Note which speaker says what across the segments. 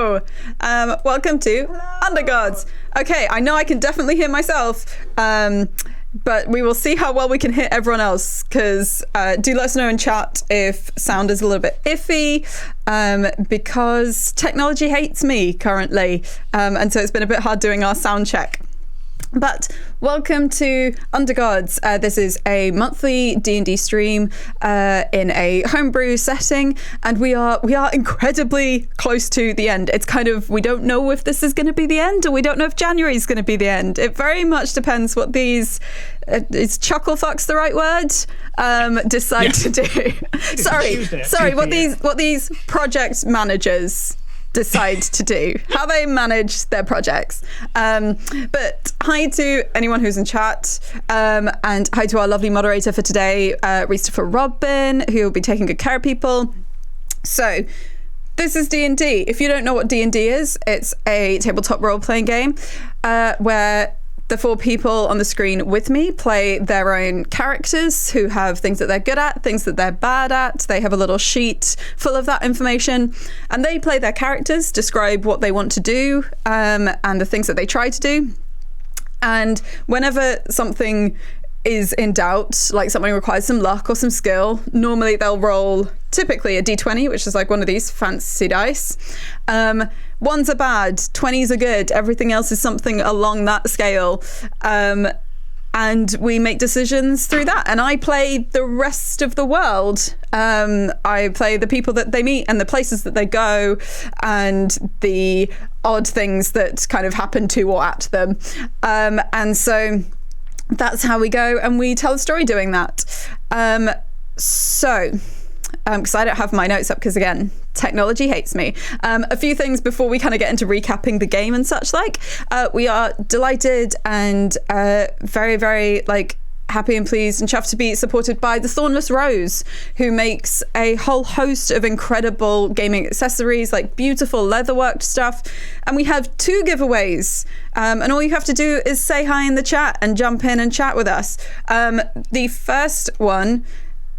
Speaker 1: Hello. Welcome to Undergods. Okay, I know I can definitely hear myself, but we will see how well we can hit everyone else, because do let us know in chat if sound is a little bit iffy, because technology hates me currently, and so it's been a bit hard doing our sound check. But welcome to Undergods. This is a monthly D&D stream in a homebrew setting, and we are incredibly close to the end. It's kind of, we don't know if this is going to be the end, or we don't know if January is going to be the end. It very much depends what these is chucklefuck's the right word decide to do. sorry, what these project managers decide to do, how they manage their projects. But hi to anyone who's in chat, and hi to our lovely moderator for today, Christopher Robin, who will be taking good care of people. So this is D&D. If you don't know what D&D is, it's a tabletop role-playing game where the four people on the screen with me play their own characters who have things that they're good at, things that they're bad at. They have a little sheet full of that information, and they play their characters, describe what they want to do, and the things that they try to do. And whenever something is in doubt, like something requires some luck or some skill, normally they'll roll typically a d20, which is like one of these fancy dice. Ones are bad, 20s are good, everything else is something along that scale. And we make decisions through that. And I play the rest of the world. I play the people that they meet and the places that they go and the odd things that kind of happen to or at them. And so that's how we go, and we tell a story doing that. Because I don't have my notes up, because again, technology hates me. A few things before we kind of get into recapping the game and such like. We are delighted and very, very happy and pleased and chuffed to be supported by the Thornless Rose, who makes a whole host of incredible gaming accessories, like beautiful leatherworked stuff. And we have 2 giveaways, and all you have to do is say hi in the chat and jump in and chat with us. The first one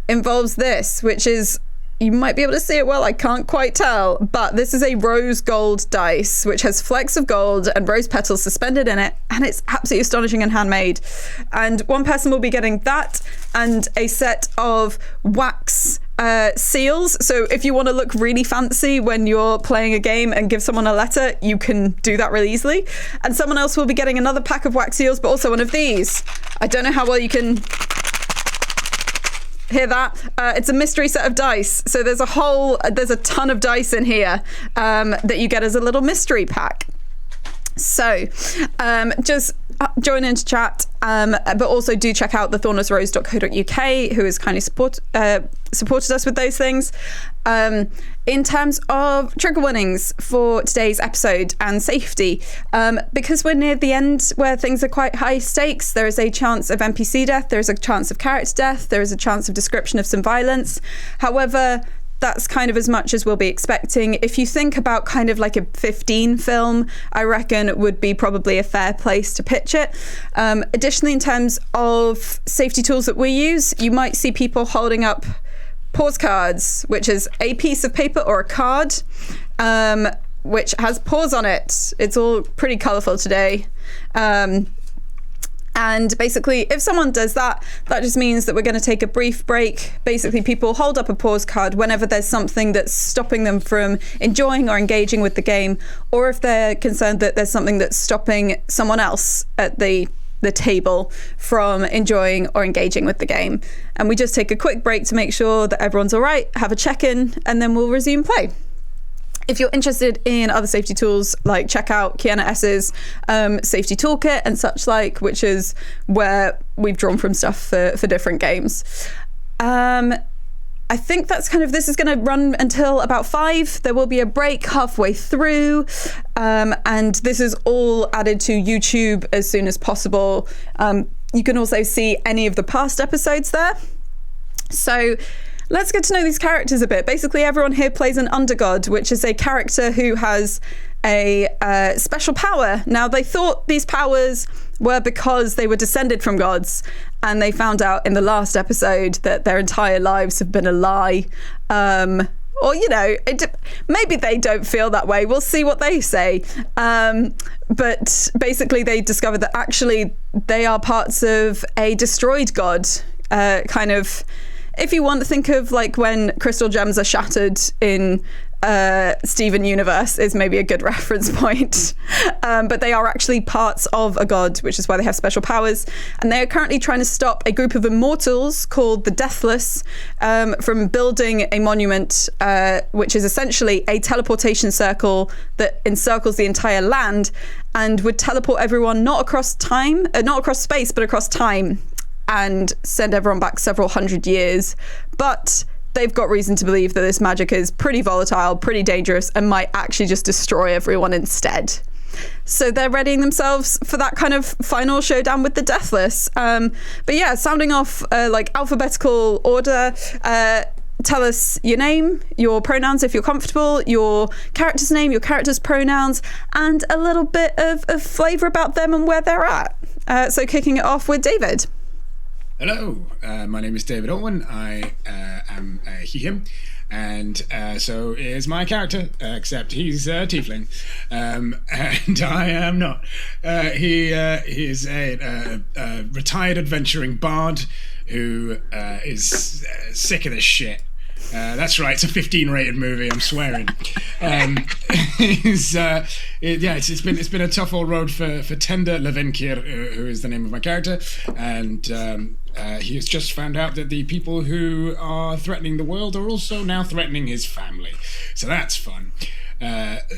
Speaker 1: involves this, which is, you might be able to see it well, I can't quite tell, but this is a rose gold dice which has flecks of gold and rose petals suspended in it, and it's absolutely astonishing and handmade. And one person will be getting that and a set of wax seals, so if you want to look really fancy when you're playing a game and give someone a letter, you can do that really easily. And someone else will be getting another pack of wax seals, but also one of these. I don't know how well you can hear that. It's a mystery set of dice, so there's a ton of dice in here that you get as a little mystery pack. So just join into chat, but also do check out the thornlessrose.co.uk, who has kindly supported us with those things. In terms of trigger warnings for today's episode and safety, because we're near the end where things are quite high stakes, there is a chance of NPC death, there is a chance of character death, there is a chance of description of some violence. However, that's kind of as much as we'll be expecting. If you think about kind of like a 15 film, I reckon it would be probably a fair place to pitch it. Additionally, in terms of safety tools that we use, you might see people holding up pause cards, which is a piece of paper or a card which has pause on it. It's all pretty colourful today. And basically, if someone does that, that just means that we're going to take a brief break. Basically, people hold up a pause card whenever there's something that's stopping them from enjoying or engaging with the game, or if they're concerned that there's something that's stopping someone else at the table from enjoying or engaging with the game. And we just take a quick break to make sure that everyone's all right, have a check-in, and then we'll resume play. If you're interested in other safety tools, like check out Kiana S's safety toolkit and such like, which is where we've drawn from stuff for different games. I think that's kind of, this is going to run until about 5. There will be a break halfway through, and this is all added to YouTube as soon as possible. You can also see any of the past episodes there. So let's get to know these characters a bit. Basically, everyone here plays an Undergod, which is a character who has a special power. Now, they thought these powers were because they were descended from gods, and they found out in the last episode that their entire lives have been a lie. Or, maybe they don't feel that way. We'll see what they say. But basically, they discovered that actually they are parts of a destroyed god. Kind of, if you want to think of like when crystal gems are shattered in Steven Universe is maybe a good reference point. But they are actually parts of a god, which is why they have special powers. And they are currently trying to stop a group of immortals called the Deathless from building a monument, which is essentially a teleportation circle that encircles the entire land and would teleport everyone not across space, but across time, and send everyone back several hundred years. But they've got reason to believe that this magic is pretty volatile, pretty dangerous, and might actually just destroy everyone instead. So they're readying themselves for that kind of final showdown with the Deathless. But yeah, sounding off like alphabetical order, tell us your name, your pronouns if you're comfortable, your character's name, your character's pronouns, and a little bit of flavour about them and where they're at. So kicking it off with David.
Speaker 2: Hello, my name is David Altman. I am he, him, and so is my character, except he's a tiefling, and I am not. He is a retired adventuring bard who is sick of this shit. That's right, it's a 15 rated movie, I'm swearing. It's been a tough old road for Tender Levenkir, who is the name of my character, and he has just found out that the people who are threatening the world are also now threatening his family. So that's fun.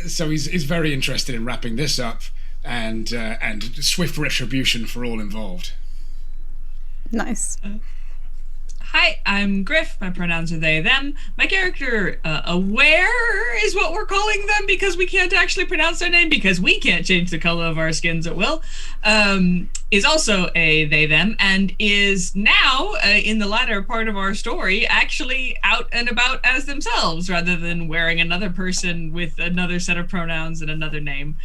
Speaker 2: So he's very interested in wrapping this up and swift retribution for all involved.
Speaker 1: Nice.
Speaker 3: Hi, I'm Griff. My pronouns are they, them. My character, Aware is what we're calling them because we can't actually pronounce their name because we can't change the color of our skins at will, is also a they, them, and is now, in the latter part of our story, actually out and about as themselves rather than wearing another person with another set of pronouns and another name,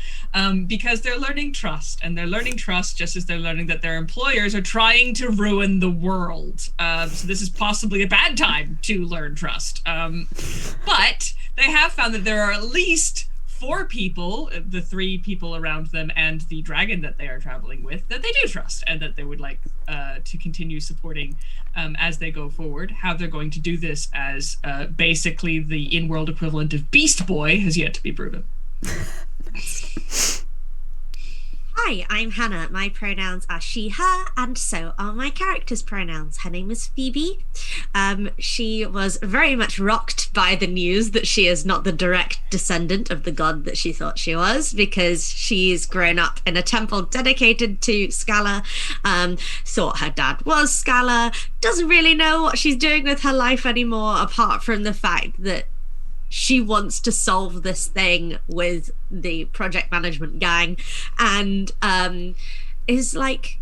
Speaker 3: because they're learning trust, and they're learning trust just as they're learning that their employers are trying to ruin the world. So this is possibly a bad time to learn trust. But they have found that there are at least 4 people, the 3 people around them and the dragon that they are traveling with, that they do trust and that they would like to continue supporting as they go forward. How they're going to do this as basically the in-world equivalent of Beast Boy has yet to be proven.
Speaker 4: Hi, I'm Hannah. My pronouns are she, her, and so are my character's pronouns. Her name is Phoebe. She was very much rocked by the news that she is not the direct descendant of the god that she thought she was, because she's grown up in a temple dedicated to Scala, thought her dad was Scala, doesn't really know what she's doing with her life anymore, apart from the fact that she wants to solve this thing with the project management gang, and is like,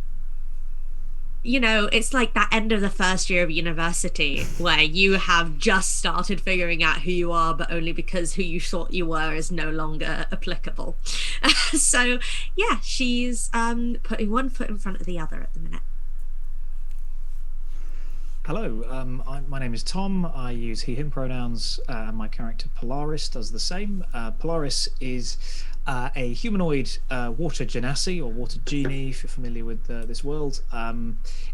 Speaker 4: it's like that end of the first year of university where you have just started figuring out who you are, but only because who you thought you were is no longer applicable. So yeah, she's putting one foot in front of the other at the minute.
Speaker 5: Hello, my name is Tom. I use he, him pronouns, and my character Polaris does the same. Polaris is a humanoid water genasi, or water genie, if you're familiar with this world.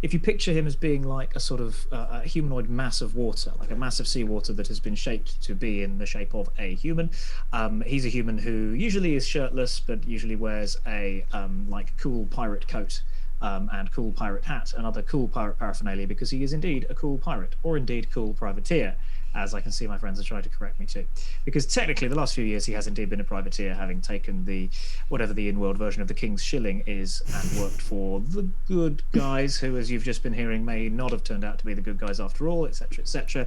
Speaker 5: If you picture him as being like a sort of a humanoid mass of water, like a mass of seawater that has been shaped to be in the shape of a human. He's a human who usually is shirtless, but usually wears a like cool pirate coat. And cool pirate hat and other cool pirate paraphernalia, because he is indeed a cool pirate, or indeed cool privateer, as I can see my friends are trying to correct me too. Because technically the last few years he has indeed been a privateer, having taken the whatever the in-world version of the King's Shilling is, and worked for the good guys, who, as you've just been hearing, may not have turned out to be the good guys after all, etc., etc.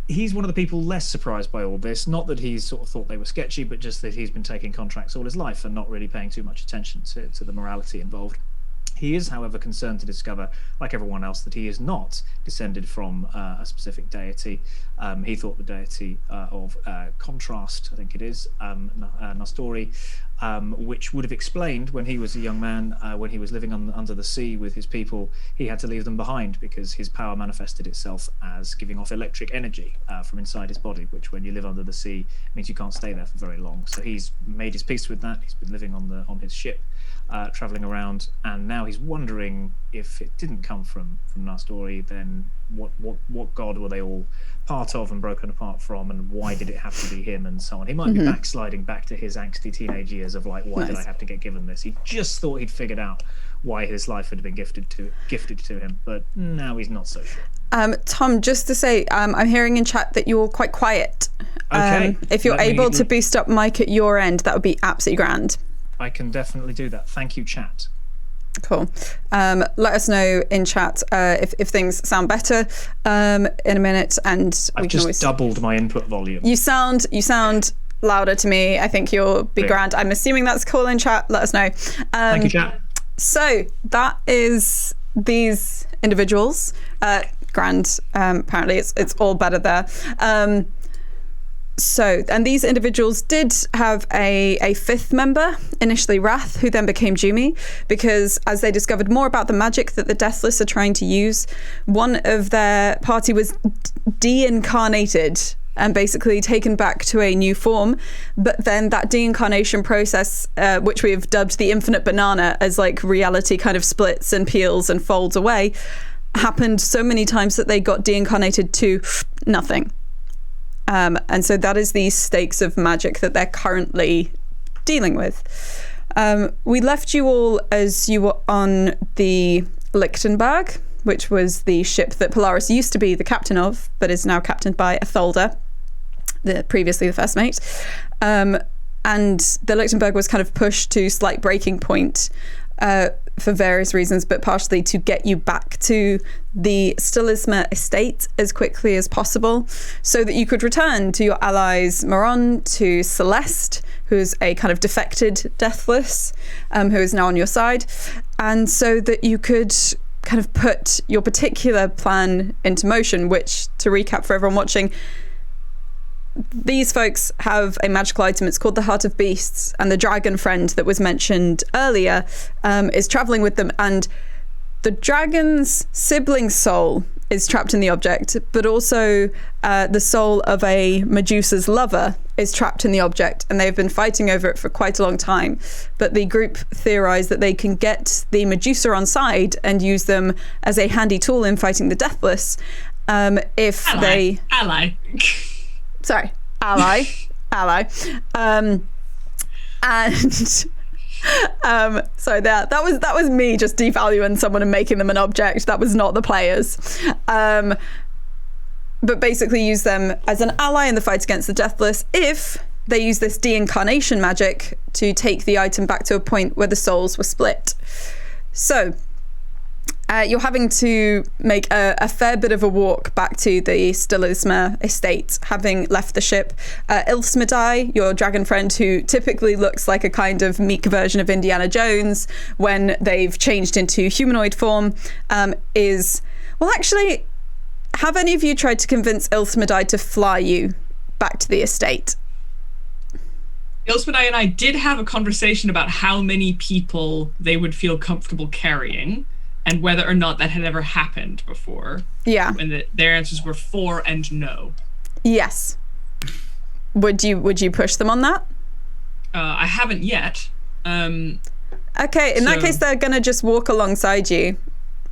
Speaker 5: He's one of the people less surprised by all this, not that he's sort of thought they were sketchy, but just that he's been taking contracts all his life and not really paying too much attention to the morality involved. He is, however, concerned to discover, like everyone else, that he is not descended from a specific deity, He thought the deity of contrast, I think it is, Nastori, which would have explained when he was a young man, when he was living under the sea with his people, he had to leave them behind because his power manifested itself as giving off electric energy from inside his body, which when you live under the sea means you can't stay there for very long. So he's made his peace with that. He's been living on his ship, traveling around, and now he's wondering if it didn't come from Nastori, then what god were they all part of and broken apart from, and why did it have to be him, and so on. He might be backsliding back to his angsty teenage years of like, why did I have to get given this? He just thought he'd figured out why his life had been gifted to him, but now he's not so sure.
Speaker 1: Tom, just to say, I'm hearing in chat that you're quite quiet.
Speaker 5: Okay.
Speaker 1: If you're able to boost up mic at your end, that would be absolutely grand.
Speaker 5: I can definitely do that. Thank you, chat.
Speaker 1: Cool. Let us know in chat if things sound better in a minute, and
Speaker 5: I've just doubled my input volume.
Speaker 1: You sound louder to me. I think you'll be grand. I'm assuming that's cool in chat. Let us know.
Speaker 5: Thank you, chat.
Speaker 1: So that is these individuals. Grand. Apparently, it's all better there. And these individuals did have a fifth member, initially Wrath, who then became Jumi, because as they discovered more about the magic that the Deathless are trying to use, one of their party was de-incarnated and basically taken back to a new form. But then that de-incarnation process, which we've dubbed the infinite banana, as like reality kind of splits and peels and folds away, happened so many times that they got de-incarnated to nothing. And so that is the stakes of magic that they're currently dealing with. We left you all as you were on the Lichtenberg, which was the ship that Polaris used to be the captain of, but is now captained by Atholda, previously the first mate. And the Lichtenberg was kind of pushed to slight breaking point for various reasons, but partially to get you back to the Stilisma estate as quickly as possible so that you could return to your allies Maron, to Celeste, who's a kind of defected Deathless, who is now on your side, and so that you could kind of put your particular plan into motion, which, to recap for everyone watching, these folks have a magical item. It's called the Heart of Beasts, and the dragon friend that was mentioned earlier is traveling with them, and the dragon's sibling soul is trapped in the object, but also the soul of a Medusa's lover is trapped in the object, and they've been fighting over it for quite a long time. But the group theorize that they can get the Medusa on side and use them as a handy tool in fighting the Deathless if they... Sorry, ally. Sorry, that was me just devaluing someone and making them an object. That was not the players. But basically use them as an ally in the fight against the Deathless if they use this de-incarnation magic to take the item back to a point where the souls were split. So you're having to make a fair bit of a walk back to the Stilisma estate, having left the ship. Ilsmedai, your dragon friend, who typically looks like a kind of meek version of Indiana Jones when they've changed into humanoid form, is... Well, actually, have any of you tried to convince Ilsmedai to fly you back to the estate?
Speaker 3: Ilsmedai and I did have a conversation about how many people they would feel comfortable carrying, and whether or not that had ever happened before.
Speaker 1: Yeah.
Speaker 3: And their answers were 4 and no.
Speaker 1: Yes. Would you push them on that?
Speaker 3: I haven't yet.
Speaker 1: Okay, in that case, they're going to just walk alongside you.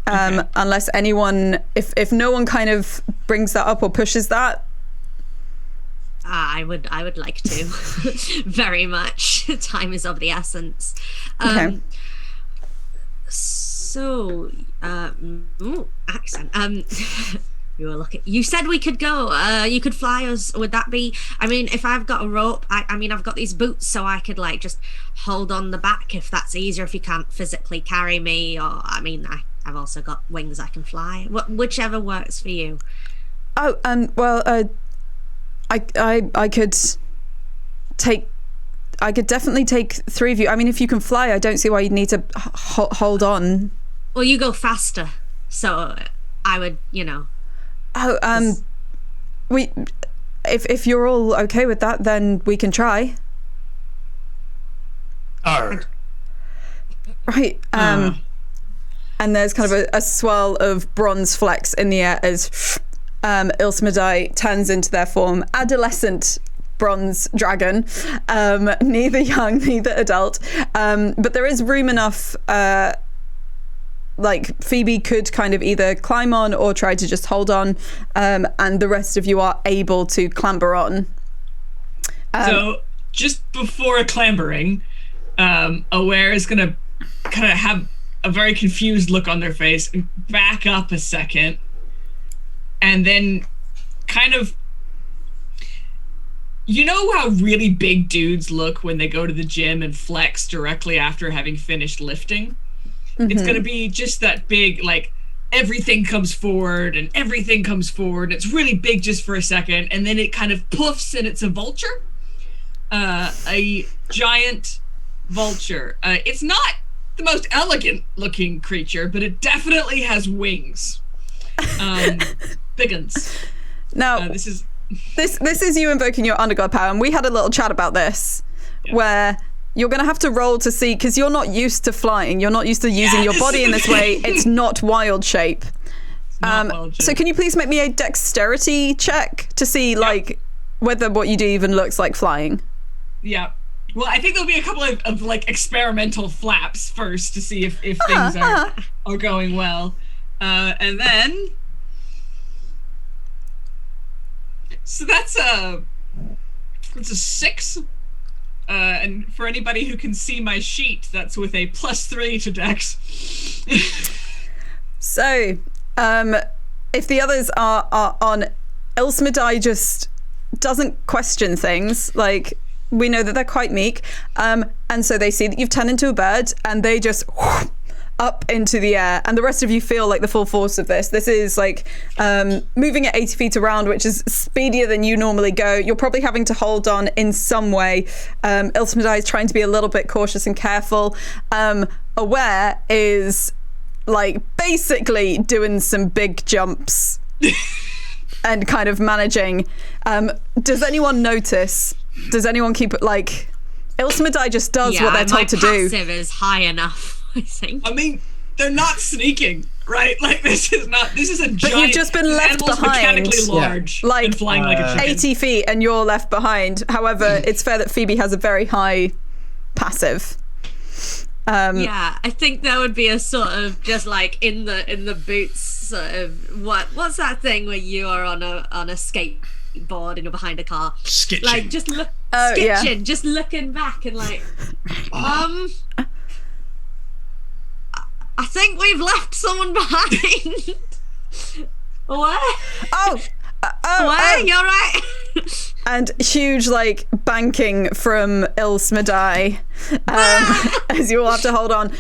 Speaker 1: Okay. Unless anyone, if no one kind of brings that up or pushes that.
Speaker 4: I would like to. Very much. Time is of the essence.
Speaker 1: Okay.
Speaker 4: So, accent. You said we could go. You could fly us. Would that be? I mean, if I've got a rope, I mean, I've got these boots, so I could like just hold on the back if that's easier. If you can't physically carry me, or I mean, I've also got wings. I can fly. Whichever works for you.
Speaker 1: Oh, well, I could take. I could definitely take 3 of you. I mean, if you can fly, I don't see why you'd need to hold on.
Speaker 4: Well, you go faster, so I would,
Speaker 1: Oh, if you're all okay with that, then we can try.
Speaker 5: Arr.
Speaker 1: Right. And there's kind of a swirl of bronze flecks in the air as Ilsmedai turns into their form. Adolescent bronze dragon, neither young, neither adult. But there is room enough, like Phoebe could kind of either climb on or try to just hold on, and the rest of you are able to clamber on.
Speaker 3: So just before clambering, Aware is gonna kind of have a very confused look on their face and back up a second, and then kind of, you know how really big dudes look when they go to the gym and flex directly after having finished lifting? Mm-hmm. It's gonna be just that big, like everything comes forward and everything comes forward. It's really big just for a second, and then it kind of poofs and it's a vulture. A giant vulture. It's not the most elegant looking creature, but it definitely has wings. Big uns.
Speaker 1: Now, this is you invoking your undergod power, and we had a little chat about this, where you're going to have to roll to see, because you're not used to flying, you're not used to using your body in this way. It's not wild shape. So can you please make me a dexterity check to see like whether what you do even looks like flying? Yeah.
Speaker 3: Well, I think there'll be a couple of like experimental flaps first to see if things are going well. And then, so that's a 6. And for anybody who can see my sheet, that's with a +3 to Dex.
Speaker 1: So, if the others are on, Ilsmedai just doesn't question things. Like, we know that they're quite meek. And so they see that you've turned into a bird, and they just up into the air. And the rest of you feel like the full force of this. This is like moving at 80 feet around, which is speedier than you normally go. You're probably having to hold on in some way. Ilsmedai is trying to be a little bit cautious and careful. Aware is like basically doing some big jumps and kind of managing. Does anyone notice? Does anyone keep it like Ilsmedai just does what they're told to do?
Speaker 4: My passive is high enough, I think.
Speaker 3: I mean, they're not sneaking, right? Like this is a giant.
Speaker 1: But you've just been left behind,
Speaker 3: mechanically large,
Speaker 1: like
Speaker 3: and flying like a chicken.
Speaker 1: 80 feet, and you're left behind. However, it's fair that Phoebe has a very high passive.
Speaker 4: I think there would be a sort of just like in the boots sort of what's that thing where you are on a skateboard and you're behind a car,
Speaker 2: skitching.
Speaker 4: like just skitching, just looking back and like I think we've left someone behind. What? You're right.
Speaker 1: And huge like banking from Ilsmedai as you all have to hold on.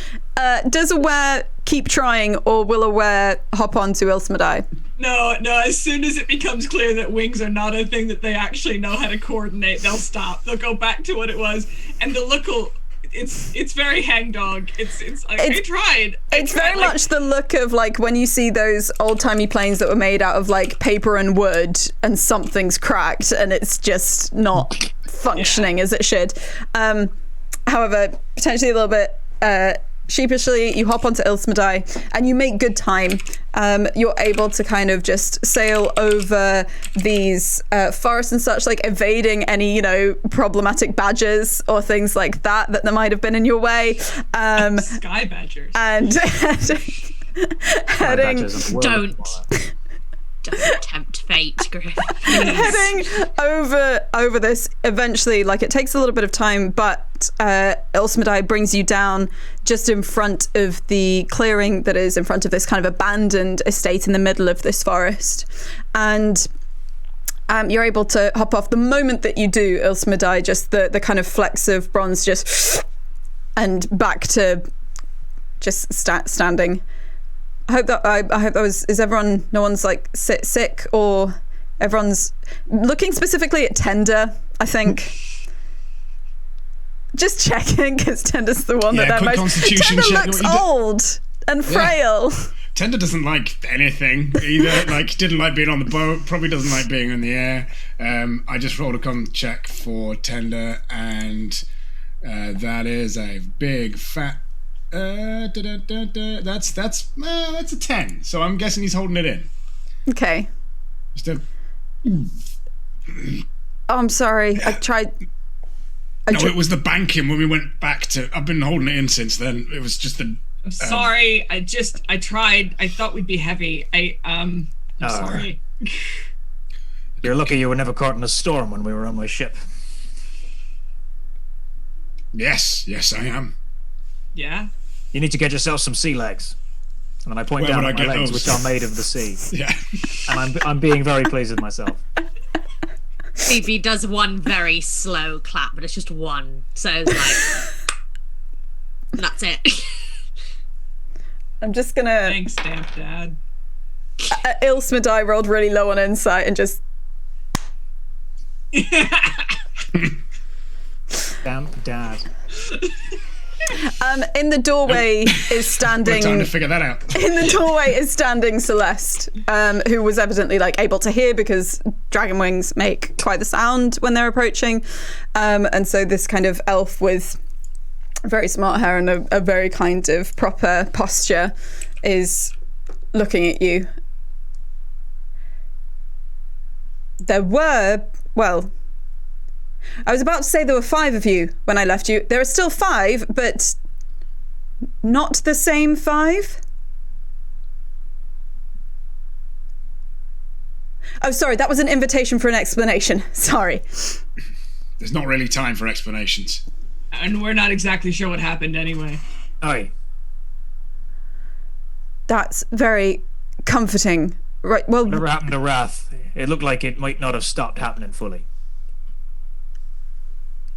Speaker 1: Does Aware keep trying, or will Aware hop on to Ilsmedai?
Speaker 3: No, as soon as it becomes clear that wings are not a thing that they actually know how to coordinate, they'll stop. They'll go back to what it was, and the look will... It's very hangdog. I tried.
Speaker 1: It's very much the look of like when you see those old-timey planes that were made out of like paper and wood, and something's cracked and it's just not functioning as it should. However, potentially a little bit sheepishly, you hop onto Ilsmedai and you make good time. You're able to kind of just sail over these forests and such, like evading any, problematic badgers or things like that there might have been in your way.
Speaker 3: Sky badgers.
Speaker 1: And heading...
Speaker 4: Don't tempt fate, Griffin.
Speaker 1: Heading over this, eventually, like it takes a little bit of time, but Ilsmedai brings you down just in front of the clearing that is in front of this kind of abandoned estate in the middle of this forest. And you're able to hop off. The moment that you do, Ilsmedai, just the kind of flecks of bronze just and back to just standing. I hope that was, is everyone, no one's like sick, or everyone's looking specifically at Tender, I think. Just checking, because Tender's the one that they're most...
Speaker 2: constitution
Speaker 1: Tender
Speaker 2: check.
Speaker 1: looks old and frail.
Speaker 2: Tender doesn't like anything either. Like, didn't like being on the boat. Probably doesn't like being in the air. I just rolled a con check for Tender, and that is a big fat. That's a 10. So I'm guessing he's holding it in.
Speaker 1: Okay.
Speaker 2: Just a.
Speaker 1: Oh, I'm sorry. I tried.
Speaker 2: No, it was the banking when we went back to. I've been holding it in since then. It was just the.
Speaker 3: I'm sorry. I tried. I thought we'd be heavy. I'm sorry.
Speaker 5: You're lucky you were never caught in a storm when we were on my ship.
Speaker 2: Yes, I am.
Speaker 3: Yeah.
Speaker 5: You need to get yourself some sea legs. And then I point
Speaker 2: Where
Speaker 5: down
Speaker 2: would
Speaker 5: at
Speaker 2: I
Speaker 5: my
Speaker 2: get
Speaker 5: legs,
Speaker 2: those?
Speaker 5: which are made of the sea.
Speaker 2: Yeah.
Speaker 5: And I'm being very pleased with myself.
Speaker 4: Phoebe does one very slow clap, but it's just one. So it's like, that's it.
Speaker 1: I'm just gonna.
Speaker 3: Thanks, Stamp Dad.
Speaker 1: Ilsmedai rolled really low on insight and just.
Speaker 5: Damn dad.
Speaker 1: In the doorway is standing.
Speaker 2: Time to figure that out.
Speaker 1: In the doorway is standing Celeste, who was evidently like able to hear because dragon wings make quite the sound when they're approaching, and so this kind of elf with very smart hair and a very kind of proper posture is looking at you. There were, well, I was about to say there were 5 of you when I left you. There are still 5, but not the same 5. Oh, sorry, that was an invitation for an explanation. Sorry.
Speaker 2: There's not really time for explanations.
Speaker 3: And we're not exactly sure what happened anyway.
Speaker 5: Aye.
Speaker 1: That's very comforting. Right, well,
Speaker 5: Whatever happened to Wrath? It looked like it might not have stopped happening fully.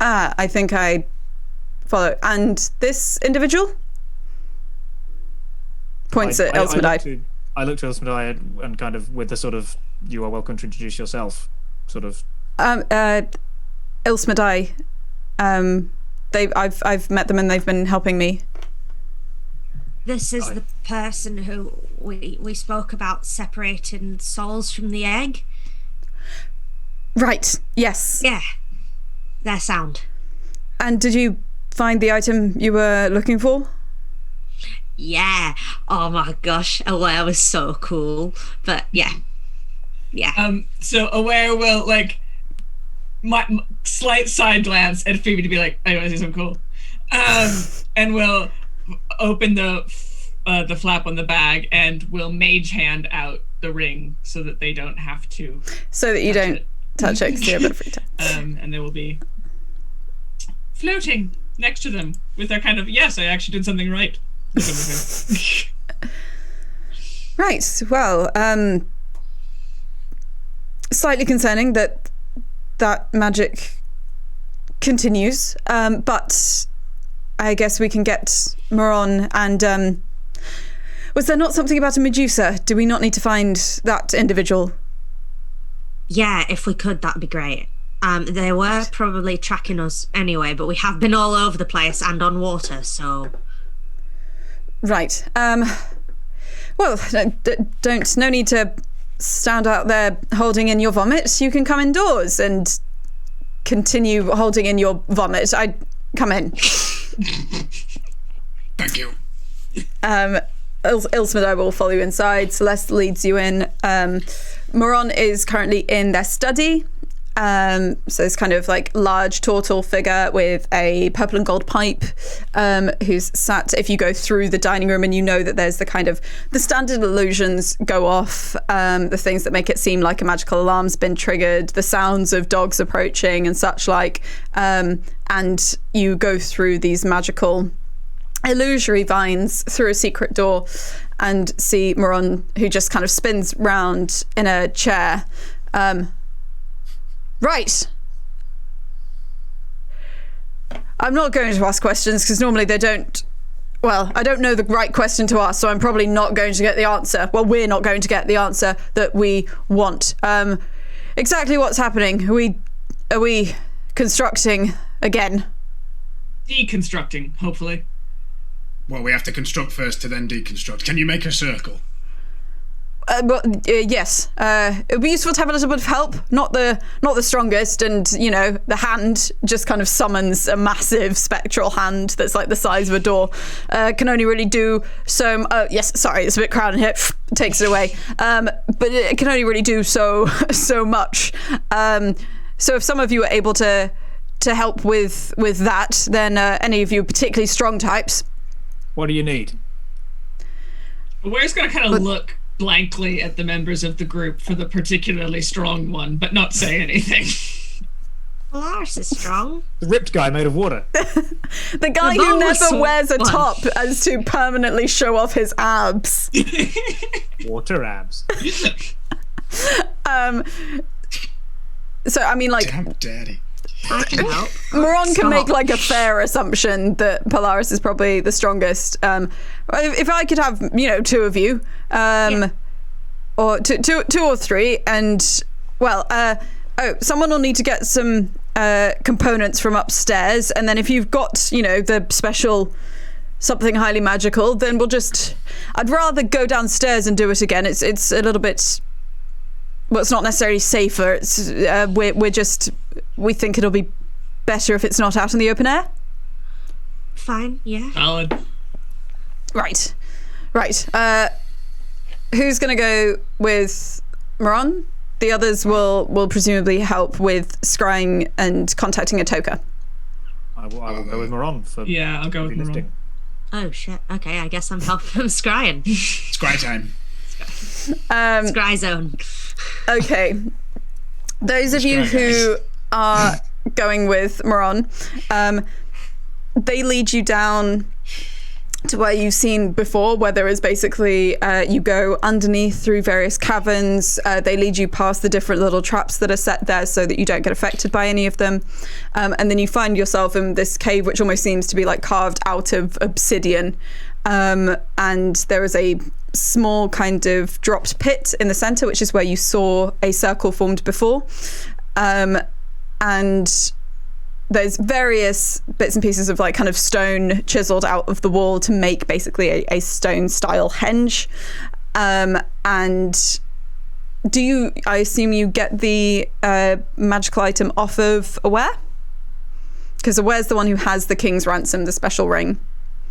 Speaker 1: I think I follow. And this individual? Points at Elsmedai.
Speaker 5: I looked to Elsmedai and kind of with the sort of, you are welcome to introduce yourself, sort of.
Speaker 1: Elsmedai. I've met them and they've been helping me.
Speaker 4: This is the person who we spoke about separating souls from the egg.
Speaker 1: Right, yes.
Speaker 4: Yeah, they're sound.
Speaker 1: And did you find the item you were looking for?
Speaker 4: Yeah. Oh my gosh, Aware was so cool. But yeah.
Speaker 3: So Aware will like my slight side glance at Phoebe to be like, I want to see something cool, and will open the flap on the bag and will mage hand out the ring so that they don't have to.
Speaker 1: So that you don't touch it because you're a bit of free time.
Speaker 3: And they will be floating next to them with their kind of, yes, I actually did something right.
Speaker 1: Right, well, slightly concerning that magic continues, but I guess we can get Moron and was there not something about a Medusa? Do we not need to find that individual?
Speaker 4: Yeah, if we could, that'd be great. They were probably tracking us anyway, but we have been all over the place and on water, so...
Speaker 1: Right. Well, no need to stand out there holding in your vomit. You can come indoors and continue holding in your vomit. Come in.
Speaker 2: Thank you.
Speaker 1: Ilsmedai will follow you inside. Celeste leads you in. Moron is currently in their study. So this kind of like large tortle figure with a purple and gold pipe, who's sat, if you go through the dining room and you know that there's the kind of the standard illusions go off, the things that make it seem like a magical alarm's been triggered, the sounds of dogs approaching and such like, and you go through these magical illusory vines through a secret door and see Moron, who just kind of spins round in a chair. Right. I'm not going to ask questions because normally they don't... Well, I don't know the right question to ask, so I'm probably not going to get the answer. Well, we're not going to get the answer that we want. Exactly what's happening? Are we constructing again?
Speaker 3: Deconstructing, hopefully.
Speaker 2: Well, we have to construct first to then deconstruct. Can you make a circle?
Speaker 1: Yes. It would be useful to have a little bit of help. Not the strongest, and the hand just kind of summons a massive spectral hand that's like the size of a door. Can only really do so. Yes, sorry, it's a bit crowded here. Takes it away. But it can only really do so much. So if some of you are able to help with that, then any of you particularly strong types.
Speaker 5: What do you need?
Speaker 3: Where's going to kind of look blankly at the members of the group for the particularly strong one, but not say anything.
Speaker 4: Polaris is strong.
Speaker 5: The ripped guy made of water.
Speaker 1: The guy who never wears a top as to permanently show off his abs.
Speaker 5: Water abs.
Speaker 1: So I mean, like,
Speaker 2: Damn daddy.
Speaker 4: I can help.
Speaker 1: Moron can make like a fair assumption that Polaris is probably the strongest. If I could have, two of you, or two or three, and someone will need to get some components from upstairs, and then if you've got, the special something highly magical, then I'd rather go downstairs and do it again. It's a little bit. Well, it's not necessarily safer. It's we think it'll be better if it's not out in the open air.
Speaker 4: Fine, yeah.
Speaker 3: Solid.
Speaker 1: Right. Who's gonna go with Moron? The others will presumably help with scrying and contacting Atoka.
Speaker 5: I will go with Moron for
Speaker 3: I'll go with
Speaker 5: lifting.
Speaker 4: Oh shit. Okay, I guess I'm helping. I'm scrying.
Speaker 2: Scry time.
Speaker 4: Scry zone.
Speaker 1: Okay. Those of you who are going with Moron, they lead you down to where you've seen before, where there is basically you go underneath through various caverns. They lead you past the different little traps that are set there so that you don't get affected by any of them. And then you find yourself in this cave, which almost seems to be like carved out of obsidian. And there is a small kind of dropped pit in the center, which is where you saw a circle formed before. And there's various bits and pieces of like kind of stone chiseled out of the wall to make basically a stone style henge. And I assume you get the magical item off of Aware? Because Aware's the one who has the King's Ransom, the special ring.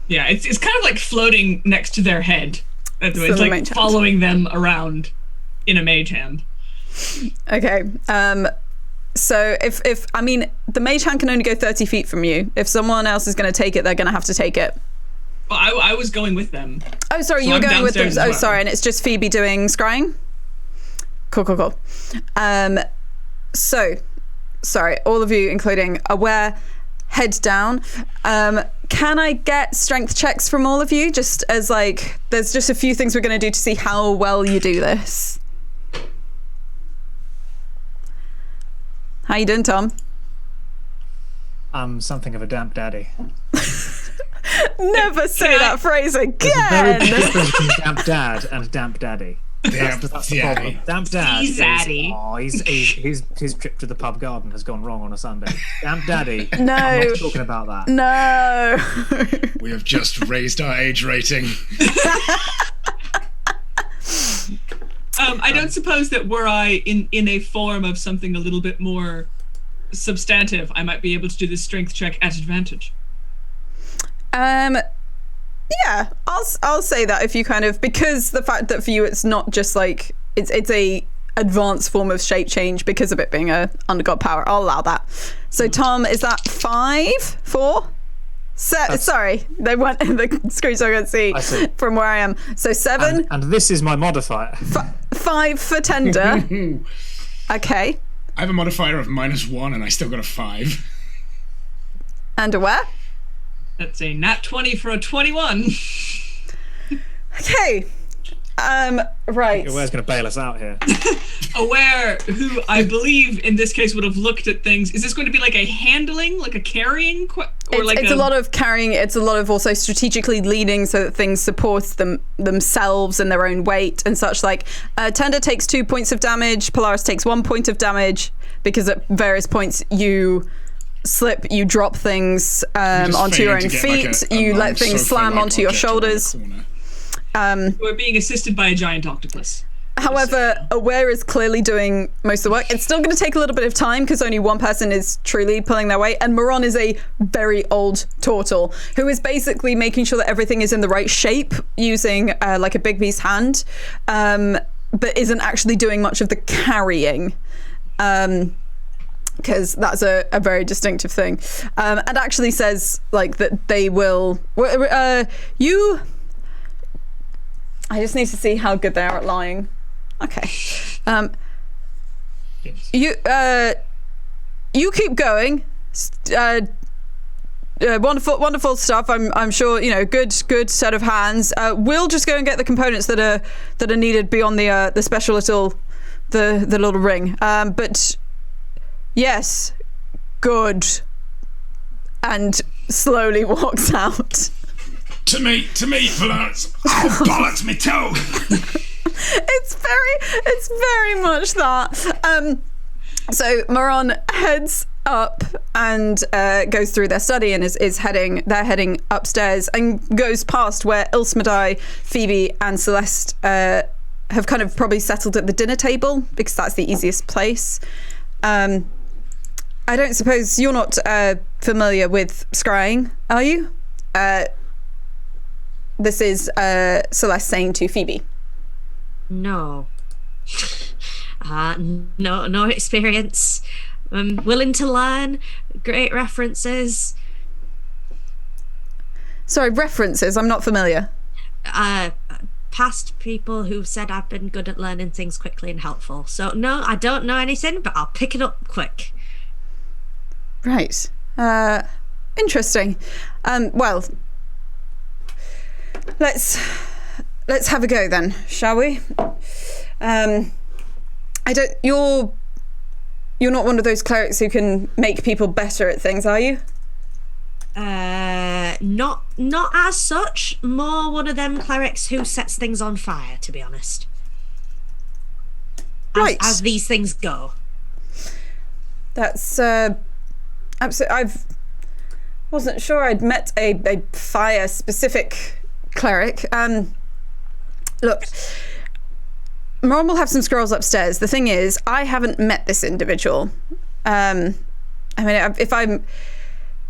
Speaker 3: Yeah, it's kind of like floating next to their head. It's like following them around in a mage hand.
Speaker 1: Okay. So if the mage hand can only go 30 feet from you. If someone else is going to take it, they're going to have to take it.
Speaker 3: Well, I was going with them.
Speaker 1: Oh, sorry,
Speaker 3: So
Speaker 1: you were
Speaker 3: I'm
Speaker 1: going with them.
Speaker 3: downstairs as
Speaker 1: Oh,
Speaker 3: well.
Speaker 1: sorry, and it's just Phoebe doing scrying? Cool. So, sorry, all of you, including Aware, head down. Can I get strength checks from all of you? Just as like, there's just a few things we're going to do to see how well you do this. How you doing, Tom?
Speaker 5: I'm something of a damp daddy.
Speaker 1: Never say that phrase
Speaker 5: There's a very big
Speaker 1: again.
Speaker 5: difference between damp dad and damp daddy. That's the problem. Damp dad is, his trip to the pub garden has gone wrong on a Sunday. Damp daddy,
Speaker 1: No.
Speaker 5: I'm not talking about that.
Speaker 1: No.
Speaker 2: We have just raised our age rating.
Speaker 3: I don't suppose that were I in a form of something a little bit more substantive, I might be able to do this strength check at advantage.
Speaker 1: Yeah, I'll say that if you kind of, because the fact that for you it's not just like it's a advanced form of shape change because of it being a undergod power, I'll allow that. So Tom, is that 5, 4? Sorry, they went in the screen so I can see from where I am. So 7
Speaker 5: and this is my modifier.
Speaker 1: 5 for tender. Okay.
Speaker 2: I have a modifier of -1 and I still got a 5.
Speaker 1: And Aware?
Speaker 3: That's a nat 20 for a 21.
Speaker 1: Okay. Right.
Speaker 5: Where's going to bail us out here?
Speaker 3: Aware, who I believe in this case would have looked at things. Is this going to be like a handling, like a carrying,
Speaker 1: It's a lot of carrying. It's a lot of also strategically leading so that things support themselves and their own weight and such. Like Tender takes 2 points of damage. Polaris takes 1 point of damage because at various points you slip, you drop things
Speaker 2: just
Speaker 1: onto your
Speaker 2: failing
Speaker 1: own
Speaker 2: to get,
Speaker 1: feet,
Speaker 2: like,
Speaker 1: you
Speaker 2: a
Speaker 1: let things slam
Speaker 2: sofa-like
Speaker 1: onto your
Speaker 2: object around the
Speaker 1: shoulders.
Speaker 2: corner.
Speaker 3: We're being assisted by a giant octopus.
Speaker 1: However, Aware is clearly doing most of the work. It's still going to take a little bit of time because only one person is truly pulling their weight. And Moron is a very old turtle who is basically making sure that everything is in the right shape using like a big piece hand, but isn't actually doing much of the carrying. Because that's a very distinctive thing. And actually says like that they will... you... I just need to see how good they are at lying. Okay. You keep going. Wonderful stuff. I'm sure, you know, good set of hands. We'll just go and get the components that are needed beyond the special little the little ring. But yes, good. And slowly walks out.
Speaker 2: To me, Florence. Oh, bollocks, me toe.
Speaker 1: It's very much that. So Moron heads up and goes through their study and is heading upstairs and goes past where Ilsmedai, Phoebe and Celeste have kind of probably settled at the dinner table because that's the easiest place. I don't suppose you're not familiar with scrying, are you? This is Celeste saying to Phoebe.
Speaker 4: No. No experience. I'm willing to learn. Great references.
Speaker 1: Sorry, references? I'm not familiar.
Speaker 4: Past people who've said I've been good at learning things quickly and helpful. So no, I don't know anything, but I'll pick it up quick.
Speaker 1: Right. Interesting. Well, let's have a go then, shall we? You're not one of those clerics who can make people better at things, are you?
Speaker 4: Not as such. More one of them clerics who sets things on fire, to be honest. As these things go.
Speaker 1: That's absolutely. Wasn't sure I'd met a fire specific cleric. Look, Moron will have some scrolls upstairs. The thing is, I haven't met this individual. I mean,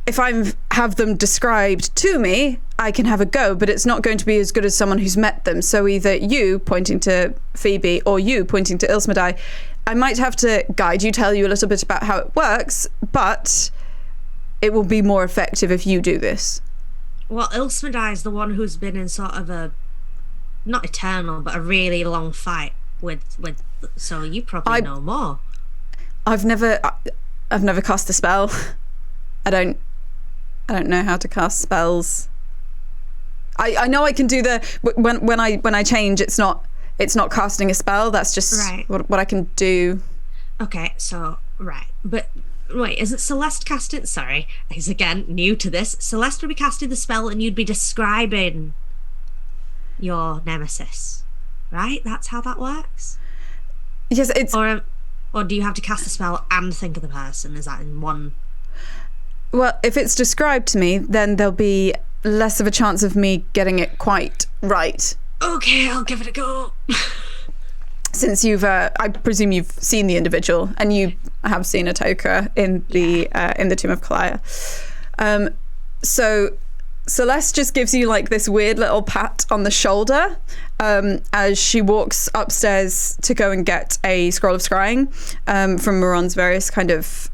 Speaker 1: if I have them described to me, I can have a go, but it's not going to be as good as someone who's met them. So either you, pointing to Phoebe, or you, pointing to Ilsmedai, I might have to guide you, tell you a little bit about how it works, but it will be more effective if you do this.
Speaker 4: Well, Ilsmedai is the one who's been in sort of a, not eternal, but a really long fight with so you probably know more.
Speaker 1: I've never cast a spell. I don't know how to cast spells. I know I can do when I change, it's not casting a spell. That's just
Speaker 4: right.
Speaker 1: what I can do.
Speaker 4: Okay, so right, but wait, isn't Celeste casting? Sorry, he's again new to this. Celeste would be casting the spell, and you'd be describing your nemesis, right? That's how that works.
Speaker 1: Yes, it's
Speaker 4: or do you have to cast the spell and think of the person? Is that in one?
Speaker 1: Well, if it's described to me, then there'll be less of a chance of me getting it quite right.
Speaker 4: Okay, I'll give it a go.
Speaker 1: Since I presume you've seen the individual, and you have seen Atoka in the Tomb of Kalaya. So Celeste just gives you like this weird little pat on the shoulder as she walks upstairs to go and get a scroll of scrying from Moron's various kind of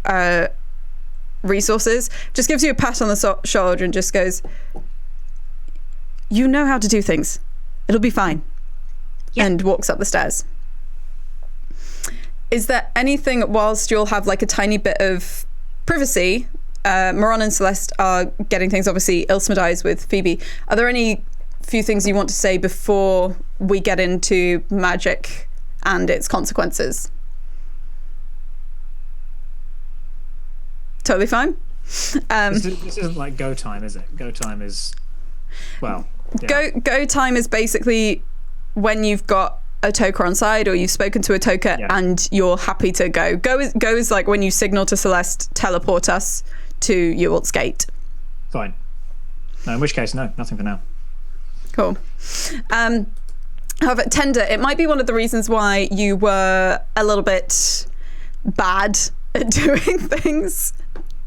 Speaker 1: resources. Just gives you a pat on the shoulder and just goes, "You know how to do things. It'll be fine." Yep. And walks up the stairs. Is there anything, whilst you'll have like a tiny bit of privacy, Moron and Celeste are getting things, obviously Ilsmedai's with Phoebe, are there any few things you want to say before we get into magic and its consequences? Totally fine.
Speaker 5: This isn't like go time, is it? Go time is, well, yeah.
Speaker 1: Go time is basically when you've got Atoka on side, or you've spoken to Atoka, yeah, and you're happy to go. Go is like when you signal to Celeste, teleport us to Ewalt's Gate.
Speaker 5: Fine. No, in which case, no, nothing for now.
Speaker 1: Cool. However, Tender, it might be one of the reasons why you were a little bit bad at doing things.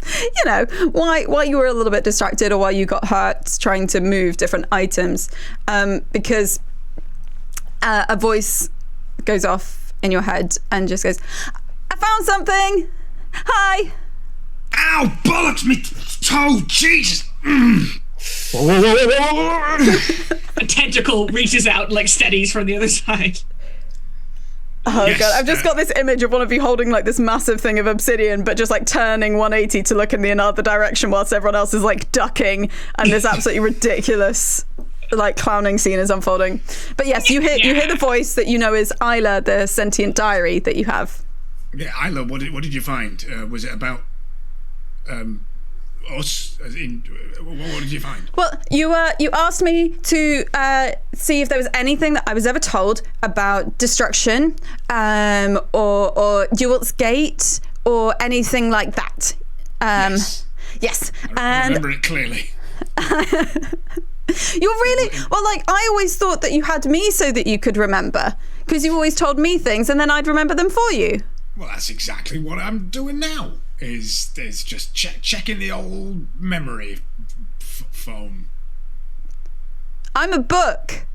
Speaker 1: You know, why you were a little bit distracted, or why you got hurt trying to move different items, because a voice goes off in your head and just goes, I found something. Hi.
Speaker 2: Ow, bollocks, me toe, Jesus.
Speaker 3: A tentacle reaches out, like steadies from the other side.
Speaker 1: Oh
Speaker 2: Yes,
Speaker 1: god, I've just got this image of one of you holding like this massive thing of obsidian, but just like turning 180 to look in the other direction whilst everyone else is like ducking, and this absolutely ridiculous like clowning scene is unfolding. But yes, you hear the voice that you know is Isla, the sentient diary that you have.
Speaker 2: Yeah, Isla, what did you find? Was it about us? As in, what did you find?
Speaker 1: Well, you asked me to see if there was anything that I was ever told about destruction, or Ewalt's Gate, or anything like that. Yes.
Speaker 2: I remember it clearly.
Speaker 1: You're really well. Like, I always thought that you had me so that you could remember, because you always told me things and then I'd remember them for you.
Speaker 2: Well, that's exactly what I'm doing now. Is just checking the old memory foam.
Speaker 1: I'm a book.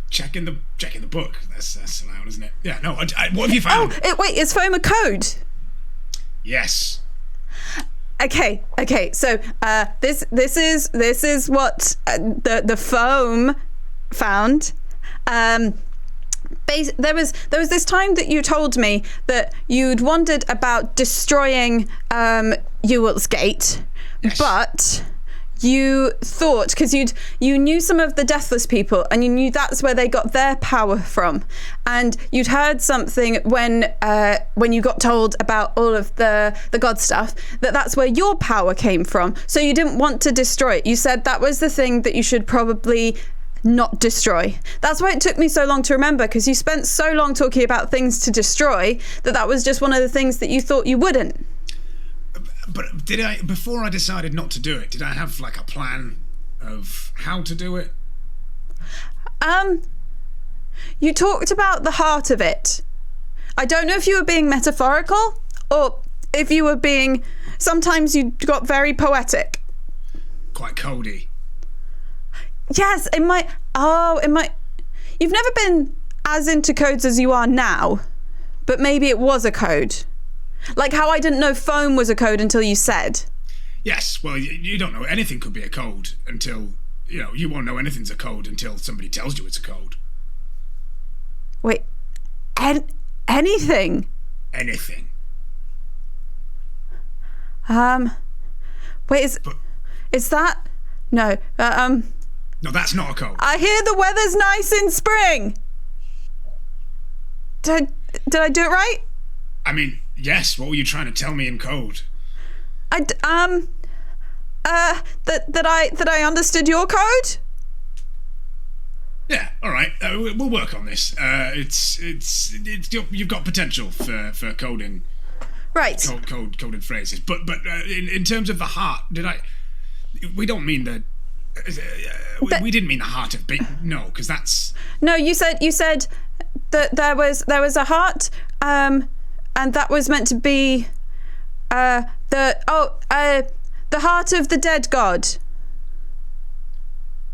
Speaker 2: Checking the book. That's allowed, isn't it? Yeah. No. What have you found?
Speaker 1: Oh, wait. Is foam a code?
Speaker 2: Yes.
Speaker 1: Okay. So this is what the foam found. There was this time that you told me that you'd wondered about destroying Ewalt's Gate,
Speaker 2: Yes.
Speaker 1: but you thought, because you knew some of the Deathless people, and you knew that's where they got their power from, and you'd heard something when you got told about all of the god stuff, that's where your power came from. So you didn't want to destroy it. You said that was the thing that you should probably not destroy. That's why it took me so long to remember, because you spent so long talking about things to destroy that was just one of the things that you thought you wouldn't.
Speaker 2: But before I decided not to do it, did I have like a plan of how to do it?
Speaker 1: You talked about the heart of it. I don't know if you were being metaphorical or if you were being, sometimes you got very poetic.
Speaker 2: Quite coldy.
Speaker 1: Yes, it might. You've never been as into codes as you are now, but maybe it was a code. Like how I didn't know foam was a code until you said.
Speaker 2: Yes, well, you don't know. Anything could be a code until, you won't know anything's a code until somebody tells you it's a code.
Speaker 1: Wait, anything?
Speaker 2: Anything.
Speaker 1: Wait, is that? No,
Speaker 2: No, that's not a code.
Speaker 1: I hear the weather's nice in spring. Did I do it right?
Speaker 2: I mean, yes, what were you trying to tell me in code?
Speaker 1: That I understood your code?
Speaker 2: Yeah, all right. We'll work on this. You've got potential for coding.
Speaker 1: Right.
Speaker 2: Coded phrases. But in terms of the heart, we don't mean the... we didn't mean the heart of beat. No, because that's... No,
Speaker 1: you said that there was a heart, and that was meant to be the heart of the dead god.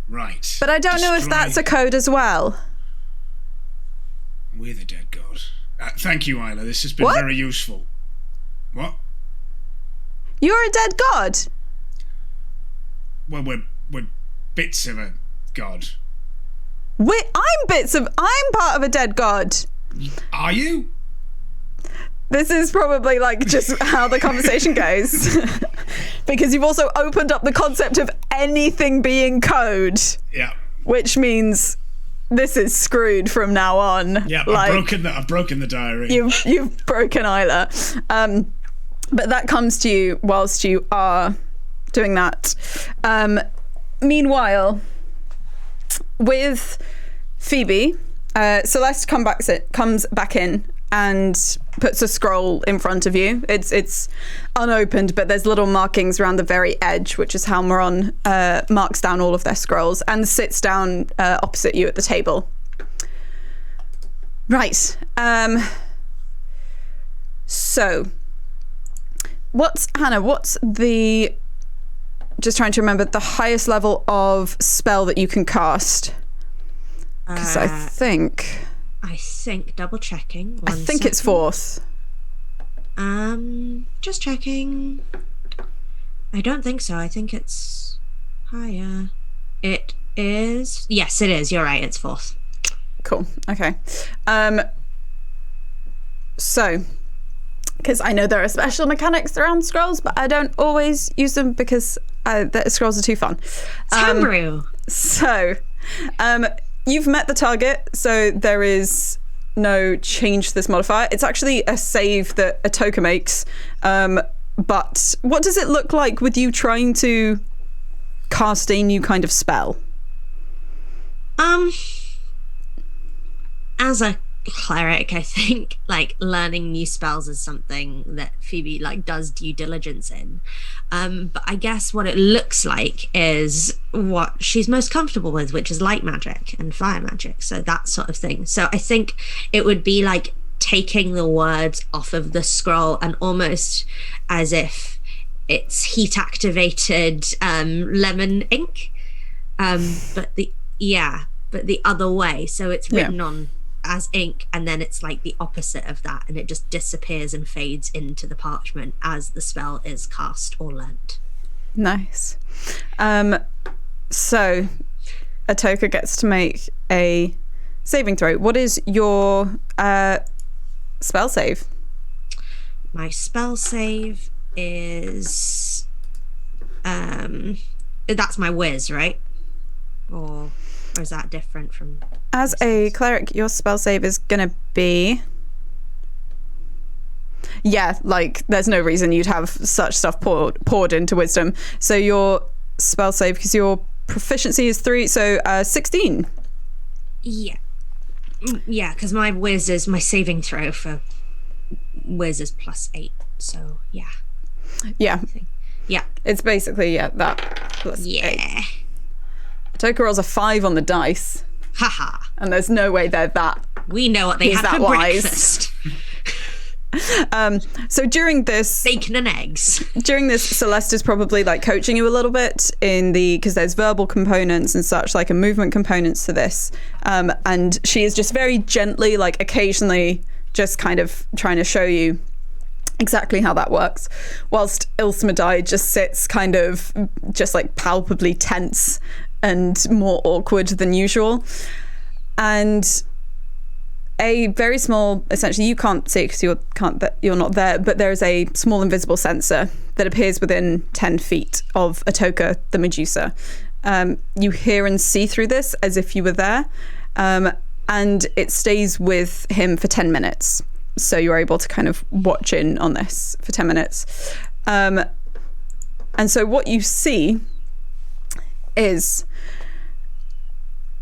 Speaker 2: Right.
Speaker 1: But I don't know if that's a code as well.
Speaker 2: We're the dead god. Thank you, Isla. This has been
Speaker 1: What?
Speaker 2: very useful. What?
Speaker 1: You're a dead god.
Speaker 2: Well, we're bits of a god.
Speaker 1: I'm part of a dead god.
Speaker 2: Are you?
Speaker 1: This is probably like just how the conversation goes. Because you've also opened up the concept of anything being code.
Speaker 2: Yeah.
Speaker 1: Which means this is screwed from now on.
Speaker 2: Yeah,
Speaker 1: like,
Speaker 2: I've broken the diary.
Speaker 1: You've broken Isla. But that comes to you whilst you are doing that. Meanwhile, with Phoebe, Celeste comes back in and puts a scroll in front of you. It's unopened, but there's little markings around the very edge, which is how Moron marks down all of their scrolls, and sits down opposite you at the table. Right. So, Hannah, what's the... Just trying to remember the highest level of spell that you can cast? Because I think
Speaker 4: double checking.
Speaker 1: I think it's 4th.
Speaker 4: Just checking. I don't think so. I think it's higher. It is. Yes, it is. You're right. It's 4th.
Speaker 1: Cool. Okay. So, because I know there are special mechanics around scrolls, but I don't always use them because the scrolls are too fun.
Speaker 4: Homebrew.
Speaker 1: So, you've met the target, so there is no change to this modifier. It's actually a save that Atoka makes. But what does it look like with you trying to cast a new kind of spell?
Speaker 4: As a cleric, I think like learning new spells is something that Phoebe like does due diligence in. But I guess what it looks like is what she's most comfortable with, which is light magic and fire magic. So that sort of thing. So I think it would be like taking the words off of the scroll and almost as if it's heat activated lemon ink. But the other way. So it's written on as ink, and then it's like the opposite of that, and it just disappears and fades into the parchment as the spell is cast or learnt.
Speaker 1: Nice. So Atoka gets to make a saving throw. What is your spell save?
Speaker 4: My spell save is that's my whiz, right? Or is that different from...
Speaker 1: As a cleric, your spell save is going to be... Yeah, like, there's no reason you'd have such stuff poured into wisdom. So your spell save, because your proficiency is 3, so 16.
Speaker 4: Yeah. Yeah, because my whiz is my saving throw for whiz is +8. So, yeah.
Speaker 1: Yeah.
Speaker 4: Yeah.
Speaker 1: It's basically, that +8. Atoka rolls a 5 on the dice.
Speaker 4: Haha.
Speaker 1: And there's no way they're that.
Speaker 4: We know what they had for breakfast.
Speaker 1: So during this...
Speaker 4: Bacon and eggs.
Speaker 1: During this, Celeste is probably like coaching you a little bit because there's verbal components and such, like a movement components to this. And she is just very gently, like occasionally just kind of trying to show you exactly how that works. Whilst Ilsmedai just sits kind of just like palpably tense and more awkward than usual. And a very small, essentially you can't see it because you're not there, but there is a small invisible sensor that appears within 10 feet of Atoka the Medusa. You hear and see through this as if you were there, and it stays with him for 10 minutes. So you're able to kind of watch in on this for 10 minutes. And so what you see is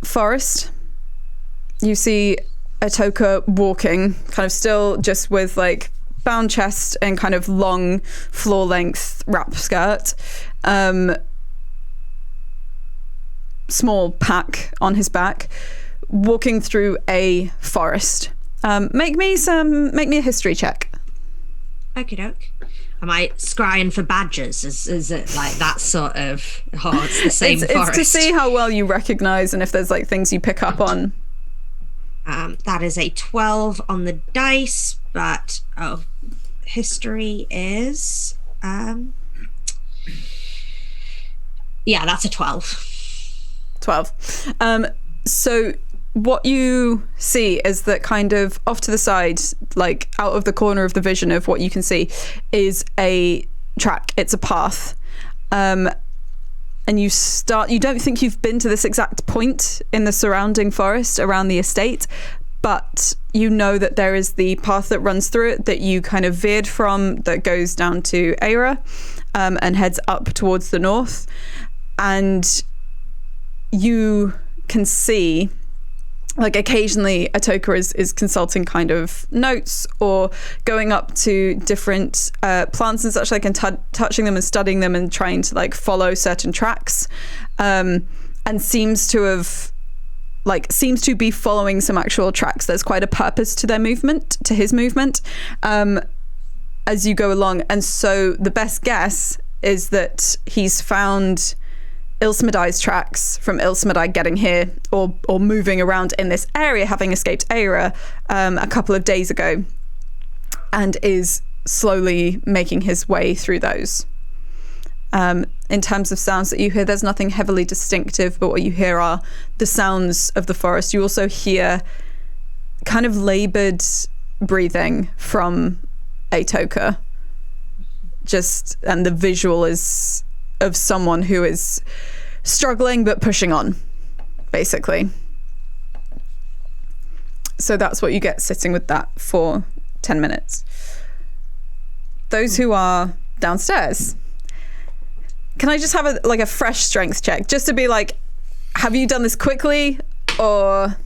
Speaker 1: forest. You see Atoka walking, kind of still just with like bound chest and kind of long floor length wrap skirt, small pack on his back, walking through a forest. Make me a history check.
Speaker 4: Okie doke. Am I scrying for badgers? Is it like that sort of... Oh, it's the same forest.
Speaker 1: It's to see how well you recognise and if there's like things you pick up on.
Speaker 4: That is a 12 on the dice, but... Oh, history is... Yeah, that's a 12.
Speaker 1: 12. So what you see is that kind of off to the side, like out of the corner of the vision of what you can see, is a track. It's a path. And you don't think you've been to this exact point in the surrounding forest around the estate, but you know that there is the path that runs through it that you kind of veered from, that goes down to Aira, and heads up towards the north. And you can see like occasionally Atoka is consulting kind of notes or going up to different plants and such like and touching them and studying them and trying to like follow certain tracks, and seems to be following some actual tracks. There's quite a purpose to their movement, to his movement, as you go along. And so the best guess is that he's found Ilsmedai's tracks from Ilsmedai getting here or moving around in this area, having escaped Aira a couple of days ago, and is slowly making his way through those. In terms of sounds that you hear, there's nothing heavily distinctive, but what you hear are the sounds of the forest. You also hear kind of labored breathing from Atoka. And the visual is of someone who is struggling but pushing on, basically. So that's what you get sitting with that for 10 minutes. Those who are downstairs, can I just have a fresh strength check just to be like, have you done this quickly, or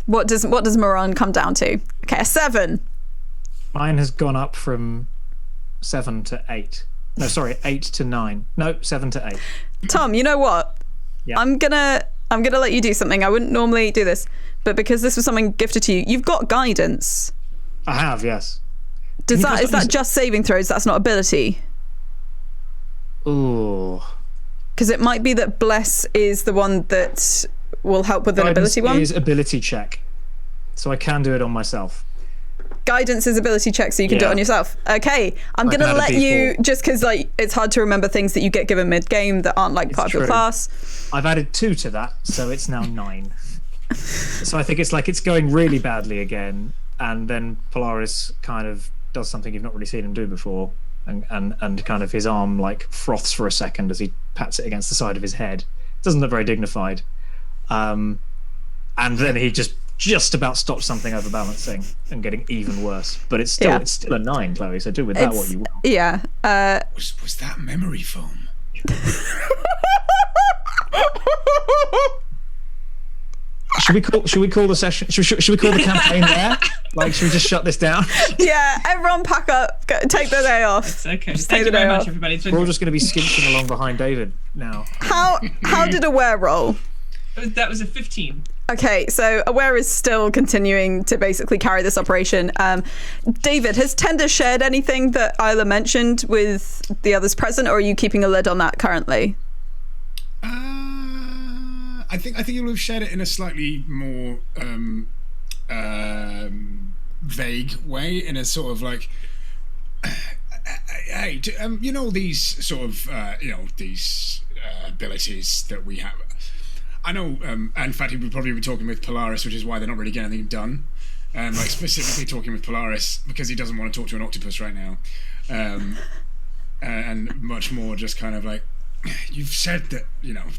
Speaker 1: what does Moran come down to? Okay, a 7.
Speaker 5: Mine has gone up from 7 to 8. No, sorry, 8 to 9. No, 7 to 8.
Speaker 1: Tom, you know what?
Speaker 5: Yeah.
Speaker 1: I'm gonna let you do something. I wouldn't normally do this, but because this was something gifted to you, you've got guidance.
Speaker 5: I have, yes.
Speaker 1: Is that just saving throws? That's not ability.
Speaker 5: Ooh.
Speaker 1: Because it might be that bless is the one that will help with an ability one.
Speaker 5: Guidance is ability check, so I can do it on myself.
Speaker 1: Guidance is ability check, so you can do it on yourself. Okay, I'm gonna let you, just because like it's hard to remember things that you get given mid-game that aren't like part of your class.
Speaker 5: I've added 2 to that, so it's now 9. So I think it's going really badly again, and then Polaris kind of does something you've not really seen him do before, and kind of his arm like froths for a second as he pats it against the side of his head. It doesn't look very dignified, and then he just about stops something overbalancing and getting even worse. But it's still a 9, Chloe. So do with that what you want.
Speaker 1: Yeah.
Speaker 2: Was that memory foam?
Speaker 5: Should we call the session? Should we call the campaign there? Like, should we just shut this down?
Speaker 1: Yeah, everyone pack up. Take the day off.
Speaker 3: It's okay. Thank you very much, everybody.
Speaker 5: We're all just going to be skinching along behind David now.
Speaker 1: How did Aware roll?
Speaker 3: That was a 15.
Speaker 1: Okay, so Aware is still continuing to basically carry this operation. David, has Tender shared anything that Isla mentioned with the others present, or are you keeping a lid on that currently?
Speaker 2: I think you'll have shared it in a slightly more vague way, in a sort of like, hey, you know, these sort of these abilities that we have. I know, in fact, he would probably be talking with Polaris, which is why they're not really getting anything done. Like specifically talking with Polaris because he doesn't want to talk to an octopus right now, and much more just kind of like, you've said that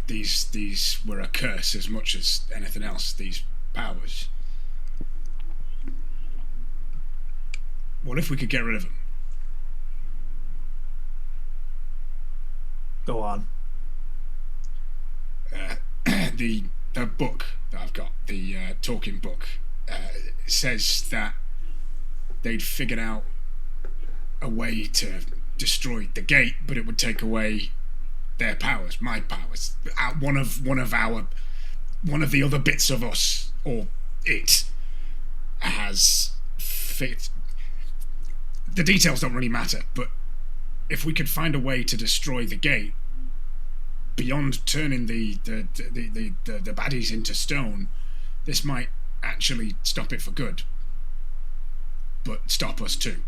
Speaker 2: these were a curse as much as anything else. These powers. What if we could get rid of them?
Speaker 5: Go on.
Speaker 2: The book that I've got, the talking book, says that they'd figured out a way to destroy the gate, but it would take away their powers, my powers, one of the other bits of us, or it has fit. The details don't really matter, but if we could find a way to destroy the gate beyond turning the baddies into stone, this might actually stop it for good, but stop us too.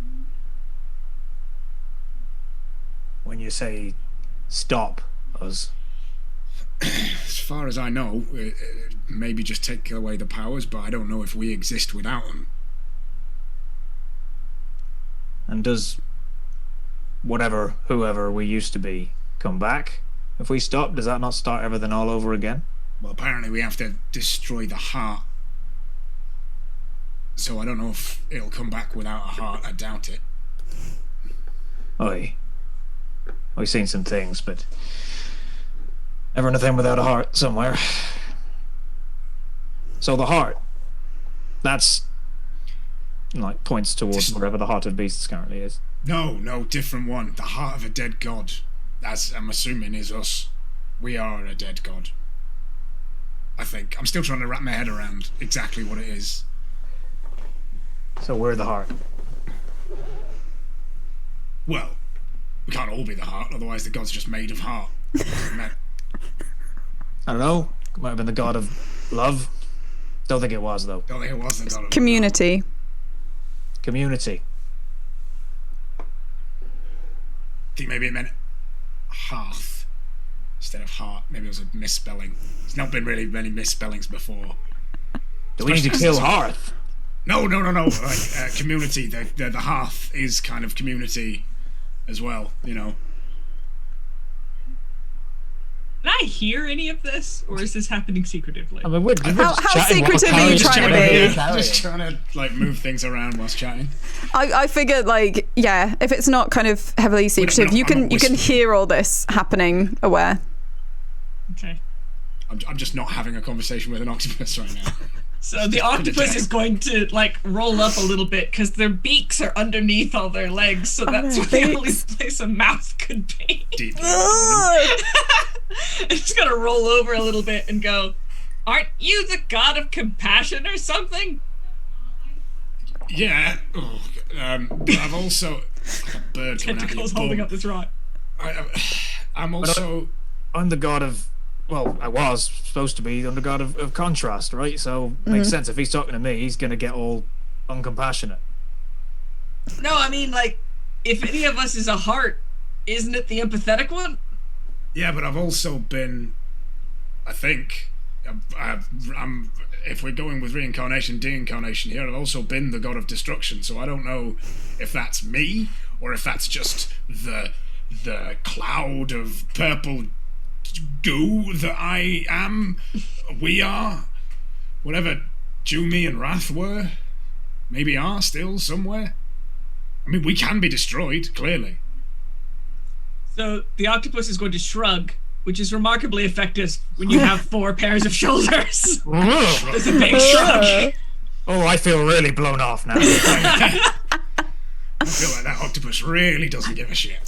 Speaker 5: When you say stop us,
Speaker 2: as far as I know, maybe just take away the powers, but I don't know if we exist without them.
Speaker 5: And does whoever we used to be come back? If we stop, does that not start everything all over again?
Speaker 2: Well, apparently we have to destroy the heart. So I don't know if it'll come back without a heart. I doubt it.
Speaker 5: Oi. We've seen some things, but Never anything without a heart somewhere. So the heart, that's like points towards wherever the heart of beasts currently is.
Speaker 2: No, different one. The heart of a dead god. As I'm assuming is us. We are a dead god. I think. I'm still trying to wrap my head around exactly what it is.
Speaker 5: So we're the heart.
Speaker 2: Well, we can't all be the heart, otherwise the god's just made of heart.
Speaker 5: I don't know. Might have been the god of love. Don't think it was, though.
Speaker 2: Don't think it was the god of
Speaker 1: Community.
Speaker 5: Community.
Speaker 2: I think maybe it meant hearth instead of heart. Maybe it was a misspelling. There's not been really many misspellings before.
Speaker 5: Do we need to kill Hearth?
Speaker 2: No. Like community. The hearth is kind of community as well. You know.
Speaker 3: Can I hear any of this, or is this happening secretively?
Speaker 5: I mean, we're
Speaker 1: How secretive are you trying to be?
Speaker 2: Just trying to like move things around whilst chatting.
Speaker 1: I figured, like, yeah, if it's not kind of heavily secretive, you can hear all this happening aware.
Speaker 3: Okay.
Speaker 2: I'm just not having a conversation with an octopus right now.
Speaker 3: So the octopus is going to like roll up a little bit because their beaks are underneath all their legs, so that's the only place a mouth could be.
Speaker 2: Deep.
Speaker 3: It's gonna roll over a little bit and go, "Aren't you the god of compassion or something?"
Speaker 2: Yeah. But I've also like a bird coming out of
Speaker 3: Tentacles
Speaker 2: your
Speaker 3: holding
Speaker 2: bum.
Speaker 3: up this rock.
Speaker 2: I'm also.
Speaker 5: I'm the god of. Well, I was supposed to be the god of contrast, right? So makes sense. If he's talking to me, he's gonna get all uncompassionate.
Speaker 3: No, I mean, like, if any of us is a heart, isn't it the empathetic one?
Speaker 2: Yeah, but I've also been. I think. I'm. If we're going with reincarnation, deincarnation here, I've also been the god of destruction. So I don't know if that's me or if that's just the cloud of purple goo that I am, we are, whatever Jumi and Wrath were, maybe are still somewhere. I mean, we can be destroyed, clearly.
Speaker 3: So the octopus is going to shrug, which is remarkably effective when you have 4 pairs of shoulders. There's a big shrug.
Speaker 5: Oh, I feel really blown off now.
Speaker 2: I feel like that octopus really doesn't give a shit.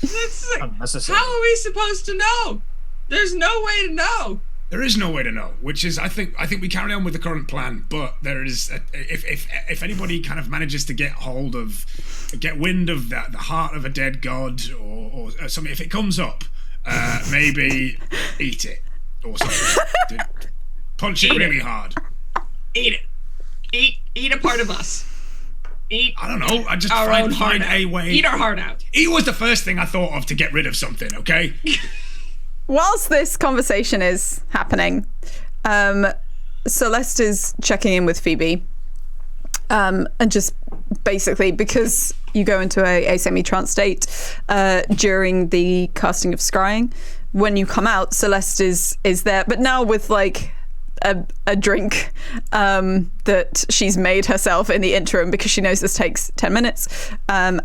Speaker 3: That's like,
Speaker 5: Unnecessary.
Speaker 3: how are we supposed to know? There's no way to know.
Speaker 2: There is no way to know, which is I think we carry on with the current plan, but there is if anybody kind of manages to get wind of the heart of a dead god or something, if it comes up, maybe eat it or something. Punch it really hard.
Speaker 3: Eat it. Eat a part of us. Eat.
Speaker 2: I don't know. I just
Speaker 3: our own
Speaker 2: find
Speaker 3: heart
Speaker 2: a
Speaker 3: out.
Speaker 2: way.
Speaker 3: Eat our heart out.
Speaker 2: Eat was the first thing I thought of to get rid of something. Okay.
Speaker 1: Whilst this conversation is happening, Celeste is checking in with Phoebe, and just basically because you go into a semi-trance state during the casting of scrying. When you come out, Celeste is there, but now with like a drink that she's made herself in the interim because she knows this takes 10 minutes, and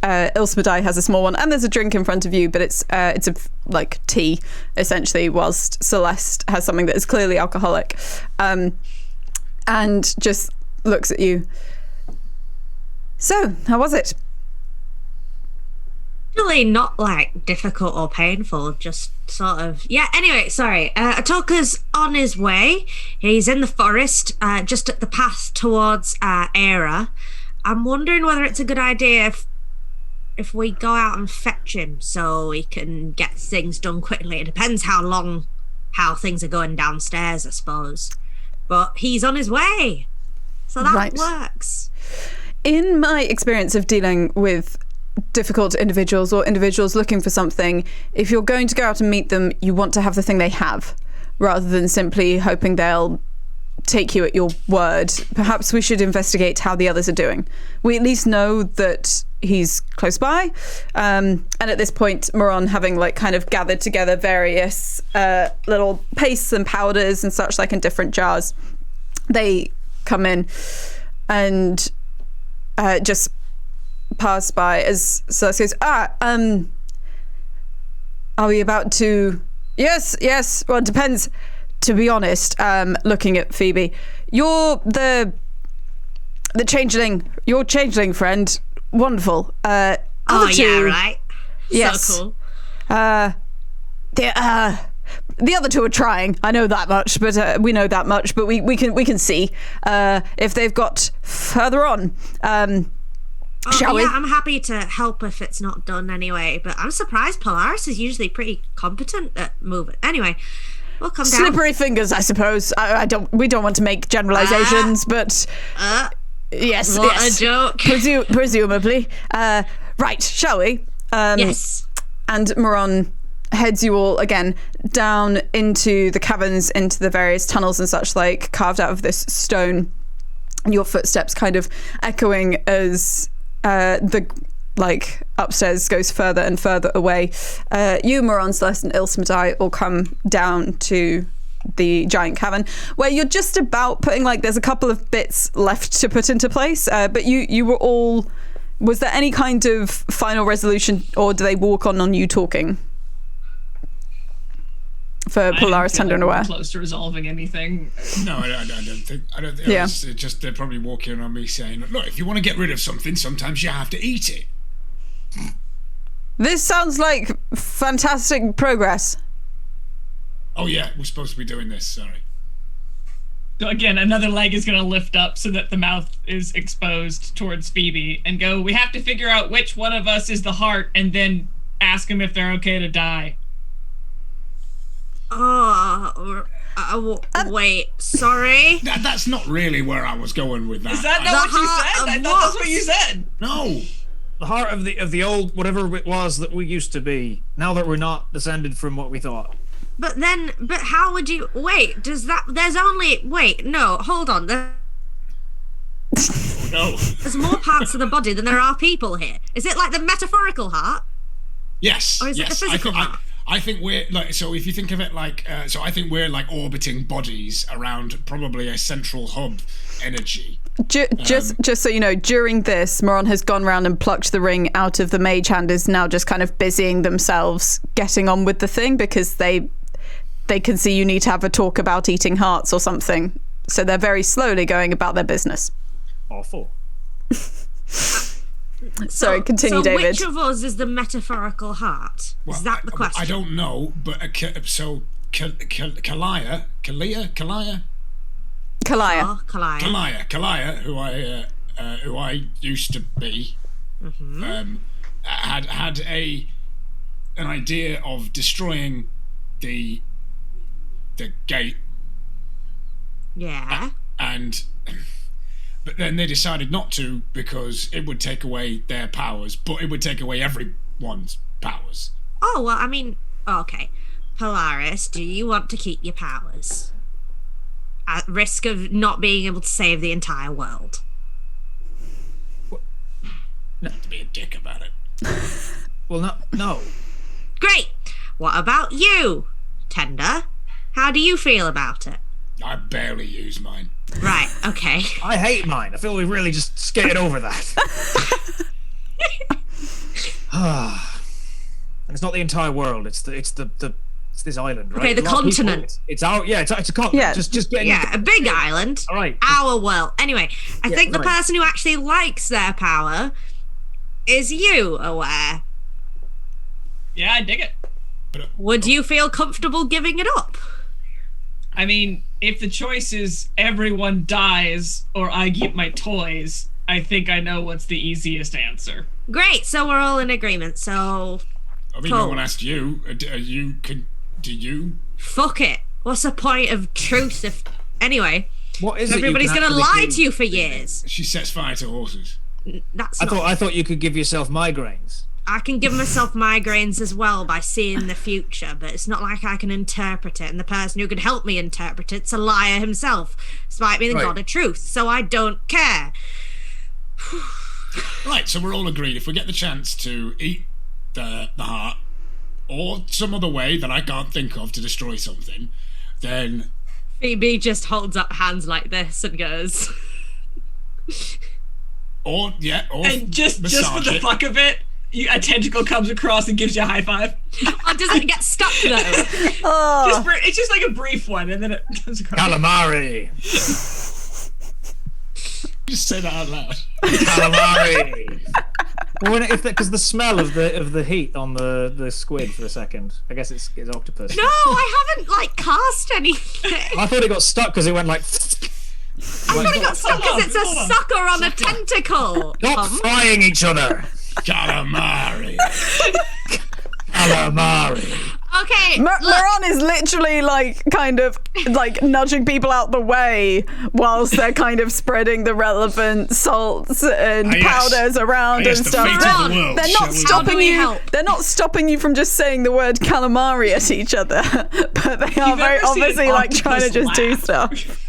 Speaker 1: Ilsmedai has a small one, and there's a drink in front of you, but it's a like tea essentially, whilst Celeste has something that is clearly alcoholic, and just looks at you. So how was it?
Speaker 4: Really not like difficult or painful, just sort of, yeah. Anyway, sorry, Atoka's on his way. He's in the forest, just at the path towards Era. I'm wondering whether it's a good idea if we go out and fetch him so we can get things done quickly. It depends how things are going downstairs, I suppose, but he's on his way, so that
Speaker 1: Right.
Speaker 4: works.
Speaker 1: In my experience of dealing with difficult individuals or individuals looking for something, if you're going to go out and meet them, you want to have the thing they have rather than simply hoping they'll take you at your word. Perhaps we should investigate how the others are doing. We at least know that he's close by, and at this point Moron, having like kind of gathered together various little pastes and powders and such like in different jars, they come in and just pass by as Celeste goes, Are we about to... Yes. Well, it depends. To be honest, looking at Phoebe, you're the changeling. Your changeling friend. Wonderful. Other two,
Speaker 4: yeah, right.
Speaker 1: Yes.
Speaker 4: So cool.
Speaker 1: The other two are trying. I know that much, but we know that much. But we can see if they've got further on. Shall we?
Speaker 4: I'm happy to help if it's not done anyway. But I'm surprised Polaris is usually pretty competent at moving. Anyway, we'll come down.
Speaker 1: Slippery fingers, I suppose. We don't want to make generalizations, but yes,
Speaker 4: what
Speaker 1: yes.
Speaker 4: a joke.
Speaker 1: Presumably. Right, shall we?
Speaker 4: Yes.
Speaker 1: And Moran heads you all again down into the caverns, into the various tunnels and such like carved out of this stone. And your footsteps kind of echoing as the upstairs goes further and further away. You, Moran, Celeste, and Ilsmedai all come down to the giant cavern where you're just about putting there's a couple of bits left to put into place, but you were all... Was there any kind of final resolution, or do they walk on you talking? For Polaris, Tender, and Aware.
Speaker 3: Close to resolving anything.
Speaker 2: No, I don't think.
Speaker 1: Yeah.
Speaker 2: It's just they're probably walking on me saying, "Look, if you want to get rid of something, sometimes you have to eat it."
Speaker 1: This sounds like fantastic progress.
Speaker 2: Oh yeah, we're supposed to be doing this. Sorry.
Speaker 3: So again, another leg is going to lift up so that the mouth is exposed towards Phoebe and go, we have to figure out which one of us is the heart and then ask them if they're okay to die.
Speaker 4: Wait, sorry?
Speaker 2: That's not really where I was going with that.
Speaker 3: Is that not what you said? I thought that's what you said.
Speaker 2: No.
Speaker 5: The heart of the old whatever it was that we used to be. Now that we're not descended from what we thought.
Speaker 4: But how would you... Wait, no, hold on.
Speaker 2: No.
Speaker 4: There's more parts of the body than there are people here. Is it like the metaphorical heart?
Speaker 2: Yes.
Speaker 4: Or is it the physical heart?
Speaker 2: I think we're so if you think of it so I think we're orbiting bodies around probably a central hub energy.
Speaker 1: Just so you know, during this, Moran has gone round and plucked the ring out of the mage hand, is now just kind of busying themselves getting on with the thing because they can see you need to have a talk about eating hearts or something. So they're very slowly going about their business.
Speaker 5: Awful.
Speaker 1: Sorry, continue, David.
Speaker 4: Which of us is the metaphorical heart?
Speaker 2: Well,
Speaker 4: is that the question?
Speaker 2: I don't know, but Kalaya, who I used to be, had an idea of destroying the gate.
Speaker 4: Yeah.
Speaker 2: But then they decided not to because it would take away their powers, but it would take away everyone's powers.
Speaker 4: Oh, well, I mean, okay. Polaris, do you want to keep your powers? At risk of not being able to save the entire world?
Speaker 2: Not to be a dick about it.
Speaker 5: Well, no.
Speaker 4: Great. What about you, Tender? How do you feel about it?
Speaker 2: I barely use mine.
Speaker 4: Right, okay.
Speaker 5: I hate mine. I feel we really just skated over that. And it's not the entire world. It's this island, right?
Speaker 4: Okay, the continent.
Speaker 5: It's our it's a continent.
Speaker 1: Yeah.
Speaker 5: Just getting
Speaker 4: A big island.
Speaker 5: All right.
Speaker 4: Our world. Anyway, I think the person who actually likes their power is you, Aware.
Speaker 3: Yeah, I dig it.
Speaker 4: Would you feel comfortable giving it up?
Speaker 3: I mean, if the choice is everyone dies or I keep my toys, I think I know what's the easiest answer.
Speaker 4: Great, so we're all in agreement, so...
Speaker 2: I mean, no one asked you. Do you?
Speaker 4: Fuck it. What's the point of truth if... Anyway,
Speaker 5: what is
Speaker 4: everybody's going to lie to you for years.
Speaker 2: She sets fire to horses.
Speaker 5: I thought you could give yourself migraines.
Speaker 4: I can give myself migraines as well by seeing the future, but it's not like I can interpret it, and the person who could help me interpret it's a liar himself, despite being the god of truth, so I don't care.
Speaker 2: Right, so we're all agreed. If we get the chance to eat the heart, or some other way that I can't think of to destroy something, then...
Speaker 4: Phoebe just holds up hands like this and goes...
Speaker 2: or
Speaker 3: and just for the fuck of it, a tentacle comes across and gives you a high five.
Speaker 4: Oh, does it get stuck though?
Speaker 1: Oh,
Speaker 3: It's just like a brief one, and then it comes across.
Speaker 5: Calamari.
Speaker 2: Just say that out loud.
Speaker 5: Calamari. Because the smell of the heat on the squid for a second. I guess it's octopus.
Speaker 4: No, I haven't cast anything.
Speaker 5: I thought it got stuck because it went like.
Speaker 4: I thought it got stuck because it's a sucker on a tentacle.
Speaker 5: Stop frying each other.
Speaker 2: Calamari.
Speaker 5: Calamari.
Speaker 4: Okay.
Speaker 1: Moron is literally kind of nudging people out the way whilst they're kind of spreading the relevant salts and powders around and stuff. They're not stopping you. They're not stopping you from just saying the word calamari at each other, but they are very obviously trying to just do stuff.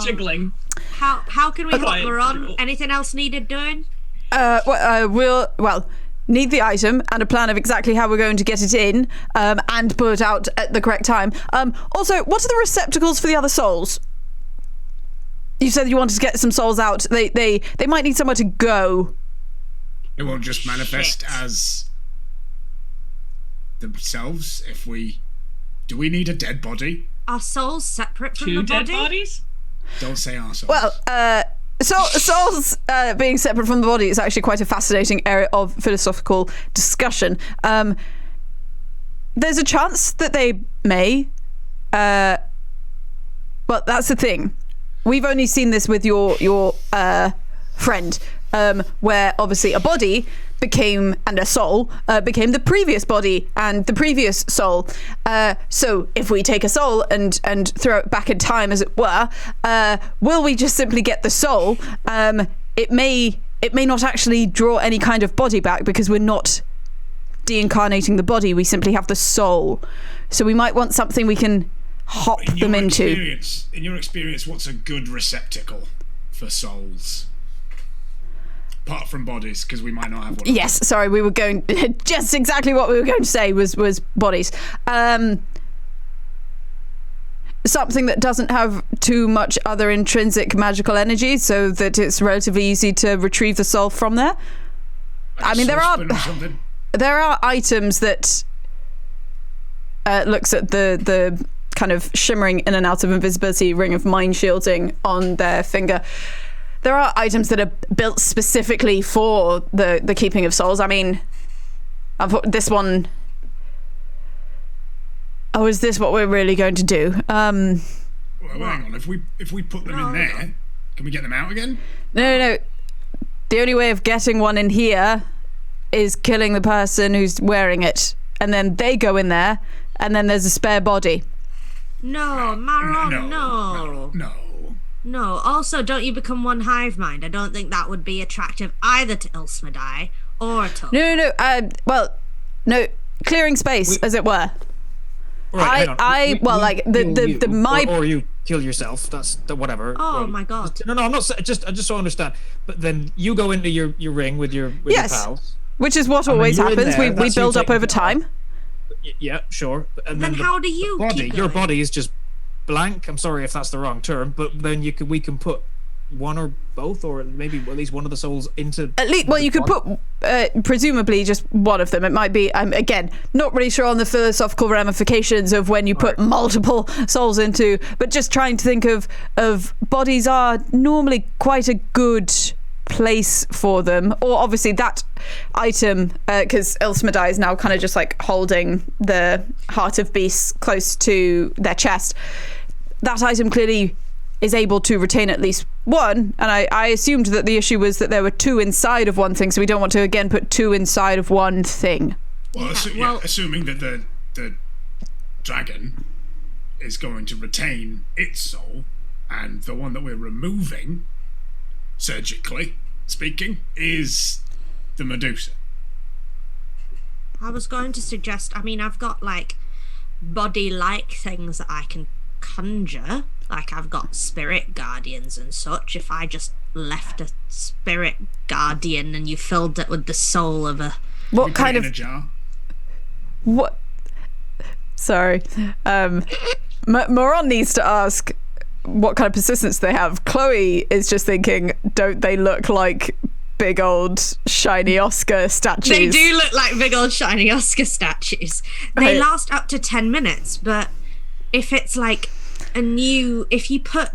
Speaker 3: Jiggling.
Speaker 4: How can we help Moron? Anything else needed doing?
Speaker 1: We'll need the item and a plan of exactly how we're going to get it in and put it out at the correct time. Also, what are the receptacles for the other souls? You said you wanted to get some souls out. They might need somewhere to go.
Speaker 2: It won't just manifest as themselves if we... Do we need a dead body?
Speaker 4: Are souls separate from
Speaker 3: Two
Speaker 4: the body?
Speaker 3: dead bodies?
Speaker 2: Don't say our souls.
Speaker 1: Well, souls being separate from the body is actually quite a fascinating area of philosophical discussion. There's a chance that they may, but that's the thing. We've only seen this with your friend, where obviously a body became, and a soul became the previous body and the previous soul. So if we take a soul and throw it back in time, as it were, will we just simply get the soul? It may not actually draw any kind of body back because we're not deincarnating the body. We simply have the soul. So we might want something we can hop them into.
Speaker 2: In your experience, what's a good receptacle for souls? Apart from bodies, because we might not have one.
Speaker 1: Yes, sorry, we were going... just exactly what we were going to say was bodies. Something that doesn't have too much other intrinsic magical energy, so that it's relatively easy to retrieve the soul from there. I mean, there are items that looks at the kind of shimmering in and out of invisibility ring of mind shielding on their finger. There are items that are built specifically for the keeping of souls. I mean, this one... Oh, is this what we're really going to do?
Speaker 2: Well, hang on. If we put them in there, can we get them out again?
Speaker 1: No. The only way of getting one in here is killing the person who's wearing it. And then they go in there, and then there's a spare body.
Speaker 4: No, Maron, no. No, also, don't you become one hive mind. I don't think that would be attractive either to Ilsmedai or to...
Speaker 1: No. Clearing space, as it were.
Speaker 5: Right,
Speaker 1: Or
Speaker 5: you kill yourself. That's whatever.
Speaker 4: Oh my god.
Speaker 5: No, I'm not. I just so I understand. But then you go into your ring with your pals.
Speaker 1: Which is what always happens. We build up over time.
Speaker 5: Yeah, sure. And
Speaker 4: then how do you keep
Speaker 5: your
Speaker 4: going?
Speaker 5: body is just blank. I'm sorry if that's the wrong term, but then we can put one or both, or maybe at least one of the souls into...
Speaker 1: At least, well, you could put, presumably, just one of them. It might be, again, not really sure on the philosophical ramifications of when you put multiple souls into, but just trying to think of bodies are normally quite a good place for them. Or obviously that item, because Ilsmedai is now kind of just like holding the Heart of Beasts close to their chest. That item clearly is able to retain at least one, and I assumed that the issue was that there were two inside of one thing, so we don't want to again put two inside of one thing.
Speaker 2: Well, assuming that the dragon is going to retain its soul, and the one that we're removing, surgically speaking, is the Medusa.
Speaker 4: I was going to suggest, I've got like body-like things that I can conjure. Like I've got spirit guardians and such. If I just left a spirit guardian and you filled it with the soul of a...
Speaker 1: What kind of...
Speaker 2: in a jar?
Speaker 1: What? Sorry. Moron needs to ask what kind of persistence they have. Chloe is just thinking, don't they look like big old shiny Oscar statues.
Speaker 4: They do look like big old shiny Oscar statues. They
Speaker 1: Right.
Speaker 4: last up to 10 minutes, but if it's like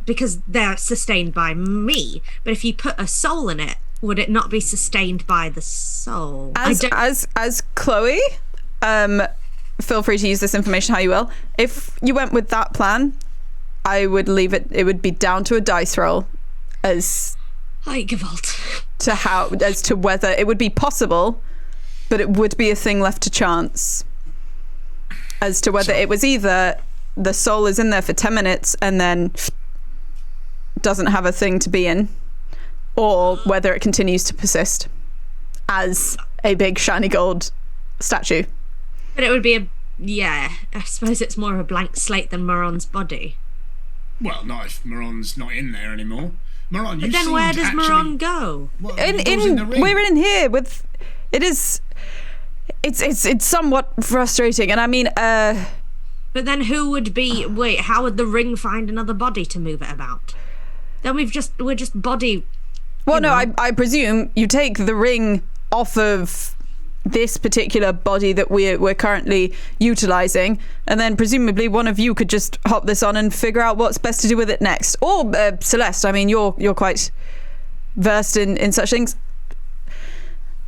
Speaker 4: because they're sustained by me, but if you put a soul in it, would it not be sustained by the soul?
Speaker 1: As Chloe, feel free to use this information how you will. If you went with that plan, I would leave it. It would be down to a dice roll as to whether it would be possible, but it would be a thing left to chance as to whether it was either the soul is in there for 10 minutes and then doesn't have a thing to be in, or whether it continues to persist as a big shiny gold statue.
Speaker 4: But it would be I suppose it's more of a blank slate than Moron's body.
Speaker 2: Well, not if Moron's not in there anymore. Moron, you
Speaker 4: But then where does Moron go?
Speaker 2: Well, he goes in the ring.
Speaker 1: We're in here with it's somewhat frustrating, and I mean
Speaker 4: But then how would the ring find another body to move it about? Then we're just body.
Speaker 1: well, no, I presume you take the ring off of this particular body that we're currently utilizing, and then presumably one of you could just hop this on and figure out what's best to do with it next. Or Celeste, I mean, you're quite versed in such things.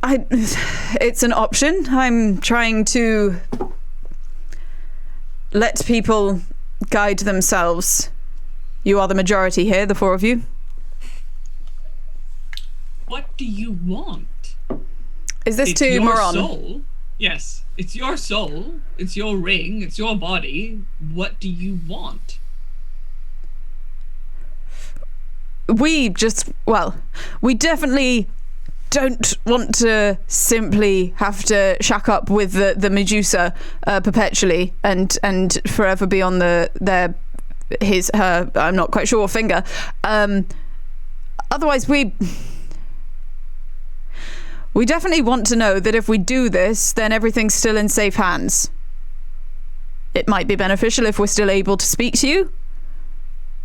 Speaker 1: It's an option. I'm trying to let people guide themselves. You are the majority here, the four of you.
Speaker 3: What do you want?
Speaker 1: Is this
Speaker 3: It's
Speaker 1: to
Speaker 3: your
Speaker 1: Moron?
Speaker 3: soul. Yes, it's your soul. It's your ring. It's your body. What do you want?
Speaker 1: We definitely don't want to simply have to shack up with the Medusa perpetually and forever be on her I'm not quite sure finger. Otherwise we definitely want to know that if we do this, then everything's still in safe hands. It might be beneficial if we're still able to speak to you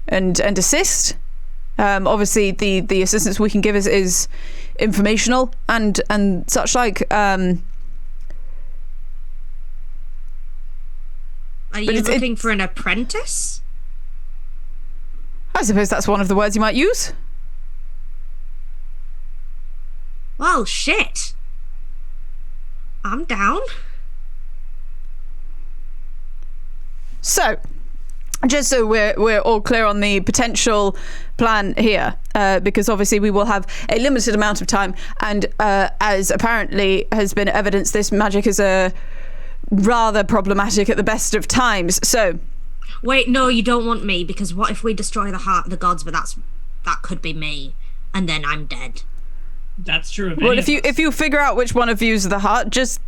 Speaker 1: and assist. Obviously, the assistance we can give is informational and such like.
Speaker 4: Are you looking for an apprentice?
Speaker 1: I suppose that's one of the words you might use.
Speaker 4: Well, shit. I'm down.
Speaker 1: So, just so we're all clear on the potential plan here, because obviously we will have a limited amount of time, and as apparently has been evidenced, this magic is rather problematic at the best of times. So,
Speaker 4: wait, no, you don't want me, because what if we destroy the heart of the gods? But that could be me, and then I'm dead.
Speaker 3: That's true.
Speaker 1: Well, if you figure out which one of you's the heart, just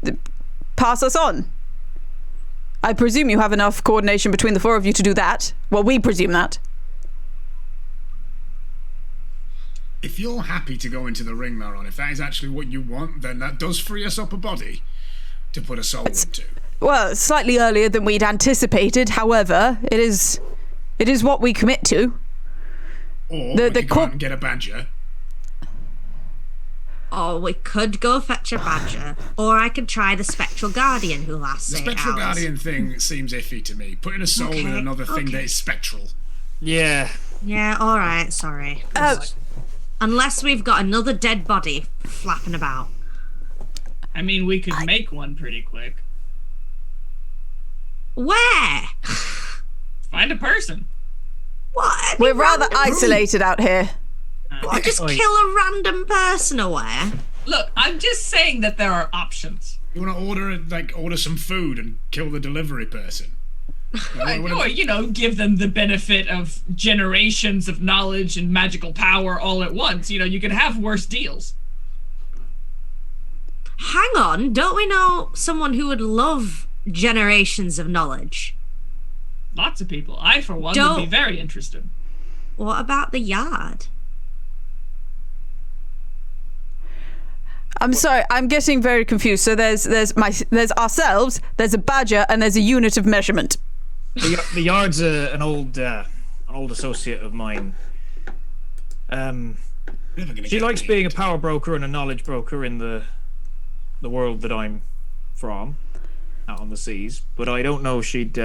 Speaker 1: pass us on. I presume you have enough coordination between the four of you to do that. Well, we presume that.
Speaker 2: If you're happy to go into the ring, Maron, if that is actually what you want, then that does free us up a body to put a soul into.
Speaker 1: Well, slightly earlier than we'd anticipated. However, it is what we commit to.
Speaker 2: Or we could go out and get a badger.
Speaker 4: Or we could go fetch a badger, or I could try the Spectral Guardian, who lasts 8 hours.
Speaker 2: The Spectral Guardian thing seems iffy to me. Putting a soul in another thing that is spectral.
Speaker 5: Yeah.
Speaker 4: Yeah, alright, sorry. Unless we've got another dead body flapping about.
Speaker 3: I mean, we could make one pretty quick.
Speaker 4: Where?
Speaker 3: Find a person.
Speaker 4: What?
Speaker 1: We're rather isolated out here.
Speaker 4: What, just kill a random person away?
Speaker 3: Look, I'm just saying that there are options.
Speaker 2: You want to order some food and kill the delivery person?
Speaker 3: Or, give them the benefit of generations of knowledge and magical power all at once. You can have worse deals.
Speaker 4: Hang on, don't we know someone who would love generations of knowledge?
Speaker 3: Lots of people. I, for one, would be very interested.
Speaker 4: What about the yard?
Speaker 1: I'm sorry, I'm getting very confused. So there's ourselves, there's a badger, and there's a unit of measurement.
Speaker 5: The yard's an old associate of mine.
Speaker 2: Never gonna
Speaker 5: She
Speaker 2: get
Speaker 5: likes
Speaker 2: me.
Speaker 5: being a power broker and a knowledge broker in the world that I'm from, out on the seas. But I don't know if she'd.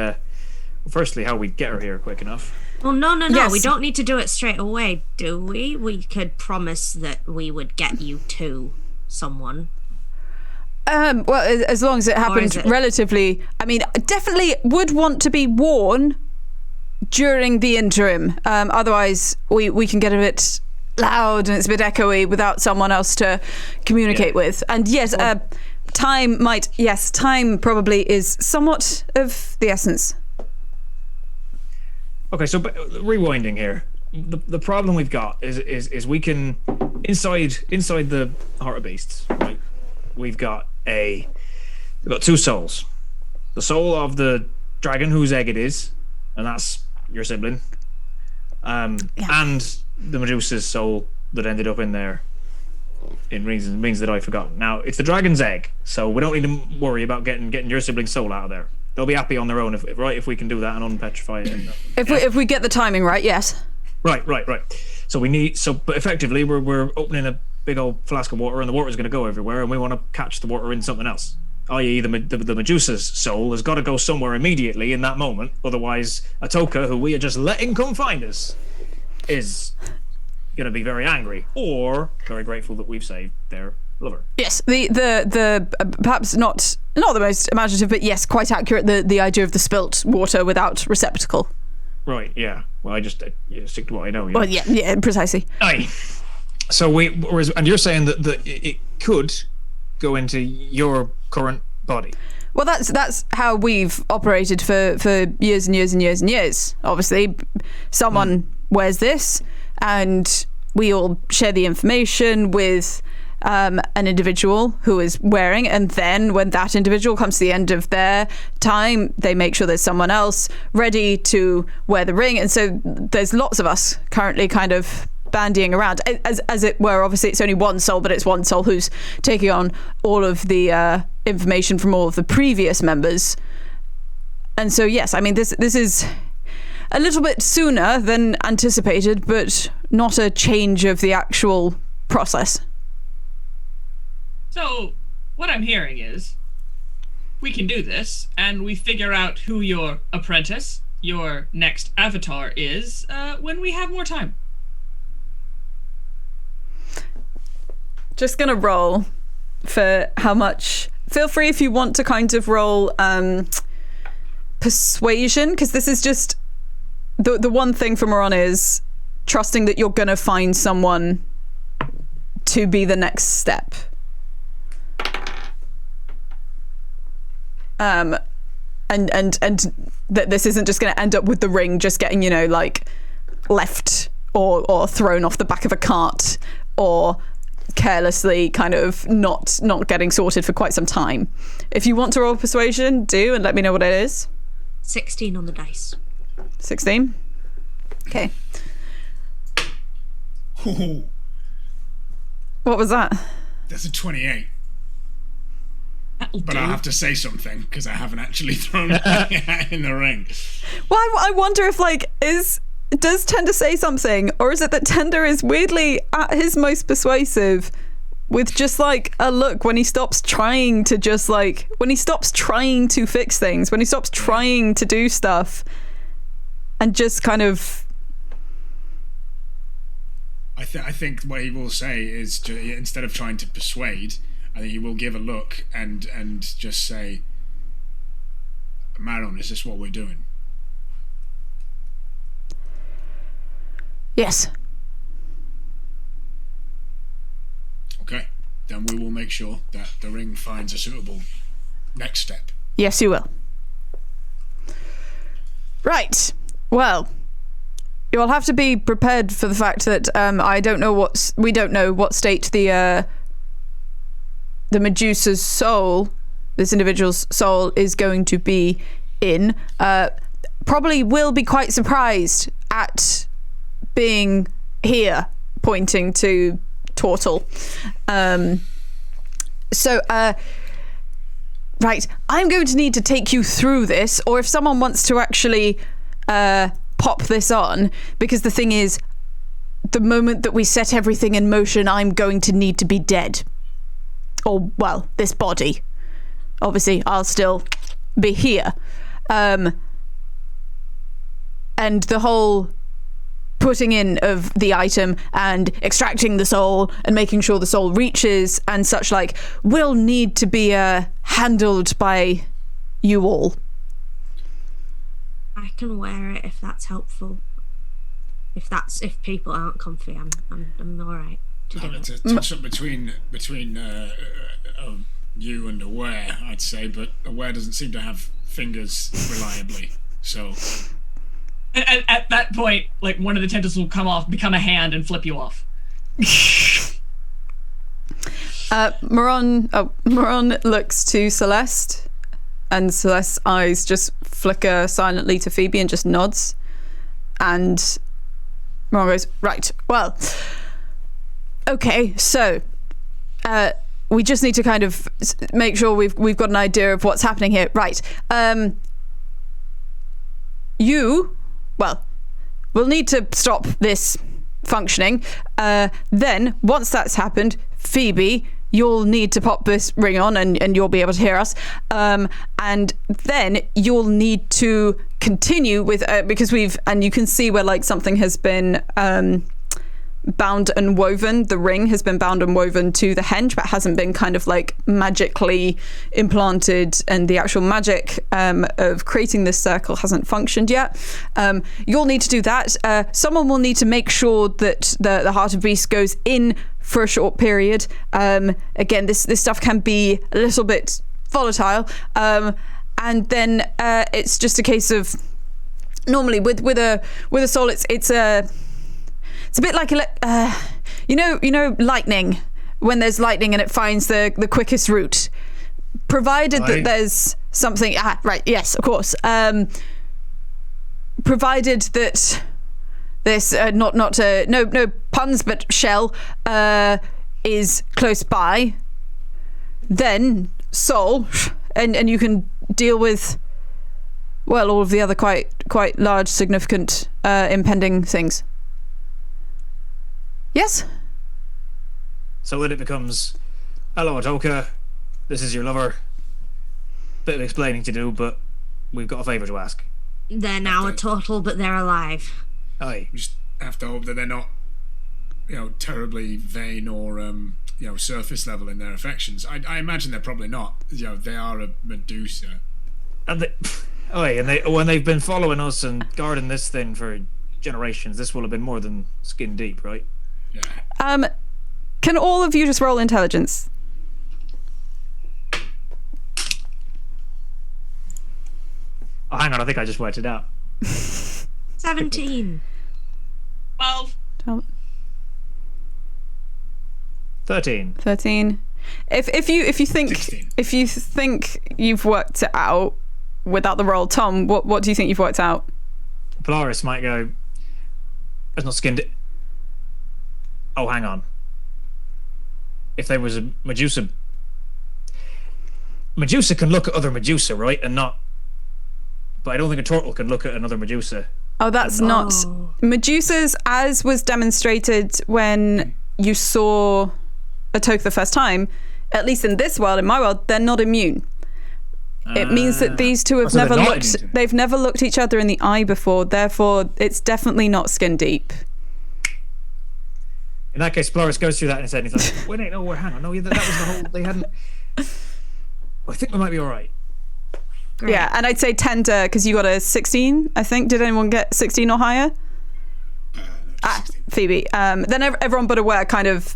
Speaker 5: Firstly, how we'd get her here quick enough.
Speaker 4: Well, no.
Speaker 1: Yes.
Speaker 4: We don't need to do it straight away, do we? We could promise that we would get you to someone.
Speaker 1: Well, as long as it happens
Speaker 4: it-
Speaker 1: relatively. I mean, I definitely would want to be worn during the interim. Otherwise, we can get a bit loud and it's a bit echoey without someone else to communicate with. And yes, time probably is somewhat of the essence.
Speaker 5: Okay, so rewinding here. The problem we've got is we can inside the Heart of Beasts, right? We've got two souls. The soul of the dragon whose egg it is, and that's your sibling. And the Medusa's soul that ended up in there in means that I've forgotten. Now it's the dragon's egg, so we don't need to worry about getting your sibling's soul out of there. They'll be happy on their own if we can do that and unpetrify it.
Speaker 1: If we get the timing right, yes.
Speaker 5: Right. But effectively we're opening a big old flask of water, and the water's going to go everywhere, and we want to catch the water in something else. I.e., the Medusa's soul has got to go somewhere immediately in that moment. Otherwise, Atoka, who we are just letting come find us, is going to be very angry or very grateful that we've saved their lover.
Speaker 1: Yes, the perhaps not the most imaginative, but yes, quite accurate. The idea of the spilt water without receptacle.
Speaker 5: Right. Yeah. Well, I just stick to what I know.
Speaker 1: Well, yeah, precisely.
Speaker 5: Aye. So and you're saying that it could go into your current body.
Speaker 1: Well, that's how we've operated for years and years and years and years. Obviously, someone wears this, and we all share the information with an individual who is wearing, and then when that individual comes to the end of their time, they make sure there's someone else ready to wear the ring. And so there's lots of us currently kind of bandying around, as it were. Obviously it's only one soul, but it's one soul who's taking on all of the information from all of the previous members. And so yes, I mean this is a little bit sooner than anticipated, but not a change of the actual process.
Speaker 3: So, what I'm hearing is, we can do this, and we figure out who your apprentice, your next avatar is, when we have more time.
Speaker 1: Just gonna roll for how much. Feel free if you want to kind of roll persuasion, because this is just the one thing from Moran is trusting that you're gonna find someone to be the next step. And that this isn't just going to end up with the ring just getting, like left or thrown off the back of a cart or carelessly kind of not getting sorted for quite some time. If you want to roll persuasion, do, and let me know what it is.
Speaker 4: 16 on the dice.
Speaker 1: 16. Okay.
Speaker 2: Oh,
Speaker 1: What was that?
Speaker 2: that's a 28.
Speaker 3: That'll
Speaker 2: But
Speaker 3: do.
Speaker 2: I have to say something because I haven't actually thrown it in the ring.
Speaker 1: Well, I wonder if does Tender say something, or is it that Tender is weirdly at his most persuasive with just like a look when he stops trying to when he stops trying to fix things, when he stops trying to do stuff, and just kind of.
Speaker 2: I think what he will say is instead of trying to persuade, I think he will give a look and just say, Maron, is this what we're doing?
Speaker 1: Yes.
Speaker 2: Okay, then we will make sure that the ring finds a suitable next step.
Speaker 1: Yes, you will. Right. Well, you'll have to be prepared for the fact that we don't know what state the Medusa's soul, this individual's soul, is going to be in. Probably will be quite surprised at being here, pointing to Tortle. Right, I'm going to need to take you through this, or if someone wants to actually pop this on, because the thing is, the moment that we set everything in motion, I'm going to need to be dead. Or, well, this body. Obviously, I'll still be here. And the whole putting in of the item and extracting the soul and making sure the soul reaches and such like will need to be handled by you all.
Speaker 4: I can wear it if that's helpful. If people aren't comfy, I'm all right to do it.
Speaker 2: It's a touch up between you and Aware, I'd say, but Aware doesn't seem to have fingers reliably, so.
Speaker 3: At that point, like, one of the tentacles will come off, become a hand, and flip you off.
Speaker 1: Moron looks to Celeste, and Celeste's eyes just flicker silently to Phoebe and just nods. And Moron goes, right, well, okay, so we just need to kind of make sure we've got an idea of what's happening here. Right. We'll need to stop this functioning. Then, once that's happened, Phoebe, you'll need to pop this ring on and you'll be able to hear us. And then you'll need to continue with, because and you can see where like something has been bound and woven. The ring has been bound and woven to the henge, but hasn't been kind of like magically implanted, and the actual magic of creating this circle hasn't functioned yet. You'll need to do that. Someone will need to make sure that the Heart of Beast goes in for a short period. Again, this stuff can be a little bit volatile, and then it's just a case of normally with a soul, it's a bit like you know lightning, when there's lightning and it finds the quickest route, provided that there's something right, yes, of course, provided that this no puns but shell is close by, then soul, and you can deal with, well, all of the other quite large, significant impending things. Yes?
Speaker 5: So then it becomes, hello, Atoka, this is your lover. Bit of explaining to do, but we've got a favour to ask.
Speaker 4: They're now a total, but they're alive.
Speaker 5: Aye.
Speaker 2: We just have to hope that they're not, terribly vain or, surface level in their affections. I imagine they're probably not. They are a Medusa.
Speaker 5: And when they've been following us and guarding this thing for generations, this will have been more than skin deep, right?
Speaker 2: Yeah.
Speaker 1: Can all of you just roll intelligence?
Speaker 5: Oh, hang on, I think I just worked it out.
Speaker 4: 17.
Speaker 3: 12.
Speaker 5: 13.
Speaker 1: 13. If you think
Speaker 2: 16.
Speaker 1: If you think you've worked it out without the roll, Tom, what do you think you've worked out?
Speaker 5: Polaris might go, there's not skinned. Oh, hang on. If there was a Medusa can look at other Medusa, right? And not, but I don't think a turtle can look at another Medusa.
Speaker 1: Oh, that's not Medusas, as was demonstrated when you saw Atoka the first time. At least in this world, in my world, they're not immune. It means that these two have never looked. They've never looked each other in the eye before. Therefore, it's definitely not skin deep.
Speaker 5: In that case, Polaris goes through that and he's like, "Wait, no, hang on, no, that was the whole. They hadn't. I think we might be all right."
Speaker 4: Great.
Speaker 1: Yeah, and I'd say tender because you got a 16. I think. Did anyone get 16 or higher?
Speaker 2: No, 16.
Speaker 1: Phoebe. Then everyone but Aware kind of.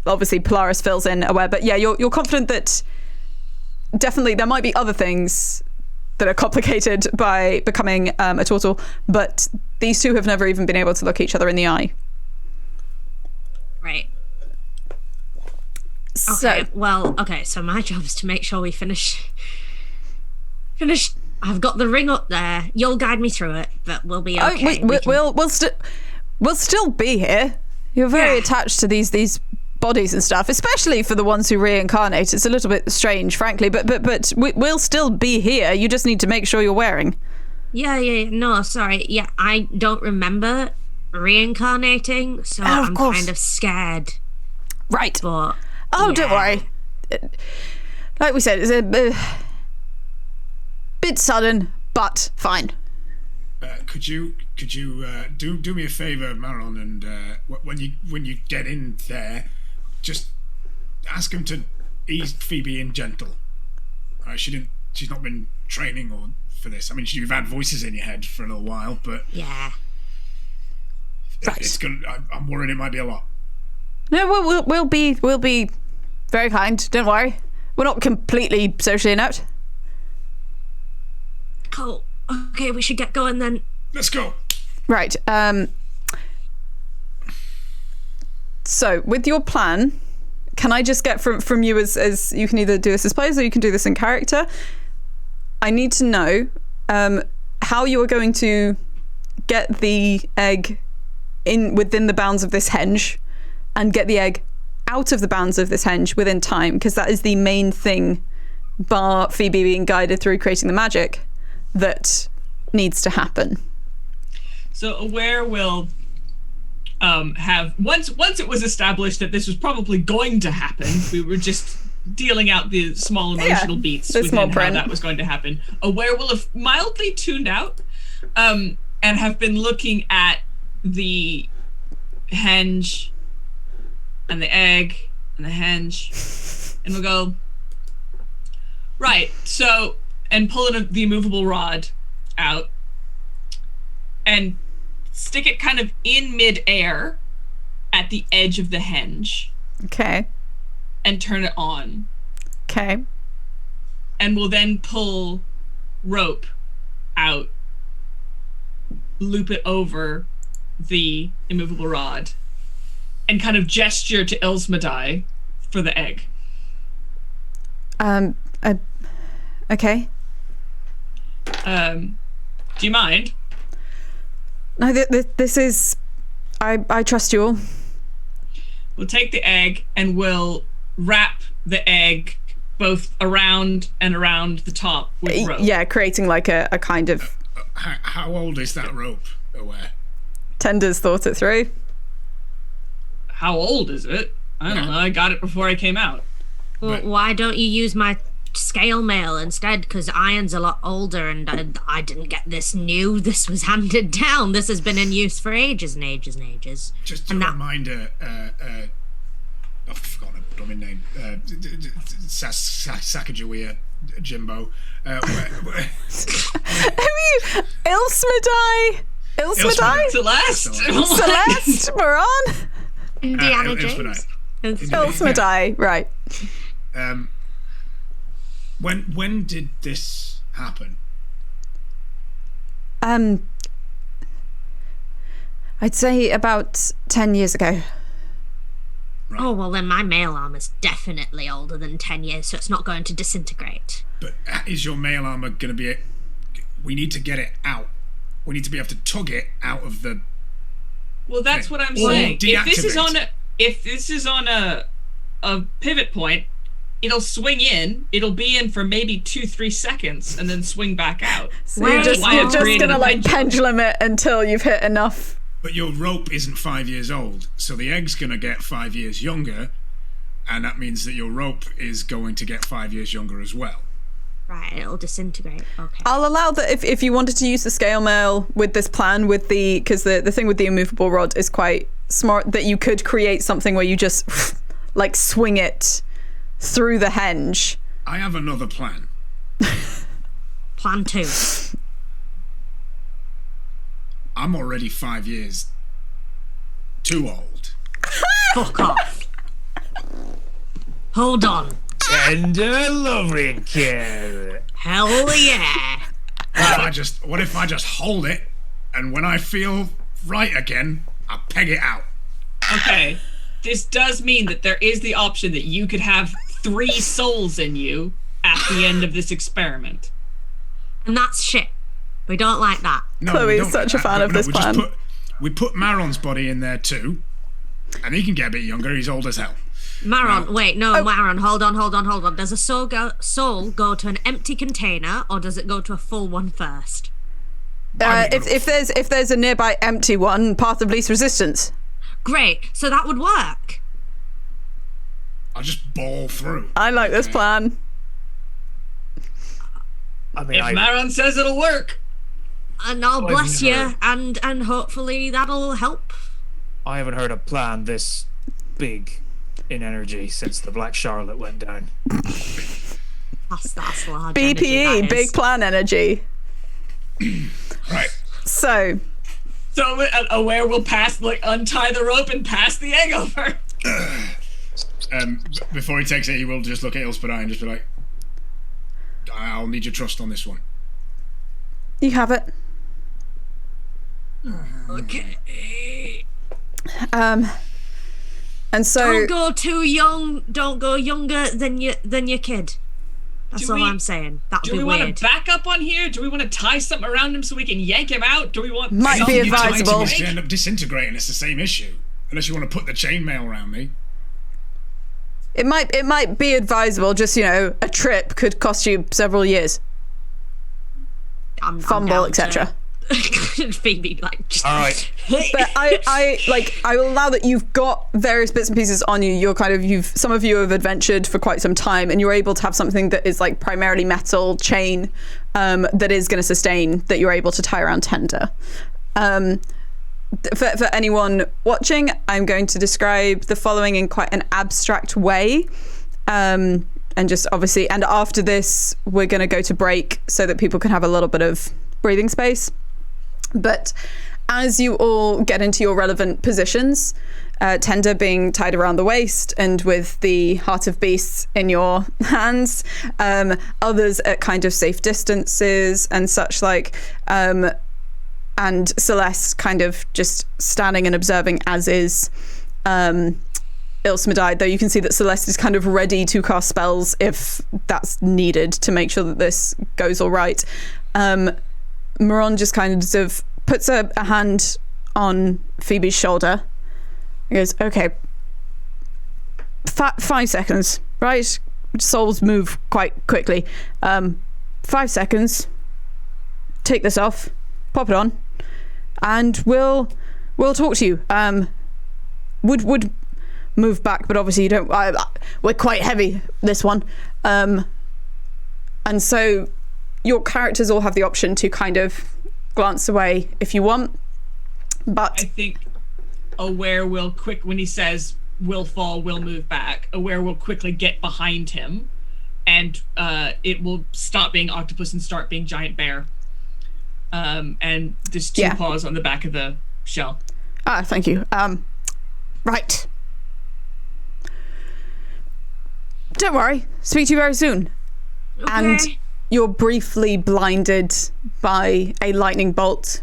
Speaker 1: Obviously, Polaris fills in Aware, but yeah, you're confident that definitely there might be other things that are complicated by becoming a turtle, but these two have never even been able to look each other in the eye.
Speaker 4: Right.
Speaker 1: So,
Speaker 4: Okay, so my job is to make sure we finish. I've got the ring up there. You'll guide me through it, but we'll be okay.
Speaker 1: We'll still be here. You're very attached to these bodies and stuff, especially for the ones who reincarnate. It's a little bit strange, frankly, but we'll still be here. You just need to make sure you're wearing.
Speaker 4: Yeah. No, sorry. Yeah, I don't remember reincarnating, so
Speaker 1: Oh, of
Speaker 4: I'm
Speaker 1: course.
Speaker 4: kind of scared.
Speaker 1: Right.
Speaker 4: But
Speaker 1: Oh, don't
Speaker 4: yeah.
Speaker 1: worry. Like we said, it's a bit sudden, but fine.
Speaker 2: Could you do me a favor, Maron, and when you get in there, just ask him to ease Phoebe in gentle. She's not been training or for this. I mean, you've had voices in your head for a little while, but
Speaker 4: Yeah.
Speaker 2: it's gonna. I'm worried it might be a lot.
Speaker 1: No, we'll be very kind. Don't worry. We're not completely socially inept.
Speaker 4: Cool. Okay, we should get going then.
Speaker 2: Let's go.
Speaker 1: Right. So with your plan, can I just get from you as you can either do this as players or you can do this in character? I need to know how you are going to get the egg within the bounds of this henge, and get the egg out of the bounds of this henge within time, because that is the main thing, bar Phoebe being guided through creating the magic, that needs to happen.
Speaker 3: So Aware will have once it was established that this was probably going to happen. We were just dealing out the small emotional beats
Speaker 1: the
Speaker 3: within
Speaker 1: small
Speaker 3: how
Speaker 1: print.
Speaker 3: that was going to happen. Aware will have mildly tuned out and have been looking at the henge and the egg and the henge, and we'll go right. So and pull the immovable rod out and stick it kind of in mid-air at the edge of the henge
Speaker 1: Okay.
Speaker 3: and turn it on.
Speaker 1: Okay.
Speaker 3: And we'll then pull rope out, loop it over the immovable rod, and kind of gesture to Elsmadai for the egg.
Speaker 1: Okay.
Speaker 3: Do you mind?
Speaker 1: No, this is. I trust you all.
Speaker 3: We'll take the egg and we'll wrap the egg both around and around the top with rope.
Speaker 1: Yeah, creating like a kind of.
Speaker 2: How old is that rope? Aware.
Speaker 1: Tender's thought it through.
Speaker 3: How old is it? I don't know. I got it before I came out.
Speaker 4: Well, why don't you use my scale mail instead? Because iron's a lot older, and I didn't get this new. This was handed down. This has been in use for ages and ages and ages.
Speaker 2: Just a reminder, I've forgotten a blooming name. Sacagawea Jimbo. Where,
Speaker 1: Who are you? Ilsmadai? Ilsmadai?
Speaker 3: Celeste?
Speaker 1: Celeste? Moran?
Speaker 4: Indiana
Speaker 2: Ilsmadai.
Speaker 4: Jones.
Speaker 1: Ilsmadai, right.
Speaker 2: When did this happen?
Speaker 1: I'd say about 10 years ago.
Speaker 2: Right.
Speaker 4: Oh, well, then my mail armor's definitely older than 10 years, so it's not going to disintegrate.
Speaker 2: But is your mail armor going to be... We need to get it out. We need to be able to tug it out of the...
Speaker 3: Well, that's what I'm
Speaker 2: Or
Speaker 3: saying.
Speaker 2: deactivate.
Speaker 3: If this is on a pivot point, it'll swing in. It'll be in for maybe 2-3 seconds and then swing back out.
Speaker 1: So you're just gonna like pendulum it until you've hit enough.
Speaker 2: But your rope isn't 5 years old, so the egg's going to get 5 years younger, and that means that your rope is going to get 5 years younger as well.
Speaker 4: Right, it'll disintegrate. Okay.
Speaker 1: I'll allow that if you wanted to use the scale mail with this plan, with the because the thing with the immovable rod is quite smart, that you could create something where you just like swing it through the henge.
Speaker 2: I have another plan.
Speaker 4: Plan 2.
Speaker 2: I'm already 5 years too old.
Speaker 4: Fuck off. Hold on.
Speaker 5: Tender loving care.
Speaker 4: Hell yeah.
Speaker 2: What if I just hold it, and when I feel right again, I peg it out?
Speaker 3: Okay. This does mean that there is the option that you could have 3 souls in you at the end of this experiment.
Speaker 4: And that's shit. We don't like that.
Speaker 2: No,
Speaker 1: Chloe
Speaker 2: we
Speaker 1: is
Speaker 2: don't
Speaker 1: such
Speaker 2: like
Speaker 1: a fan
Speaker 2: that,
Speaker 1: of
Speaker 2: but
Speaker 1: this
Speaker 2: we
Speaker 1: plan.
Speaker 2: We put Maron's body in there too, and he can get a bit younger. He's old as hell.
Speaker 4: Maron, wait, no, Maron, hold on. Does a soul go to an empty container, or does it go to a full one first?
Speaker 1: If there's a nearby empty one, path of least resistance.
Speaker 4: Great. So that would work.
Speaker 2: I'll just ball through.
Speaker 1: I like this plan.
Speaker 5: I mean,
Speaker 3: If Maron says it'll work.
Speaker 4: And I'll
Speaker 5: I've
Speaker 4: bless you,
Speaker 5: never-
Speaker 4: and hopefully that'll help.
Speaker 5: I haven't heard a plan this big in energy since the Black Charlotte went down.
Speaker 4: That's large energy,
Speaker 1: BPE,
Speaker 4: that
Speaker 1: big
Speaker 4: is.
Speaker 1: plan energy.
Speaker 2: Right.
Speaker 1: So,
Speaker 3: Aware will untie the rope and pass the egg over.
Speaker 2: Before he takes it, he will just look at Ilspadai and just be like, I'll need your trust on this one.
Speaker 1: you have it.
Speaker 4: Okay.
Speaker 1: And so
Speaker 4: Don't go too young. Don't go younger than your kid. That's
Speaker 3: Do
Speaker 4: all
Speaker 3: we-
Speaker 4: I'm saying. That would
Speaker 3: Do
Speaker 4: be
Speaker 3: we want
Speaker 4: weird.
Speaker 3: to back up on here? Do we want to tie something around him so we can yank him out? Do we want...
Speaker 1: Might
Speaker 2: Nothing
Speaker 1: be
Speaker 2: you tie to
Speaker 1: advisable.
Speaker 2: me is to end up disintegrating. It's the same issue. Unless you want to put the chainmail around me.
Speaker 1: it might be advisable. Just a trip could cost you several years.
Speaker 4: I'm
Speaker 1: Fumble,
Speaker 4: down
Speaker 1: etc.
Speaker 4: to- Phoebe, just.
Speaker 5: All right.
Speaker 1: But I will allow that you've got various bits and pieces on you. Some of you have adventured for quite some time, and you're able to have something that is primarily metal chain that is going to sustain, that you're able to tie around Tender. For anyone watching, I'm going to describe the following in quite an abstract way. And just obviously, and after this, we're going to go to break so that people can have a little bit of breathing space. But as you all get into your relevant positions, Tender being tied around the waist and with the Heart of Beasts in your hands, others at kind of safe distances and such and Celeste kind of just standing and observing, as is Ilsmadai, though you can see that Celeste is kind of ready to cast spells if that's needed to make sure that this goes all right. Maron just kind of puts a hand on Phoebe's shoulder. He goes, okay, 5 seconds, right? Souls move quite quickly. 5 seconds. Take this off, pop it on, and we'll talk to you. Would move back, but obviously you don't. We're quite heavy, this one, and so your characters all have the option to kind of glance away if you want, but
Speaker 3: I think Aware will when he says will fall, will move back, Aware will quickly get behind him, and it will stop being octopus and start being giant bear. And there's 2 paws on the back of the shell.
Speaker 1: Thank you. Right. Don't worry. Speak to you very soon.
Speaker 4: Okay.
Speaker 1: And you're briefly blinded by a lightning bolt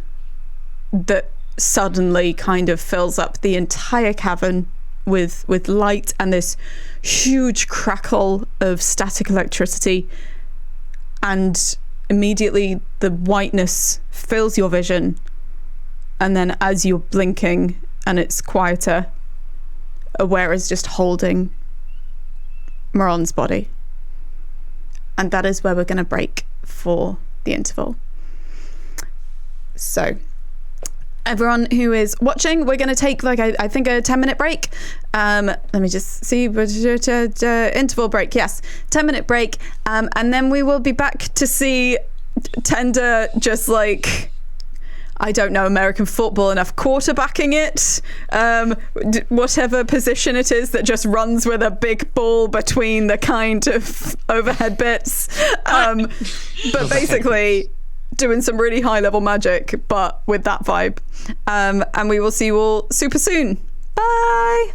Speaker 1: that suddenly kind of fills up the entire cavern with light and this huge crackle of static electricity, and immediately the whiteness fills your vision, and then as you're blinking and it's quieter, Aware is just holding Maron's body. And that is where we're going to break for the interval. So everyone who is watching, we're going to take I think a 10-minute break. Let me just see, interval break, yes, 10-minute break, and then we will be back to see Tender just I don't know American football enough, quarterbacking it, whatever position it is that just runs with a big ball between the kind of overhead bits, but basically doing some really high level magic, but with that vibe. And we will see you all super soon. Bye.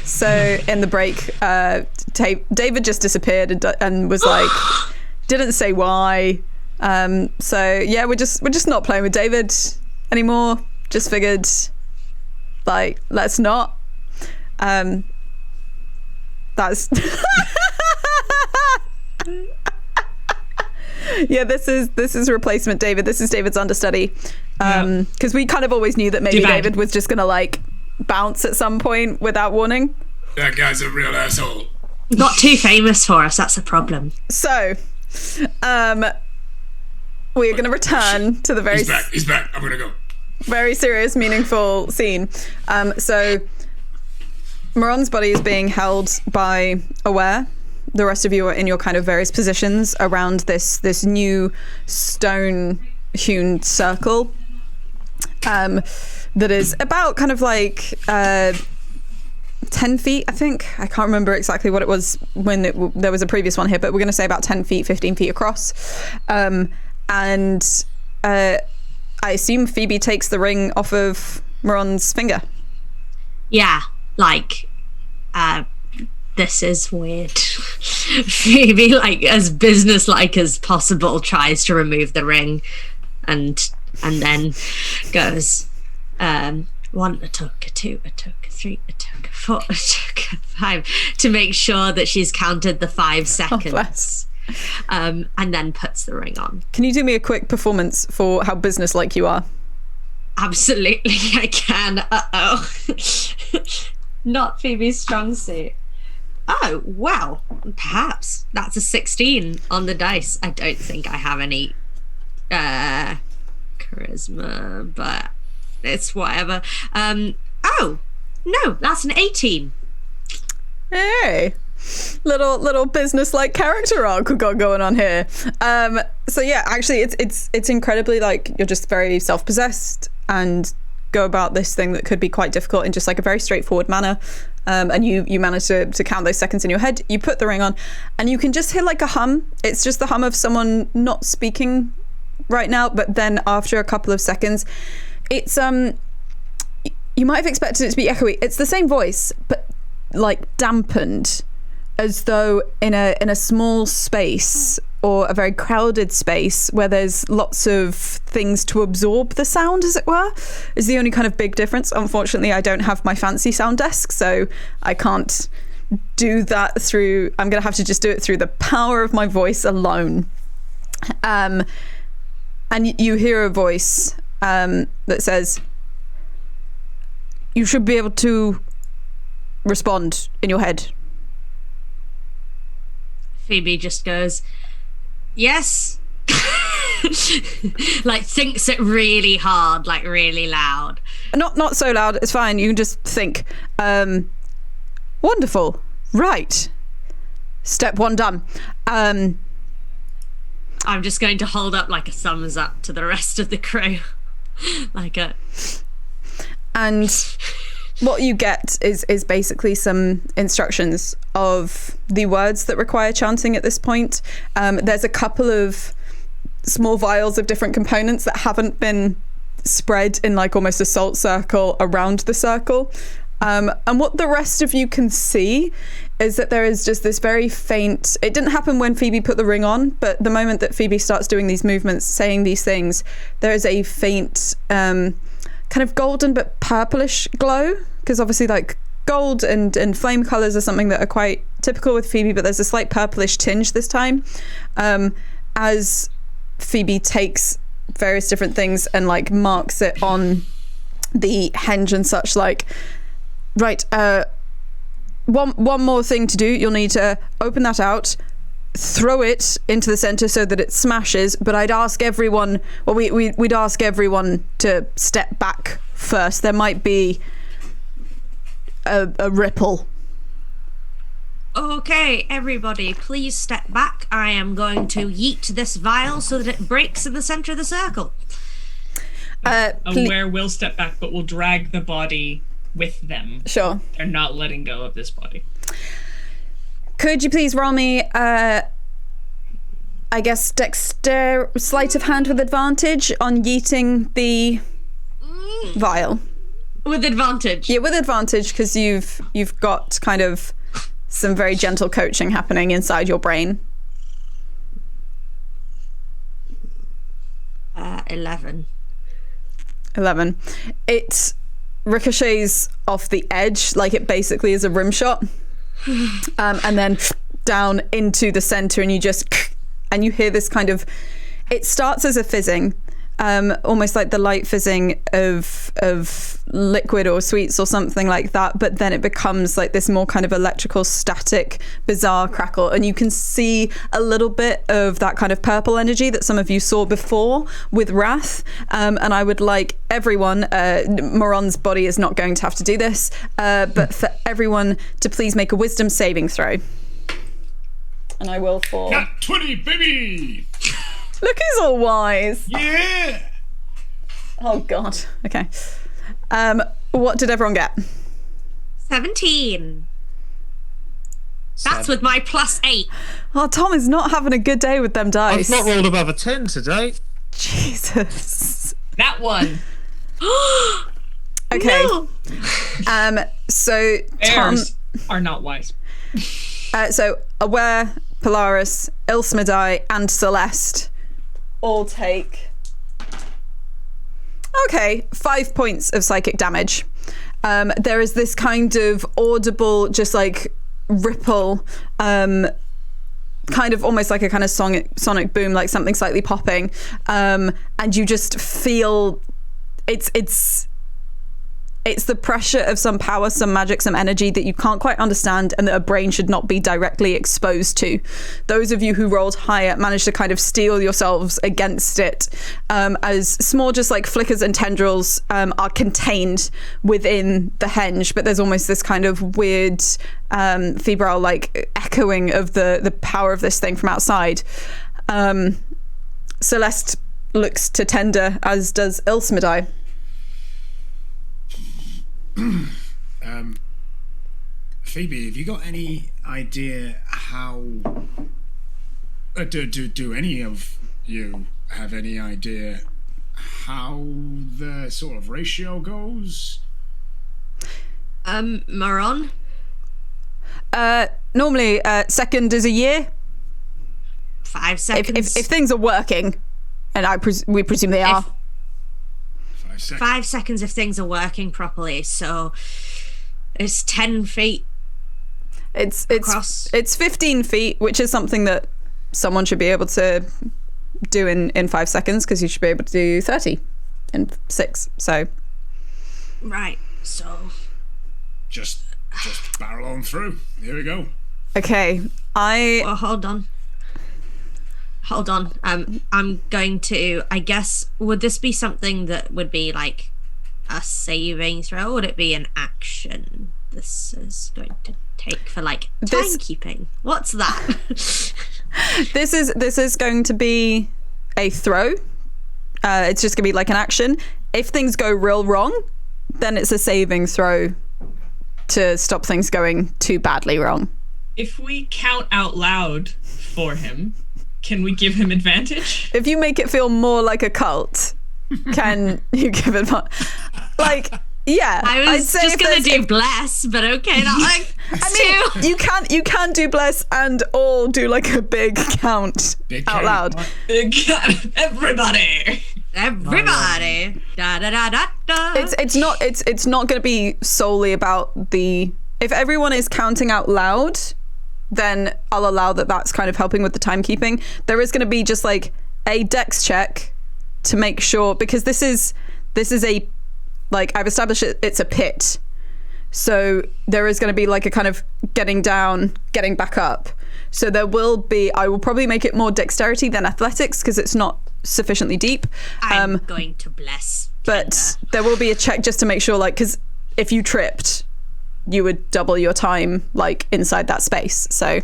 Speaker 1: So in the break, David just disappeared and was like, didn't say why. So yeah, we're just not playing with David anymore. Just figured, like, let's not. That's yeah. This is replacement David. This is David's understudy. Because we kind of always knew that maybe David was just gonna like bounce at some point without warning.
Speaker 2: That guy's a real asshole.
Speaker 4: Not too famous for us, that's a problem.
Speaker 1: So, we're going to return to the very...
Speaker 2: He's back. I'm going to go.
Speaker 1: Very serious, meaningful scene. So, Moron's body is being held by Aware. The rest of you are in your kind of various positions around this new stone-hewn circle. That is about kind of like 10 feet, I think. I can't remember exactly what it was when there was a previous one here, but we're going to say about 10 feet, 15 feet across. And I assume Phoebe takes the ring off of Moron's finger.
Speaker 4: Yeah, like, this is weird. Phoebe, like, as businesslike as possible, tries to remove the ring and then goes, 1 a took, a 2 a took, a 3 a took, a 4 a took, a 5, to make sure that she's counted the 5 seconds. And then puts the ring on.
Speaker 1: Can you do me a quick performance for how businesslike you are?
Speaker 4: Absolutely, I can. Uh-oh. Not Phoebe's strong suit. Oh, wow. Perhaps. That's a 16 on the dice. I don't think I have any charisma, but it's whatever. Oh, no, that's an 18.
Speaker 1: Hey, little business-like character arc we got going on here. So yeah, actually, it's incredibly like you're just very self-possessed and go about this thing that could be quite difficult in just like a very straightforward manner. And you manage to count those seconds in your head. You put the ring on, and you can just hear like a hum. It's just the hum of someone not speaking right now. But then after a couple of seconds, it's you might have expected it to be echoey. It's the same voice, but like dampened, as though in a small space or a very crowded space where there's lots of things to absorb the sound, as it were, is the only kind of big difference. Unfortunately, I don't have my fancy sound desk, so I can't do that through... I'm going to have to just do it through the power of my voice alone. And you hear a voice that says, you should be able to respond in your head.
Speaker 4: Phoebe just goes, yes. Like thinks it really hard, like really loud.
Speaker 1: Not so loud, it's fine. You can just think. Wonderful. Right. Step 1 done.
Speaker 4: I'm just going to hold up like a thumbs up to the rest of the crew. Like a... And
Speaker 1: what you get is basically some instructions of the words that require chanting at this point. There's a couple of small vials of different components that haven't been spread in like almost a salt circle around the circle. And what the rest of you can see is that there is just this very faint... It didn't happen when Phoebe put the ring on, but the moment that Phoebe starts doing these movements, saying these things, there is a faint... kind of golden but purplish glow, because obviously like gold and flame colors are something that are quite typical with Phoebe, but there's a slight purplish tinge this time as Phoebe takes various different things and like marks it on the henge and such. Like, right, one more thing to do. You'll need to open that out, throw it into the center so that it smashes, but I'd ask everyone, well, we'd ask everyone to step back first. There might be a ripple.
Speaker 4: Okay, everybody, please step back. I am going to yeet this vial so that it breaks in the center of the circle.
Speaker 3: Aware will step back, but will drag the body with them.
Speaker 1: Sure.
Speaker 3: They're not letting go of this body.
Speaker 1: Could you please roll me, I guess, sleight of hand with advantage on yeeting the vial?
Speaker 4: With advantage.
Speaker 1: Yeah, with advantage, because you've got kind of some very gentle coaching happening inside your brain.
Speaker 4: 11.
Speaker 1: 11. It ricochets off the edge, like it basically is a rim shot, and then down into the center, and you hear this kind of. It starts as a fizzing, almost like the light fizzing of liquid or sweets or something like that, but then it becomes like this more kind of electrical, static, bizarre crackle, and you can see a little bit of that kind of purple energy that some of you saw before with Wrath, and I would like everyone, Moron's body is not going to have to do this, but for everyone to please make a wisdom saving throw. And I will for...
Speaker 2: Nat 20, baby!
Speaker 1: Look who's all wise.
Speaker 2: Yeah!
Speaker 1: Oh, God. Okay. What did everyone get?
Speaker 4: 17. That's with my +8.
Speaker 1: Oh, Tom is not having a good day with them dice.
Speaker 5: I've not rolled above a 10 today.
Speaker 1: Jesus.
Speaker 3: That one.
Speaker 1: Okay.
Speaker 4: No.
Speaker 1: So Tom...
Speaker 3: Bears are not wise.
Speaker 1: So Aware, Polaris, Ilsmidai, and Celeste all take... Okay, 5 points of psychic damage. There is this kind of audible, just like ripple, kind of almost like a kind of sonic boom, like something slightly popping, and you just feel it's the pressure of some power, some magic, some energy that you can't quite understand and that a brain should not be directly exposed to. Those of you who rolled higher managed to kind of steel yourselves against it, as small just like flickers and tendrils are contained within the henge, but there's almost this kind of weird febrile like echoing of the power of this thing from outside. Celeste looks to Tender, as does Ilsmidai.
Speaker 2: Phoebe, have you got any idea how... do any of you have any idea how the sort of ratio goes?
Speaker 4: Moron?
Speaker 1: Normally, second is a year.
Speaker 4: 5 seconds.
Speaker 1: If things are working, and we presume they are.
Speaker 2: 5 seconds.
Speaker 4: 5 seconds if things are working properly. So it's 10 feet.
Speaker 1: It's
Speaker 4: across.
Speaker 1: It's 15 feet, which is something that someone should be able to do in 5 seconds, because you should be able to do 30 in 6. So
Speaker 4: Right. So
Speaker 2: Just barrel on through. Here we go.
Speaker 1: okay,
Speaker 4: well, hold on. I'm going to, I guess, would this be something that would be like a saving throw? Would it be an action this is going to take for like timekeeping? What's that?
Speaker 1: This is going to be a throw. It's just gonna be like an action. If things go real wrong, then it's a saving throw to stop things going too badly wrong.
Speaker 3: If we count out loud for him, can we give him advantage?
Speaker 1: If you make it feel more like a cult, can you give it like? Yeah,
Speaker 4: I was just gonna do bless, but okay, not like
Speaker 1: I mean, you can do bless and all do like a big count out loud.
Speaker 3: Big count. Everybody.
Speaker 4: Da, da, da, da, da.
Speaker 1: It's not going to be solely about the. If everyone is counting out loud, then I'll allow that. That's kind of helping with the timekeeping. There is going to be just like a dex check to make sure, because this is a, like, I've established it's a pit, so there is going to be like a kind of getting down, getting back up. So there will be, I will probably make it more dexterity than athletics because it's not sufficiently deep.
Speaker 4: I'm going to bless.
Speaker 1: But
Speaker 4: Tender.
Speaker 1: there will be a check just to make sure, like, because if you tripped, you would double your time, like, inside that space. So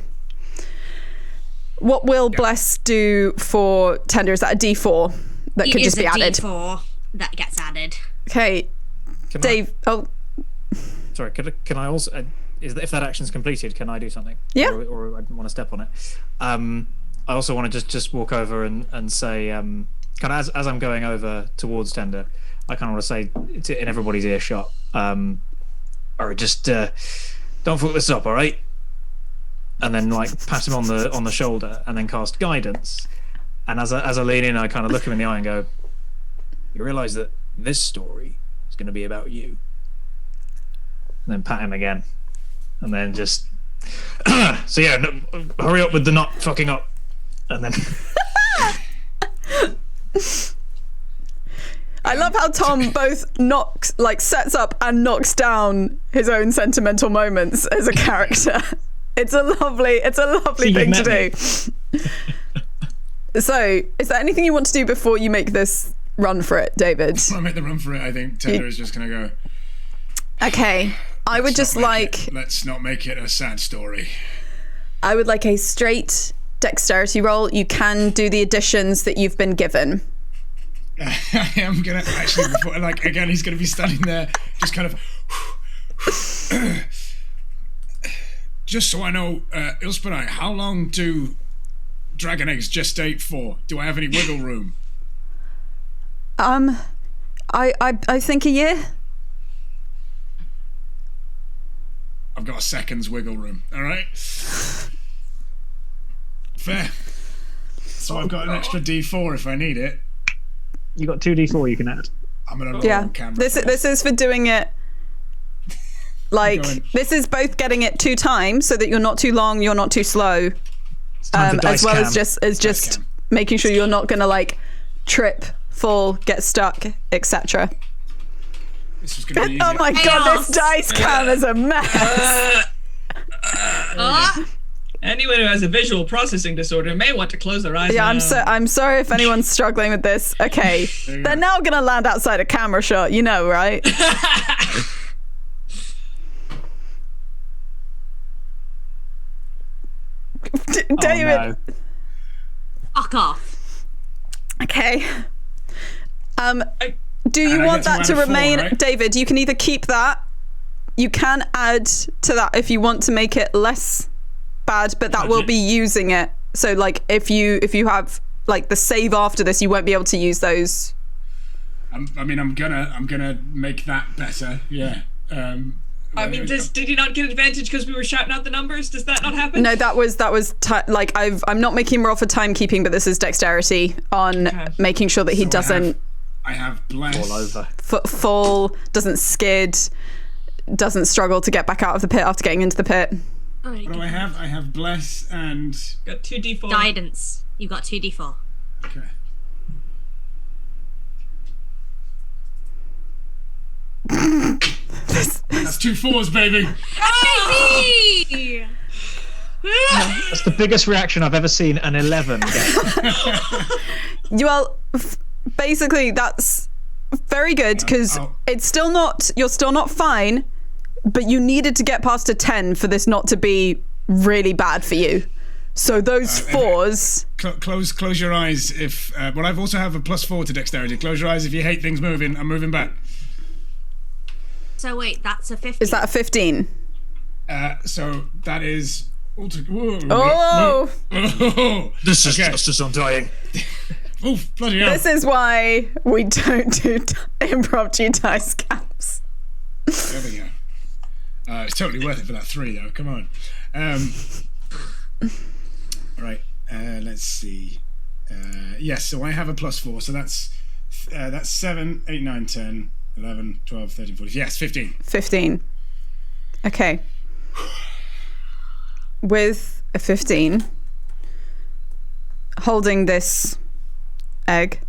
Speaker 1: what will bless do for Tender? Is that a D4 that could just be added?
Speaker 4: D4 that gets added.
Speaker 1: Okay, Dave.
Speaker 5: Sorry, can I also... if that action's completed, can I do something?
Speaker 1: Yeah.
Speaker 5: Or I want to step on it. I also want to just walk over and say, kind of as I'm going over towards Tender, I kind of want to say in everybody's earshot, all right, just don't fuck this up, all right? And then like pat him on the shoulder, and then cast guidance. And as I lean in, I kind of look him in the eye and go, "You realise that this story is going to be about you." And then pat him again, and then just so yeah, no, hurry up with the not fucking up, and then.
Speaker 1: I love how Tom both sets up and knocks down his own sentimental moments as a character. It's a lovely thing to do. So, is there anything you want to do before you make this run for it, David?
Speaker 2: Before I make the run for it, I think Taylor is just going to go.
Speaker 1: Okay, I would just like.
Speaker 2: Let's not make it a sad story.
Speaker 1: I would like a straight dexterity roll. You can do the additions that you've been given.
Speaker 2: I am gonna actually, again, he's gonna be standing there, just kind of. Just so I know, Ilspanai, how long do dragon eggs gestate for? Do I have any wiggle room?
Speaker 1: I think a year.
Speaker 2: I've got a second's wiggle room. All right. Fair. So I've got an extra D4 if I need it.
Speaker 5: You got 2d4 you can add.
Speaker 2: I'm gonna roll camera.
Speaker 1: This is for doing it. Like this is both getting it 2 times so that you're not too long, you're not too slow, as well as just making sure you're not gonna like trip, fall, get stuck, etc.
Speaker 2: This was gonna be easy.
Speaker 1: Oh my god, this dice cam is a mess.
Speaker 3: Anyone who has a visual processing disorder may want to close their eyes.
Speaker 1: Yeah,
Speaker 3: now.
Speaker 1: I'm sorry if anyone's struggling with this. Okay, they're now gonna land outside a camera shot, you know, right? David.
Speaker 5: Oh, no.
Speaker 4: Fuck off.
Speaker 1: Okay. Do you want that to remain,
Speaker 2: 4, right?
Speaker 1: David? You can either keep that. You can add to that if you want to make it less bad, but that will be using it. So, like, if you have like the save after this, you won't be able to use those.
Speaker 2: I'm gonna make that better. Yeah.
Speaker 3: I mean, did you not get advantage because we were shouting out the numbers? Does that not happen?
Speaker 1: No, that was I'm not making him roll for timekeeping, but this is dexterity on making sure that he doesn't.
Speaker 2: I have bless.
Speaker 5: All over.
Speaker 1: Fall, doesn't skid, doesn't struggle to get back out of the pit after getting into the pit.
Speaker 2: What do I have? I have bless and
Speaker 3: Got 2d4.
Speaker 4: Guidance. You got 2d4.
Speaker 2: okay. That's 2 4s, baby.
Speaker 4: Baby!
Speaker 5: That's the biggest reaction I've ever seen an 11 get.
Speaker 1: Well, basically that's very good because it's still not. You're still not fine, but you needed to get past a 10 for this not to be really bad for you. So those 4s.
Speaker 2: Close your eyes if. Well, I've also have a +4 to dexterity. Close your eyes if you hate things moving. I'm moving back.
Speaker 4: So wait, that's a 15.
Speaker 1: Is that a 15?
Speaker 2: So that is.
Speaker 1: Oh!
Speaker 5: This is justice undying.
Speaker 2: Oof, bloody hell.
Speaker 1: This is why we don't do impromptu dice caps.
Speaker 2: There we go. It's totally worth it for that 3, though. Come on. Right. Let's see. Yes. So I have a +4. So that's 7, 8, 9, 10, 11, 12, 13, 14. Yes, 15.
Speaker 1: 15. Okay. With a 15, holding this egg,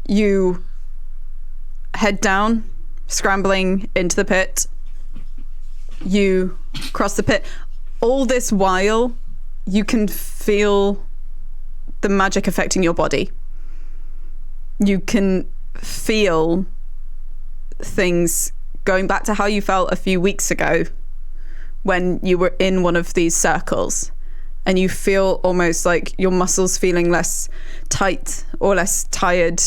Speaker 1: you head down, scrambling into the pit. You cross the pit. All this while, you can feel the magic affecting your body. You can feel things going back to how you felt a few weeks ago when you were in one of these circles, and you feel almost like your muscles feeling less tight or less tired.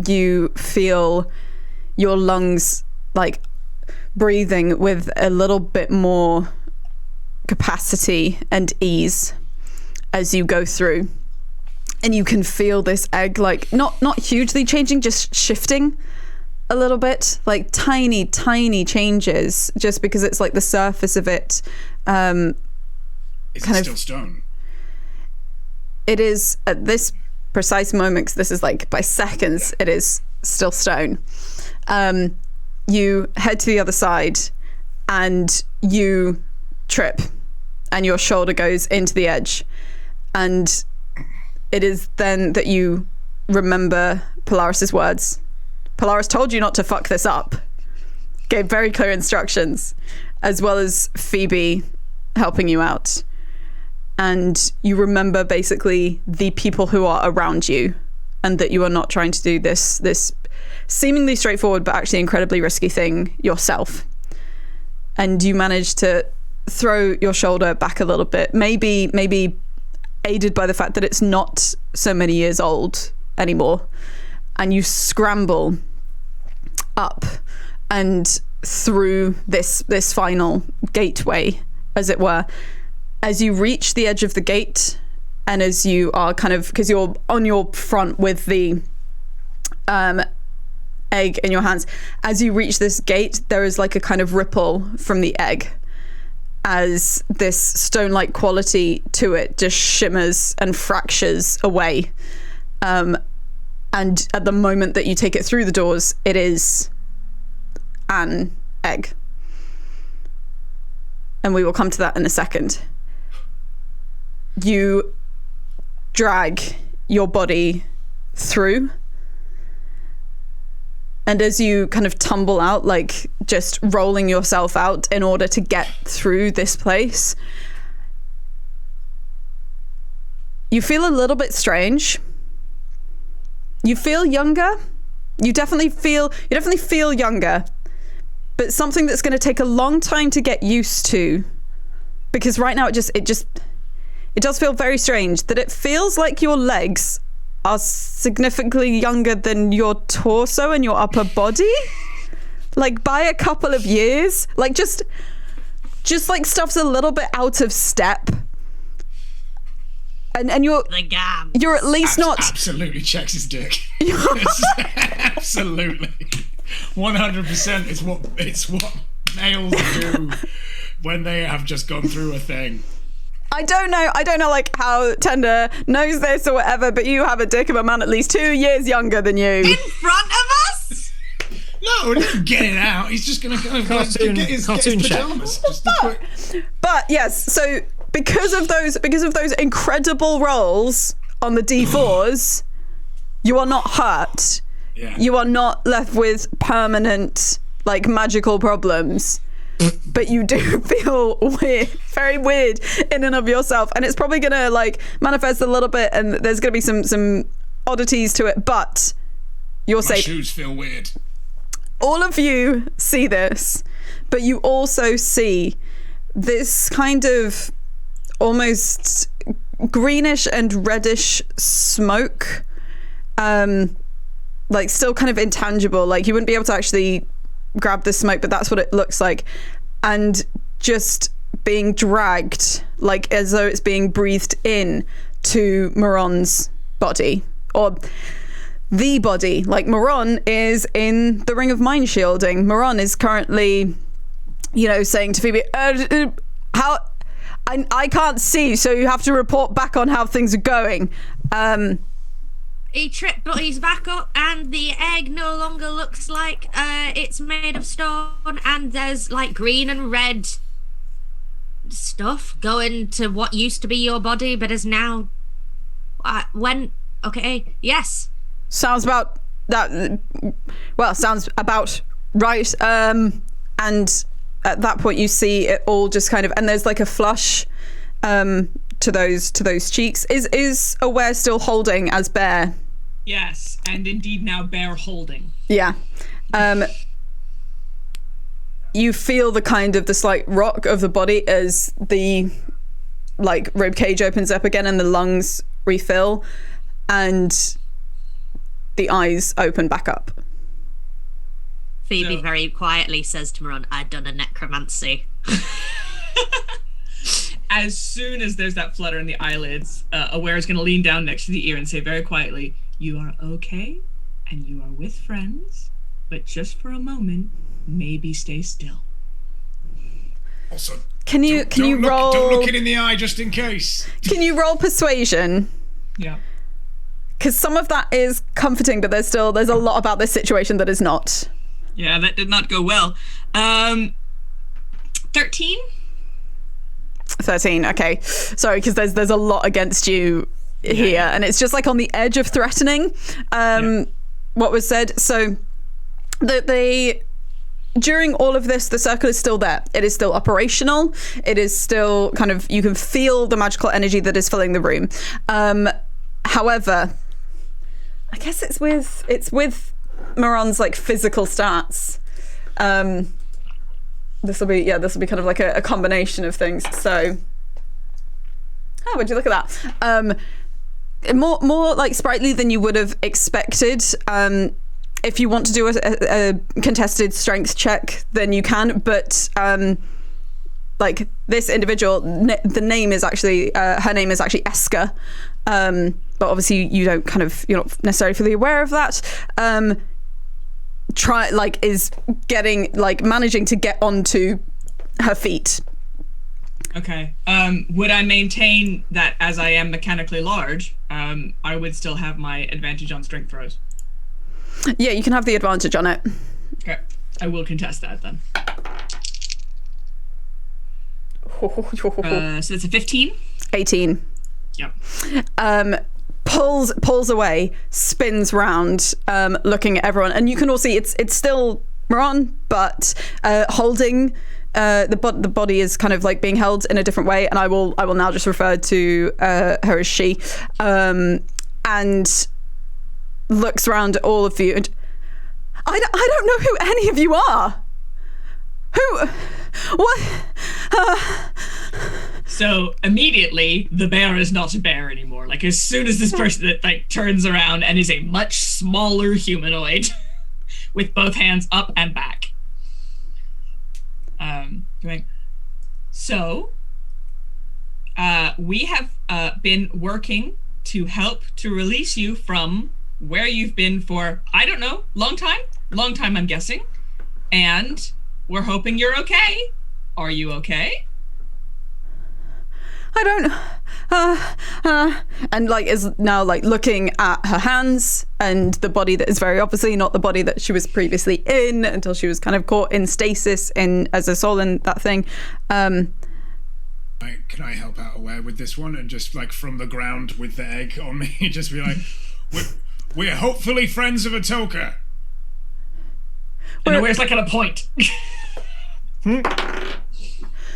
Speaker 1: You feel your lungs like breathing with a little bit more capacity and ease as you go through, and you can feel this egg like not hugely changing, just shifting a little bit, like tiny changes, just because it's like the surface of it.
Speaker 2: Is it still stone?
Speaker 1: It is at this precise moment, 'cause this is like by seconds, it is still stone. You head to the other side and you trip and your shoulder goes into the edge, and it is then that you remember Polaris's words. Polaris told you not to fuck this up, gave very clear instructions, as well as Phoebe helping you out. And you remember basically the people who are around you, and that you are not trying to do this seemingly straightforward but actually incredibly risky thing yourself. And you manage to throw your shoulder back a little bit, maybe aided by the fact that it's not so many years old anymore, and you scramble up and through this final gateway, as it were. As you reach the edge of the gate, and as you are kind of, because you're on your front with the egg in your hands, as you reach this gate, there is like a kind of ripple from the egg as this stone-like quality to it just shimmers and fractures away. And at the moment that you take it through the doors, it is an egg. And we will come to that in a second. You drag your body through, and as you kind of tumble out, like just rolling yourself out in order to get through this place, you feel a little bit strange. You feel younger. You definitely feel younger, but something that's going to take a long time to get used to, because right now it does feel very strange that it feels like your legs are significantly younger than your torso and your upper body, like by a couple of years. Like just like stuff's a little bit out of step, and you're at least not
Speaker 2: absolutely checks his dick. Absolutely 100%. It's what males do when they have just gone through a thing.
Speaker 1: I don't know like how Tender knows this or whatever, but you have a dick of a man at least 2 years younger than you.
Speaker 4: In front of us?
Speaker 2: No, we're not getting out. He's just going to kind of get his pajamas.
Speaker 1: But yes, so because of those incredible rolls on the D4s, you are not hurt.
Speaker 2: Yeah.
Speaker 1: You are not left with permanent like magical problems. But you do feel weird, very weird in and of yourself, and it's probably gonna like manifest a little bit, and there's gonna be some oddities to it, but you're safe.
Speaker 2: My shoes feel weird.
Speaker 1: All of you see this, but you also see this kind of almost greenish and reddish smoke, like still kind of intangible, like you wouldn't be able to actually grab the smoke, but that's what it looks like, and just being dragged like as though it's being breathed in to Moron's body, or the body. Like Moron is in the ring of mind shielding. Moron is currently, saying to Phoebe, how I can't see, so you have to report back on how things are going.
Speaker 4: He tripped, but he's back up, and the egg no longer looks like it's made of stone, and there's like green and red stuff going to what used to be your body, but is now okay, yes. Sounds about
Speaker 1: that. Well, sounds about right. And at that point, you see it all just kind of, and there's like a flush to those cheeks. Is Aware still holding as Bear?
Speaker 3: Yes, and indeed now Bear holding.
Speaker 1: Yeah. You feel the slight rock of the body as the like rib cage opens up again and the lungs refill and the eyes open back up.
Speaker 4: Phoebe very quietly says to Moron, "I'd done a necromancy."
Speaker 3: As soon as there's that flutter in the eyelids, Aware is going to lean down next to the ear and say very quietly, "You are okay, and you are with friends, but just for a moment, maybe stay still.
Speaker 2: Also,
Speaker 1: Can you roll?
Speaker 2: Don't look it in the eye, just in case.
Speaker 1: Can you roll persuasion?
Speaker 3: Yeah.
Speaker 1: Because some of that is comforting, but there's a lot about this situation that is not.
Speaker 3: Yeah, that did not go well. 13?
Speaker 1: 13. Okay, sorry, because there's a lot against you here, and it's just like on the edge of threatening. What was said. So the during all of this, the circle is still there. It is still operational. It is still kind of, you can feel the magical energy that is filling the room. However, I guess it's with Moron's like physical stats. This will be kind of like a combination of things. So, would you look at that? More like sprightly than you would have expected. If you want to do a contested strength check, then you can. But like this individual, the name is actually her name is actually Eska. But obviously you're not necessarily fully aware of that. Managing to get onto her feet.
Speaker 3: Okay. Would I maintain that as I am mechanically large, I would still have my advantage on strength throws?
Speaker 1: Yeah, you can have the advantage on it.
Speaker 3: Okay. I will contest that then. So it's a 15?
Speaker 1: 18.
Speaker 3: Yep.
Speaker 1: Pulls away, spins round, looking at everyone, and you can all see it's still Moron, but holding the body is kind of like being held in a different way, and I will now just refer to her as she, and looks around at all of you, and I don't know who any of you are. What?
Speaker 3: So immediately, the bear is not a bear anymore. Like as soon as this person that like turns around and is a much smaller humanoid with both hands up and back. We have been working to help to release you from where you've been for, I don't know, long time I'm guessing, and we're hoping you're okay. Are you okay?
Speaker 1: I don't, and like is now like looking at her hands and the body that is very obviously not the body that she was previously in until she was kind of caught in stasis as a soul in that thing. Can
Speaker 2: I help out Aware with this one and just like from the ground with the egg on me, just be like, we're hopefully friends of Atoka.
Speaker 3: And Aware's like at a point.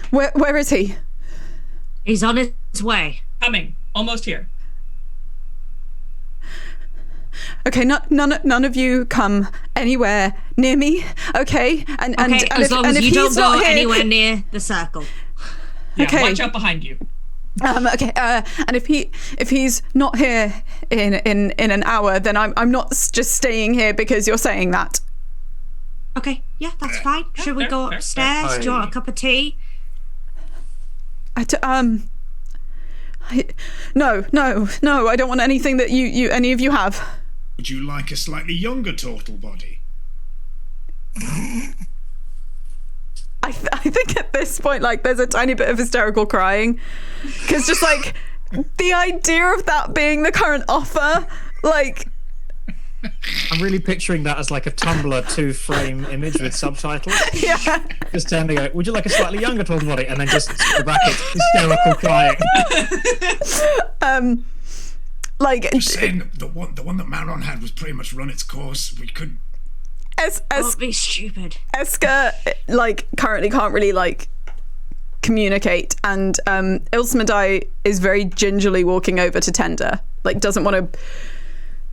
Speaker 1: Where is he?
Speaker 4: He's on his way.
Speaker 3: Coming. Almost here.
Speaker 1: Okay, none of you come anywhere near me, okay? And
Speaker 4: as long as you don't go anywhere near the circle.
Speaker 3: Yeah,
Speaker 1: okay.
Speaker 3: Watch out behind you.
Speaker 1: Okay, and if he's not here in an hour, then I'm not just staying here because you're saying that.
Speaker 4: Okay, yeah, that's fine. Should we go upstairs? Do you want a cup of tea?
Speaker 1: No, I don't want anything that you any of you have.
Speaker 2: Would you like a slightly younger turtle body?
Speaker 1: I think at this point, like, there's a tiny bit of hysterical crying, because just like the idea of that being the current offer, like.
Speaker 5: I'm really picturing that as like a Tumblr 2-frame image with subtitles.
Speaker 1: Yeah.
Speaker 5: Just standing out, would you like a slightly younger turtle body? And then just the brackets, hysterical crying.
Speaker 1: Like
Speaker 2: just saying the one that Maron had was pretty much run its course. We could.
Speaker 4: Don't be stupid.
Speaker 1: Eska like currently can't really like communicate, and Ilsmadai is very gingerly walking over to Tender. Like doesn't want to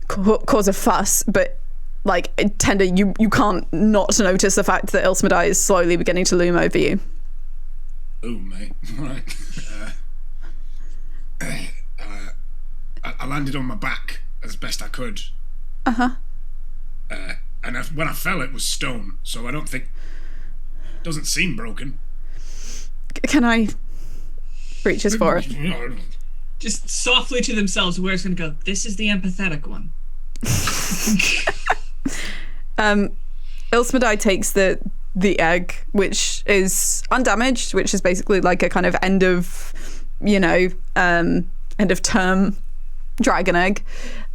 Speaker 1: cause a fuss, but like Tender, you can't not notice the fact that Ilsmadai is slowly beginning to loom over you.
Speaker 2: Oh mate, right. I landed on my back as best I could. And when I fell, it was stone, so I don't think. It doesn't seem broken.
Speaker 1: Can I reach his forehead?
Speaker 3: Just softly to themselves, Aware's gonna go, this is the empathetic one.
Speaker 1: Ilsmedai takes the egg, which is undamaged, which is basically like a kind of end of term dragon egg,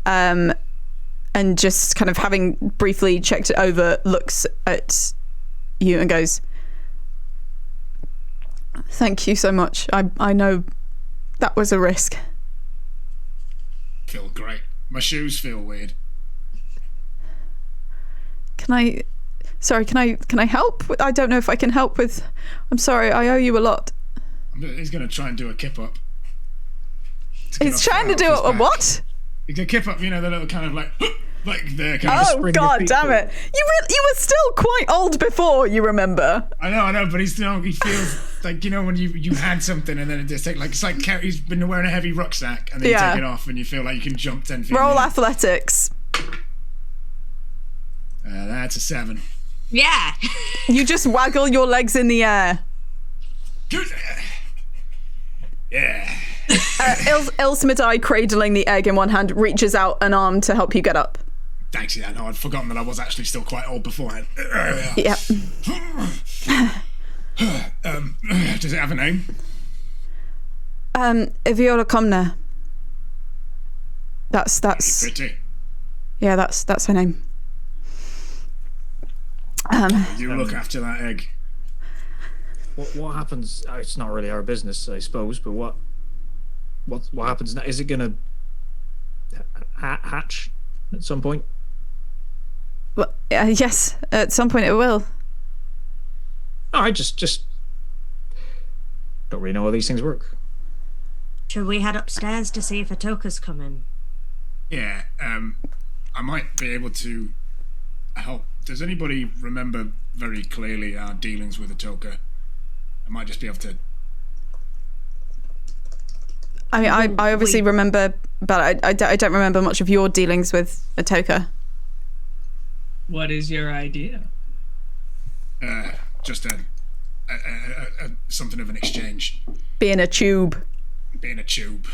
Speaker 1: and just kind of having briefly checked it over, looks at you and goes, "Thank you so much. I know that was a risk."
Speaker 2: Feel great. My shoes feel weird.
Speaker 1: Can I help? I don't know if I can help with. I'm sorry. I owe you a lot.
Speaker 2: He's going to try and do a kip up.
Speaker 1: He's trying to do a what?
Speaker 2: He can kip up, the little kind of like the kind of
Speaker 1: Oh
Speaker 2: spring
Speaker 1: God,
Speaker 2: defeat
Speaker 1: damn
Speaker 2: thing.
Speaker 1: it! You were still quite old before. You remember?
Speaker 2: I know, but he feels like when you had something and then it just it's like he's been wearing a heavy rucksack and then you take it off and you feel like you can jump 10 feet.
Speaker 1: Roll athletics.
Speaker 2: That's a 7.
Speaker 4: Yeah.
Speaker 1: You just waggle your legs in the air.
Speaker 2: Yeah.
Speaker 1: Ilsmedai, cradling the egg in one hand, reaches out an arm to help you get up.
Speaker 2: Thanks, yeah. No, I'd forgotten that I was actually still quite old beforehand.
Speaker 1: Yep.
Speaker 2: Does it have a name?
Speaker 1: Viola Comner. That's
Speaker 2: Pretty.
Speaker 1: yeah, that's her name.
Speaker 2: You look after that egg.
Speaker 5: What happens? It's not really our business, I suppose. But what happens now? Is it gonna hatch at some point?
Speaker 1: Well, yes, at some point it will.
Speaker 5: No, I just don't really know how these things work.
Speaker 4: Should we head upstairs to see if Atoka's coming?
Speaker 2: Yeah. I might be able to help. Does anybody remember very clearly our dealings with Atoka? I might just be able to.
Speaker 1: I mean, I obviously remember, but I don't remember much of your dealings with Atoka.
Speaker 3: What is your idea?
Speaker 2: Just a something of an exchange.
Speaker 1: Being a tube.
Speaker 2: Being a tube.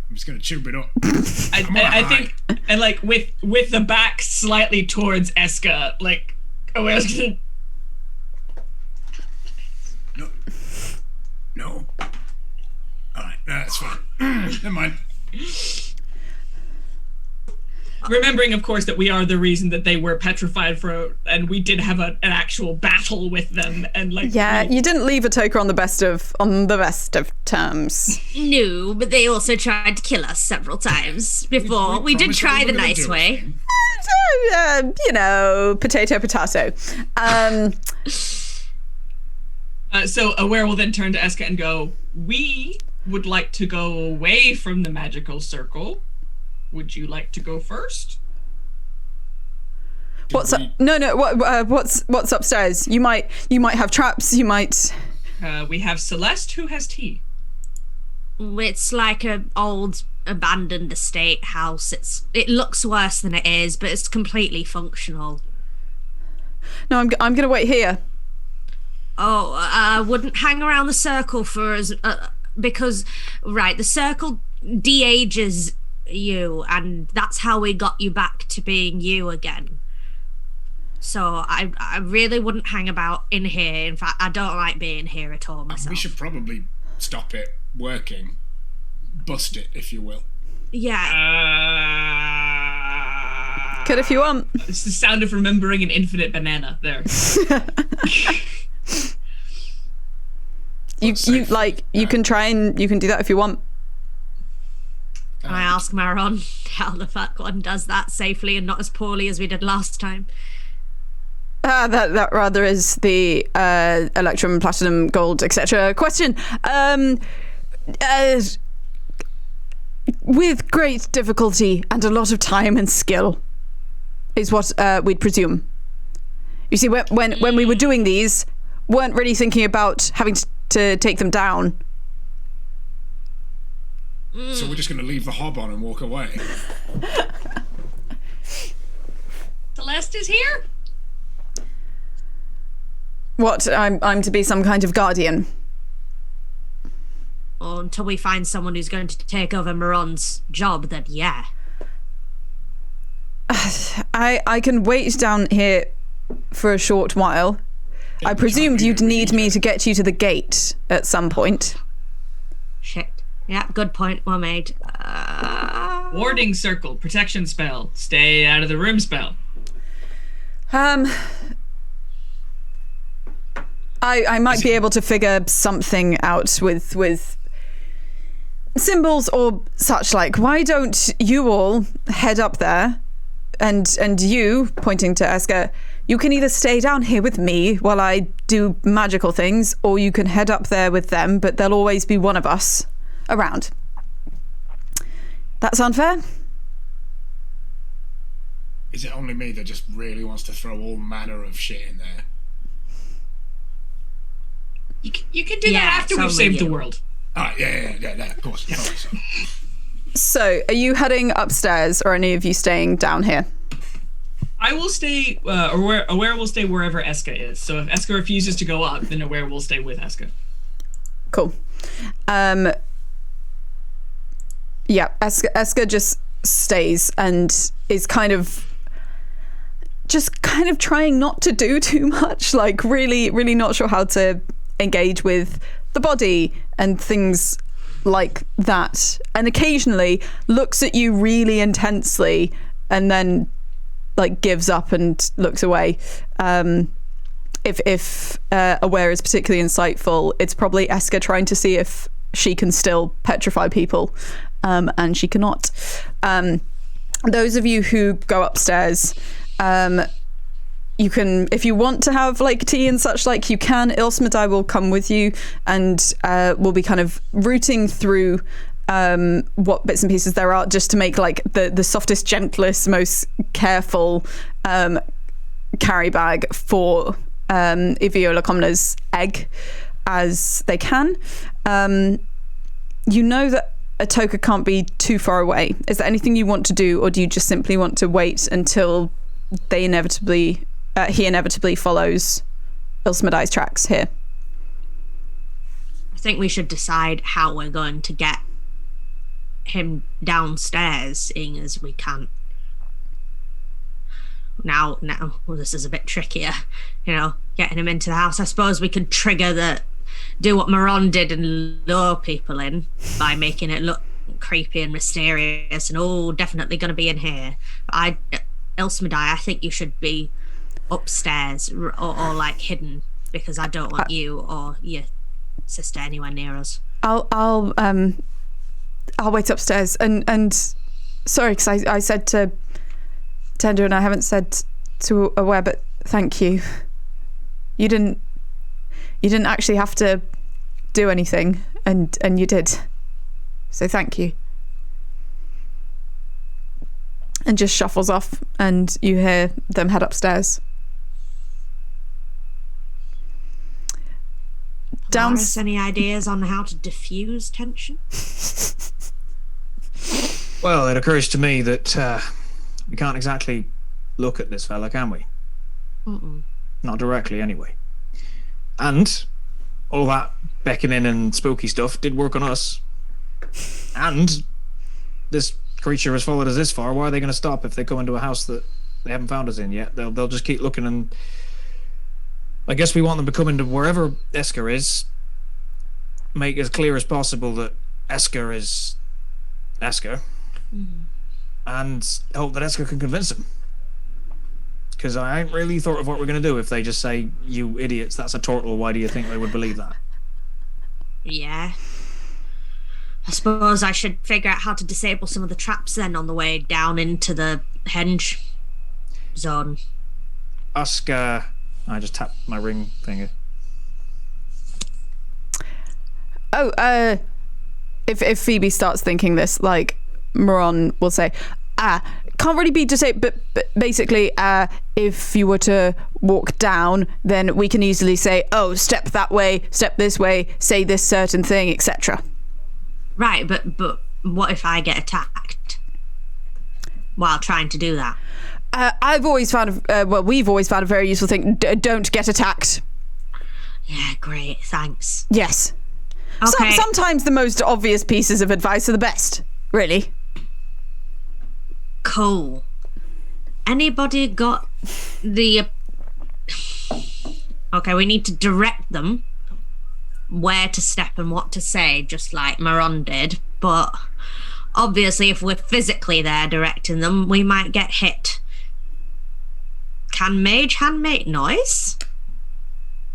Speaker 2: I'm just gonna tube it up.
Speaker 3: I think, and like with the back slightly towards Eska, like Aware's gonna.
Speaker 2: No. Alright, that's fine. Never mind.
Speaker 3: Remembering, of course, that we are the reason that they were petrified and we did have an actual battle with them, and like.
Speaker 1: Yeah, you didn't leave Atoka on the best of terms.
Speaker 4: No, but they also tried to kill us several times before. We did try the nice way.
Speaker 1: Potato.
Speaker 3: So Aware will then turn to Eska and go, "We would like to go away from the magical circle. Would you like to go first?"
Speaker 1: What's upstairs? You might have traps. You might.
Speaker 3: We have Celeste, who has tea.
Speaker 4: It's like an old abandoned estate house. It looks worse than it is, but it's completely functional.
Speaker 1: No, I'm gonna wait here.
Speaker 4: Oh, I wouldn't hang around the circle for us because the circle de-ages you, and that's how we got you back to being you again. So I really wouldn't hang about in here. In fact, I don't like being here at all myself.
Speaker 2: We should probably stop it working. Bust it, if you will.
Speaker 4: Yeah.
Speaker 1: Could if you want.
Speaker 3: It's the sound of remembering an infinite banana there.
Speaker 1: You can try and you can do that if you want.
Speaker 4: Can I ask Maron how the fuck one does that safely and not as poorly as we did last time?
Speaker 1: That rather is the electrum, platinum, gold, etc. question. With great difficulty and a lot of time and skill, is what we'd presume. You see, when we were doing these, weren't really thinking about having to take them down.
Speaker 2: So we're just going to leave the hob on and walk away.
Speaker 3: Celeste is here?
Speaker 1: What, I'm to be some kind of guardian?
Speaker 4: Or until we find someone who's going to take over Maron's job, then yeah.
Speaker 1: I can wait down here for a short while. I presumed you'd need me to get you to the gate at some point.
Speaker 4: Shit. Yeah, good point. Well made.
Speaker 3: Warding circle, protection spell, stay out of the room spell.
Speaker 1: I might be able to figure something out with symbols or such like. Why don't you all head up there, and you, pointing to Esker, you can either stay down here with me while I do magical things, or you can head up there with them, but there'll always be one of us around. That sound fair?
Speaker 2: Is it only me that just really wants to throw all manner of shit in there?
Speaker 3: You can do that after we've saved the world.
Speaker 2: Yeah, of course.
Speaker 1: So, are you heading upstairs, or are any of you staying down here?
Speaker 3: I will stay, Aware will stay wherever Eska is. So if Eska refuses to go up, then Aware will stay with Eska.
Speaker 1: Cool. Yeah, Eska just stays and is kind of trying not to do too much, like really, really not sure how to engage with the body and things like that, and occasionally looks at you really intensely and then like gives up and looks away. If Aware is particularly insightful, it's probably Eska trying to see if she can still petrify people, and she cannot. Those of you who go upstairs, you can, if you want to have like tea and such like, you can. Ilsmedai will come with you, and we'll be kind of rooting through what bits and pieces there are, just to make like the softest, gentlest, most careful carry bag for Iviola Commoner's egg as they can. You know that Atoka can't be too far away. Is there anything you want to do, or do you just simply want to wait until he inevitably follows Ilsmedai's tracks here?
Speaker 4: I think we should decide how we're going to get him downstairs, seeing as we can't. Now, well, this is a bit trickier, getting him into the house. I suppose we could do what Moron did and lure people in by making it look creepy and mysterious and definitely going to be in here. Ilsmedai, I think you should be upstairs or like hidden, because I don't want you or your sister anywhere near us.
Speaker 1: I'll wait upstairs, and sorry, because I said to Tender and I haven't said to Aware, but thank you. You didn't actually have to do anything, and you did, so thank you. And just shuffles off, and you hear them head upstairs.
Speaker 4: Any ideas on how to diffuse tension?
Speaker 5: Well, it occurs to me that we can't exactly look at this fella, can we?
Speaker 4: Mm-mm.
Speaker 5: Not directly, anyway. And all that beckoning and spooky stuff did work on us. And this creature has followed us this far. Why are they going to stop if they come into a house that they haven't found us in yet? They'll just keep looking, and I guess we want them to come into wherever Esker is, make as clear as possible that Esker is Esker, and hope that Esker can convince them. Because I ain't really thought of what we're going to do if they just say, "You idiots, that's a turtle, why do you think they would believe that?"
Speaker 4: Yeah. I suppose I should figure out how to disable some of the traps then on the way down into the henge zone.
Speaker 5: Ask, I just tapped my ring finger.
Speaker 1: If Phoebe starts thinking this, like, Moron will say, can't really be disabled, but basically, if you were to walk down, then we can easily say, step that way, step this way, say this certain thing, etc.
Speaker 4: Right, but what if I get attacked while trying to do that?
Speaker 1: I've always found, we've always found a very useful thing. Don't get attacked.
Speaker 4: Yeah, great, thanks.
Speaker 1: Yes.
Speaker 4: Okay.
Speaker 1: Sometimes the most obvious pieces of advice are the best, really.
Speaker 4: Cool. Anybody got the Okay, we need to direct them where to step and what to say, just like Maron did. But obviously, if we're physically there directing them, we might get hit. Can mage hand make noise?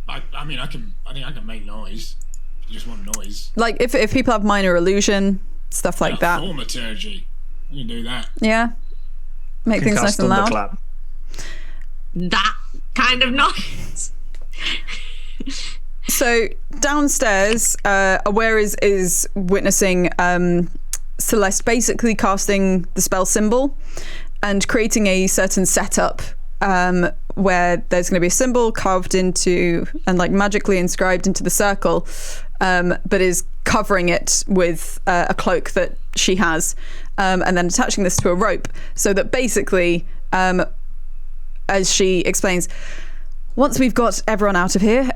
Speaker 2: I think I can make noise. You just want noise.
Speaker 1: Like if people have minor illusion, stuff like that.
Speaker 2: Thaumaturgy. You can do that.
Speaker 1: Yeah. Make things nice and loud.
Speaker 5: Thunderclap.
Speaker 4: That kind of noise.
Speaker 1: So downstairs, Aware is witnessing Celeste basically casting the spell symbol and creating a certain setup where there's going to be a symbol carved into and like magically inscribed into the circle, but is covering it with a cloak that she has, and then attaching this to a rope so that basically, as she explains, once we've got everyone out of here,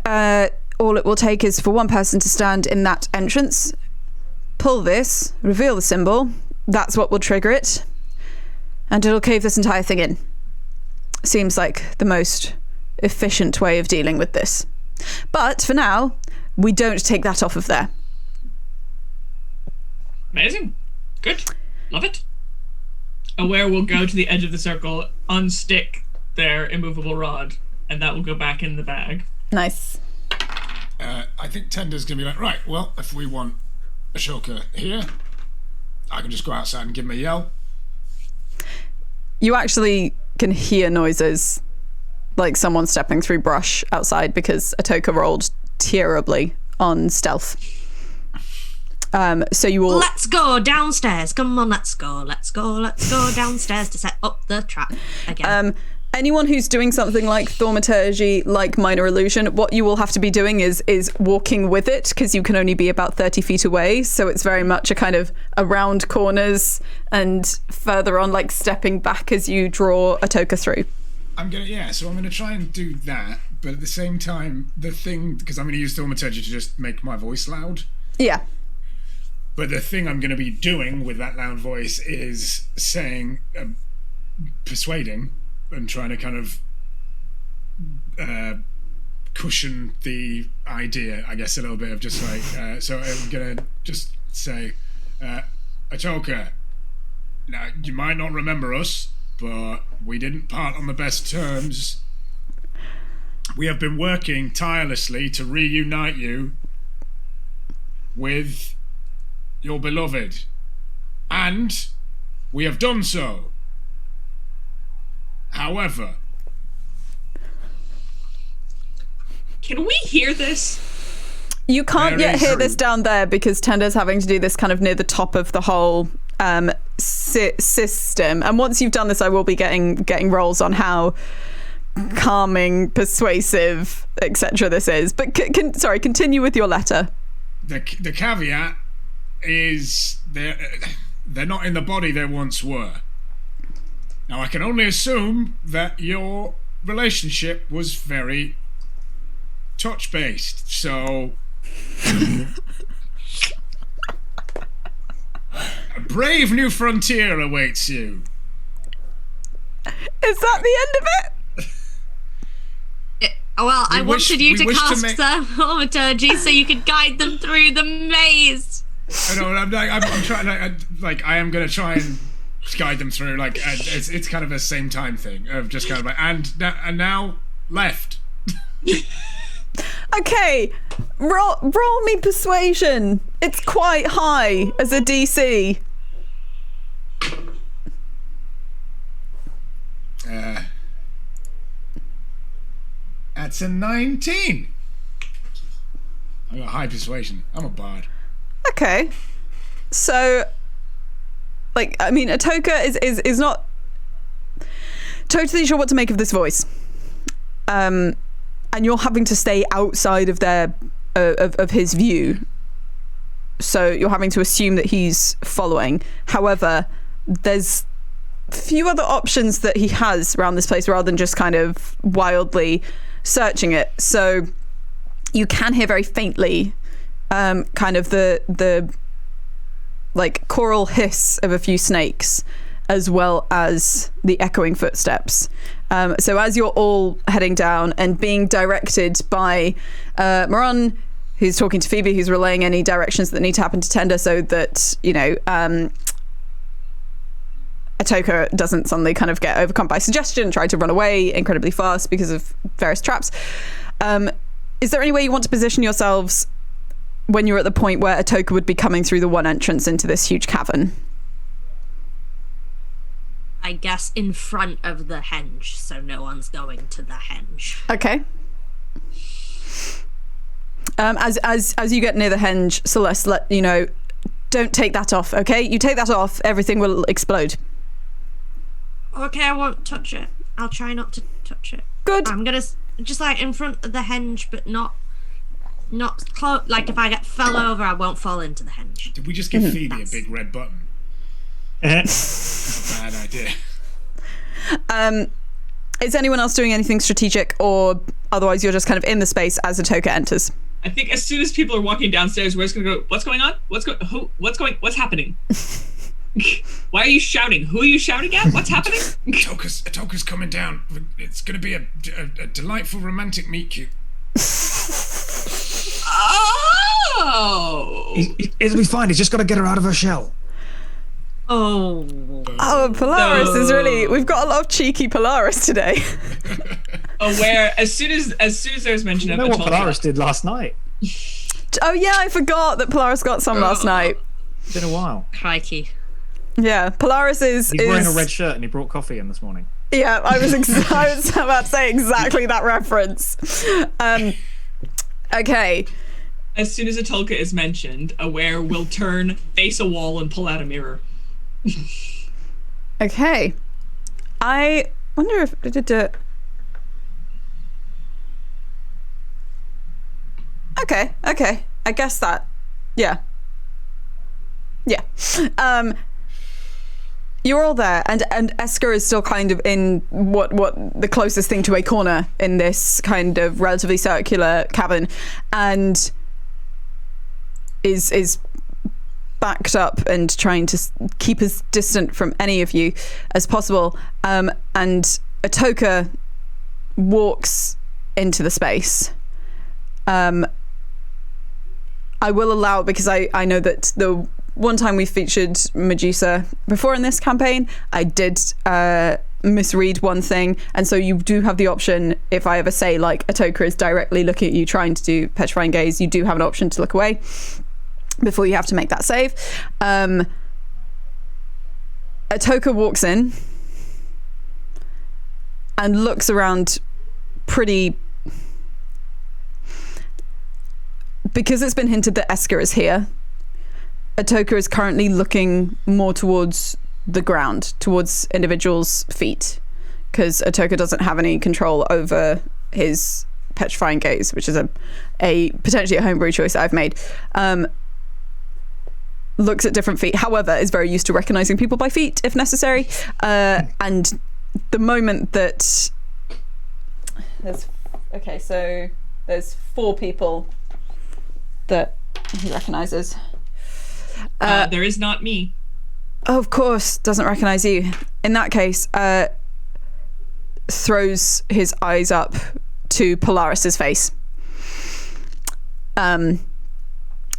Speaker 1: all it will take is for one person to stand in that entrance, pull this, reveal the symbol. That's what will trigger it, and it'll cave this entire thing in. Seems like the most efficient way of dealing with this. But for now, we don't take that off of there.
Speaker 3: Amazing. Good. Love it. Aware will go to the edge of the circle, unstick their immovable rod, and that will go back in the bag.
Speaker 1: Nice.
Speaker 2: I think Tender's going to be like, right, well, if we want Ashoka here, I can just go outside and give him a yell.
Speaker 1: You actually can hear noises like someone stepping through brush outside because Atoka rolled terribly on stealth. So you will...
Speaker 4: Let's go downstairs. Come on, let's go downstairs to set up the trap again.
Speaker 1: Anyone who's doing something like thaumaturgy, like minor illusion, what you will have to be doing is walking with it, because you can only be about 30 feet away. So it's very much a kind of around corners and further on, like stepping back as you draw Atoka through.
Speaker 2: So I'm gonna try and do that, but at the same time, because I'm gonna use thaumaturgy to just make my voice loud.
Speaker 1: Yeah.
Speaker 2: But the thing I'm gonna be doing with that loud voice is saying, persuading, and trying to kind of cushion the idea, I guess, a little bit of just like, so I'm gonna just say, Atoka, now you might not remember us, but we didn't part on the best terms. We have been working tirelessly to reunite you with your beloved, and we have done so. However,
Speaker 3: Can we hear this?
Speaker 1: You can't yet hear this down there because Tender's having to do this kind of near the top of the whole system. And once you've done this, I will be getting rolls on how calming, persuasive, etc. this is. But continue with your letter.
Speaker 2: The caveat is they're not in the body they once were. Now, I can only assume that your relationship was very touch-based, so... A brave new frontier awaits you.
Speaker 1: Is that the end of it?
Speaker 4: Well, I wanted you to cast the thaumaturgy so you could guide them through the maze.
Speaker 2: I know, I'm trying. I am going to try and guide them through. Like, it's kind of a same time thing of just kind of like, and now left.
Speaker 1: Okay, roll me persuasion. It's quite high as a DC.
Speaker 2: That's a 19. I got high persuasion. I'm a bard.
Speaker 1: Okay, so, like, I mean, Atoka is not totally sure what to make of this voice, and you're having to stay outside of their of his view, so you're having to assume that he's following. However, there's few other options that he has around this place rather than just kind of wildly searching it. So you can hear very faintly kind of the like choral hiss of a few snakes, as well as the echoing footsteps. So as you're all heading down and being directed by Moran, who's talking to Phoebe, who's relaying any directions that need to happen to Tender so that, Atoka doesn't suddenly kind of get overcome by suggestion and try to run away incredibly fast because of various traps. Is there any way you want to position yourselves when you're at the point where Atoka would be coming through the one entrance into this huge cavern?
Speaker 4: I guess in front of the henge, so no one's going to the henge.
Speaker 1: Okay. As you get near the henge, Celeste, let you know, don't take that off, okay? You take that off, everything will explode.
Speaker 4: Okay, I won't touch it. I'll try not to touch it.
Speaker 1: Good.
Speaker 4: I'm gonna just like in front of the henge, but not close. Like if I fell over, I won't fall into the henge.
Speaker 2: Did we just give Phoebe a big red button? That's a bad idea.
Speaker 1: Is anyone else doing anything strategic, or otherwise you're just kind of in the space as Atoka enters?
Speaker 3: I think as soon as people are walking downstairs, we're just gonna go, what's going on? What's happening? Why are you shouting? Who are you shouting at? What's happening?
Speaker 2: Atoka's coming down. It's gonna be a delightful romantic meet cute.
Speaker 3: Oh!
Speaker 5: It'll be fine. He's just got to get her out of her shell.
Speaker 4: Oh,
Speaker 1: Polaris is really... We've got a lot of cheeky Polaris today.
Speaker 3: Aware, as soon as there's mention of
Speaker 5: what Polaris did last night.
Speaker 1: Oh yeah, I forgot that Polaris got some last night.
Speaker 5: It's been a while.
Speaker 4: crikey.
Speaker 1: Yeah, Polaris is...
Speaker 5: He's wearing a red shirt and he brought coffee in this morning.
Speaker 1: Yeah, I was about to say exactly that reference. Okay.
Speaker 3: As soon as Atulka is mentioned, Aware will turn, face a wall, and pull out a mirror.
Speaker 1: Okay. I wonder if... Okay. I guess that... Yeah. You're all there, and Esker is still kind of in what the closest thing to a corner in this kind of relatively circular cavern, and is backed up and trying to keep as distant from any of you as possible. And Atoka walks into the space. I will allow, because I know that the one time we featured Medusa before in this campaign, I did misread one thing, and so you do have the option, if I ever say like Atoka is directly looking at you trying to do petrifying gaze, you do have an option to look away before you have to make that save. Atoka walks in and looks around pretty... Because it's been hinted that Esker is here, Atoka is currently looking more towards the ground, towards individuals' feet, because Atoka doesn't have any control over his petrifying gaze, which is a potentially a homebrew choice I've made. Looks at different feet, however, is very used to recognizing people by feet if necessary. And the moment that there's 4 people that he recognizes.
Speaker 3: There is not me.
Speaker 1: Oh, of course, doesn't recognize you. In that case, throws his eyes up to Polaris's face.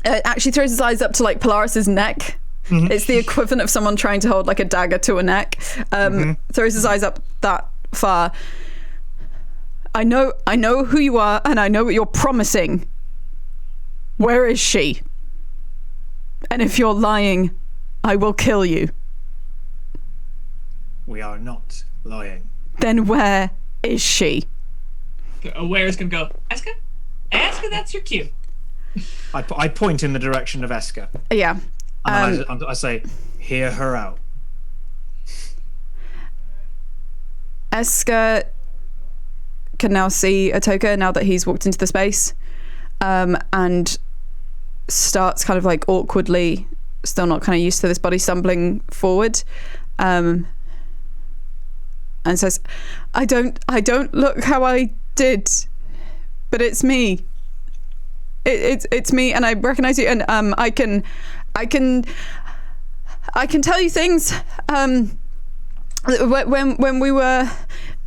Speaker 1: Actually throws his eyes up to like Polaris's neck. Mm-hmm. It's the equivalent of someone trying to hold like a dagger to a neck. Throws his eyes up that far. I know who you are, and I know what you're promising. Where is she? And if you're lying, I will kill you.
Speaker 5: We are not lying.
Speaker 1: Then where is she?
Speaker 3: Aware's gonna go, Eska, that's your cue.
Speaker 5: I point in the direction of Eska.
Speaker 1: Yeah.
Speaker 5: And I say, hear her out.
Speaker 1: Eska can now see Atoka now that he's walked into the space, and starts kind of like awkwardly, still not kind of used to this body, stumbling forward, and says, I don't look how I did, but it's me. It's me, and I recognize you, and I can tell you things. When we were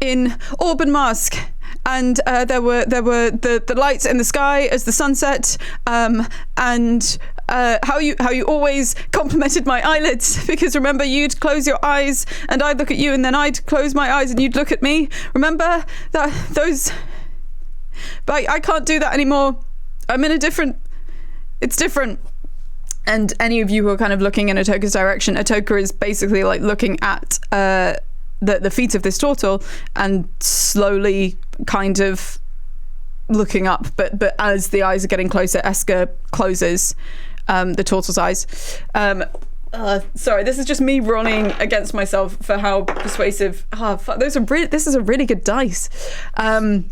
Speaker 1: in Auburn Mask, and there were the lights in the sky as the sun set, and how you always complimented my eyelids, because remember, you'd close your eyes and I'd look at you, and then I'd close my eyes and you'd look at me. Remember those? But I can't do that anymore. I'm in it's different. And any of you who are kind of looking in Atoka's direction, Atoka is basically like looking at the feet of this turtle and slowly kind of looking up, but as the eyes are getting closer, Eska closes the turtle's eyes. Sorry, this is just me running against myself for how persuasive. This is a really good dice. And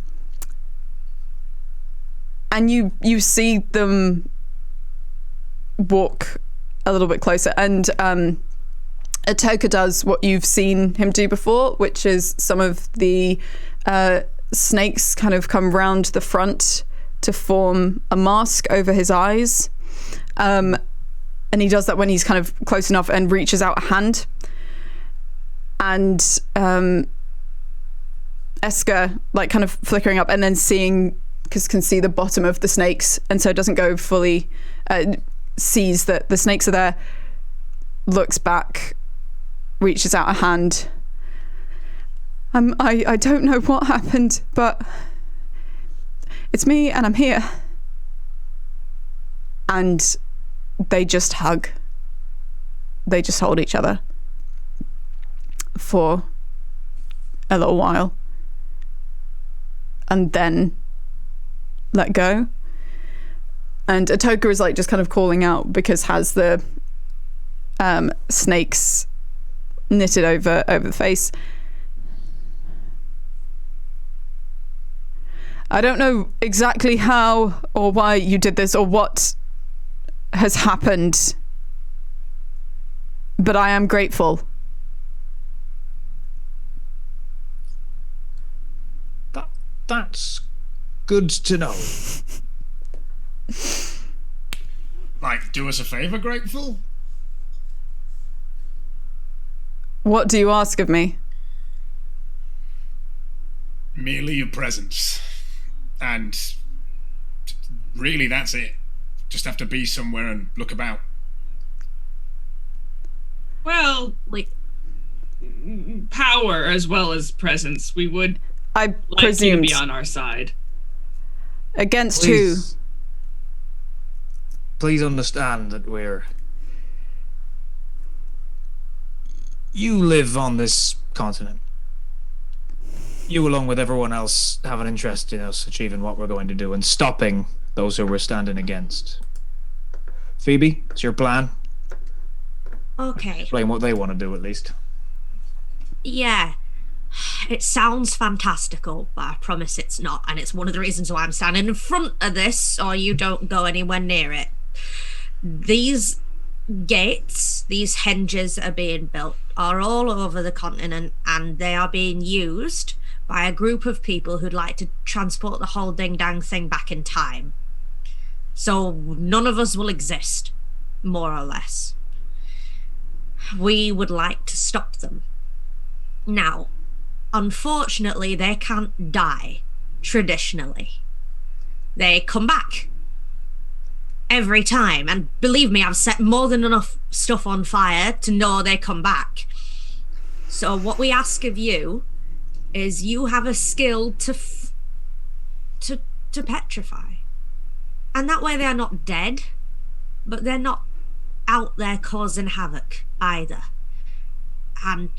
Speaker 1: you see them walk a little bit closer, and Atoka does what you've seen him do before, which is some of the snakes kind of come round the front to form a mask over his eyes, and he does that when he's kind of close enough and reaches out a hand, and Eska, like, kind of flickering up and then seeing, because can see the bottom of the snakes, and so doesn't go fully, sees that the snakes are there, looks back, reaches out a hand. I don't know what happened, but it's me and I'm here. And they just hug. They just hold each other for a little while and then let go. And Atoka is like just kind of calling out, because has the snakes knitted over the face. I don't know exactly how or why you did this or what has happened, but I am grateful.
Speaker 5: That's good to know.
Speaker 2: Like, do us a favour, grateful?
Speaker 1: What do you ask of me?
Speaker 2: Merely your presence. And really, that's it. Just have to be somewhere and look about.
Speaker 3: Well, like, power as well as presence. We would
Speaker 1: I
Speaker 3: like you to
Speaker 1: presumed.
Speaker 3: be on our side.
Speaker 1: Against who?
Speaker 5: Please understand that you live on this continent. You, along with everyone else, have an interest in us achieving what we're going to do and stopping those who we're standing against. Phoebe, it's your plan.
Speaker 4: Okay.
Speaker 5: Explain what they want to do, at least.
Speaker 4: Yeah. It sounds fantastical, but I promise it's not. And it's one of the reasons why I'm standing in front of this, so you don't go anywhere near it. These gates, these hinges that are being built, are all over the continent, and they are being used by a group of people who'd like to transport the whole ding-dang thing back in time. So none of us will exist, more or less. We would like to stop them. Now, unfortunately, they can't die, traditionally. They come back every time, and believe me, I've set more than enough stuff on fire to know they come back. So what we ask of you is you have a skill to petrify, and that way they are not dead, but they're not out there causing havoc either. And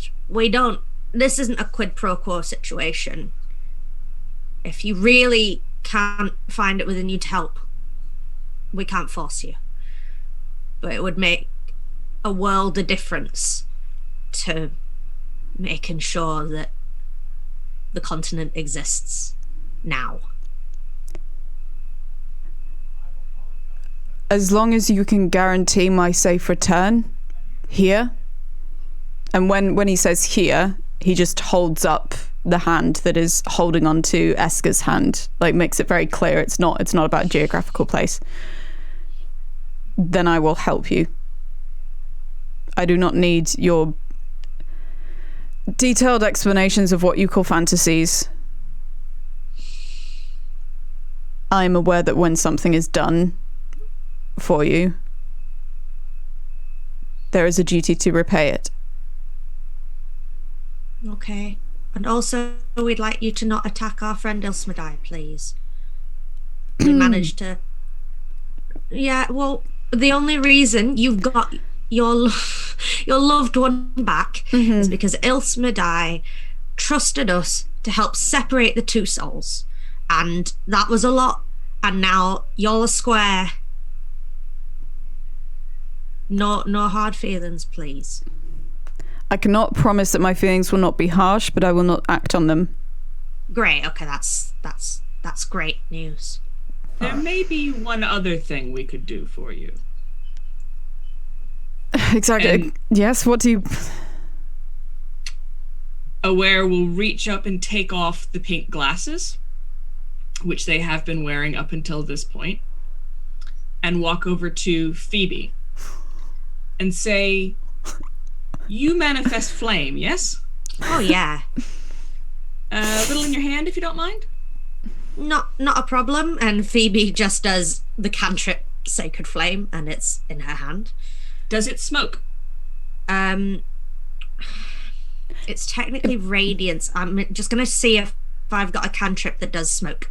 Speaker 4: this isn't a quid pro quo situation. If you really can't find it within you to help, we can't force you, but it would make a world of difference to making sure that the continent exists now.
Speaker 1: As long as you can guarantee my safe return here. And when he says here, he just holds up the hand that is holding on to Eska's hand, like makes it very clear it's not about geographical place. Then I will help you. I do not need your detailed explanations of what you call fantasies. I'm aware that when something is done for you, there is a duty to repay it.
Speaker 4: Okay. And also, we'd like you to not attack our friend Ilsmedai, please. We managed to... Yeah, well, the only reason you've got your loved one back is because Ilsmedai trusted us to help separate the two souls. And that was a lot. And now you're square. No hard feelings, please.
Speaker 1: I cannot promise that my feelings will not be harsh, but I will not act on them.
Speaker 4: Great. Okay, that's great news.
Speaker 3: There may be one other thing we could do for you.
Speaker 1: Exactly.
Speaker 3: And
Speaker 1: yes, what do you...
Speaker 3: Aware will reach up and take off the pink glasses, which they have been wearing up until this point, and walk over to Phoebe and say, you manifest flame, yes?
Speaker 4: Oh, yeah.
Speaker 3: A little in your hand, if you don't mind?
Speaker 4: Not a problem. And Phoebe just does the cantrip Sacred Flame, and it's in her hand.
Speaker 3: Does it smoke?
Speaker 4: It's technically radiance. I'm just gonna see if I've got a cantrip that does smoke.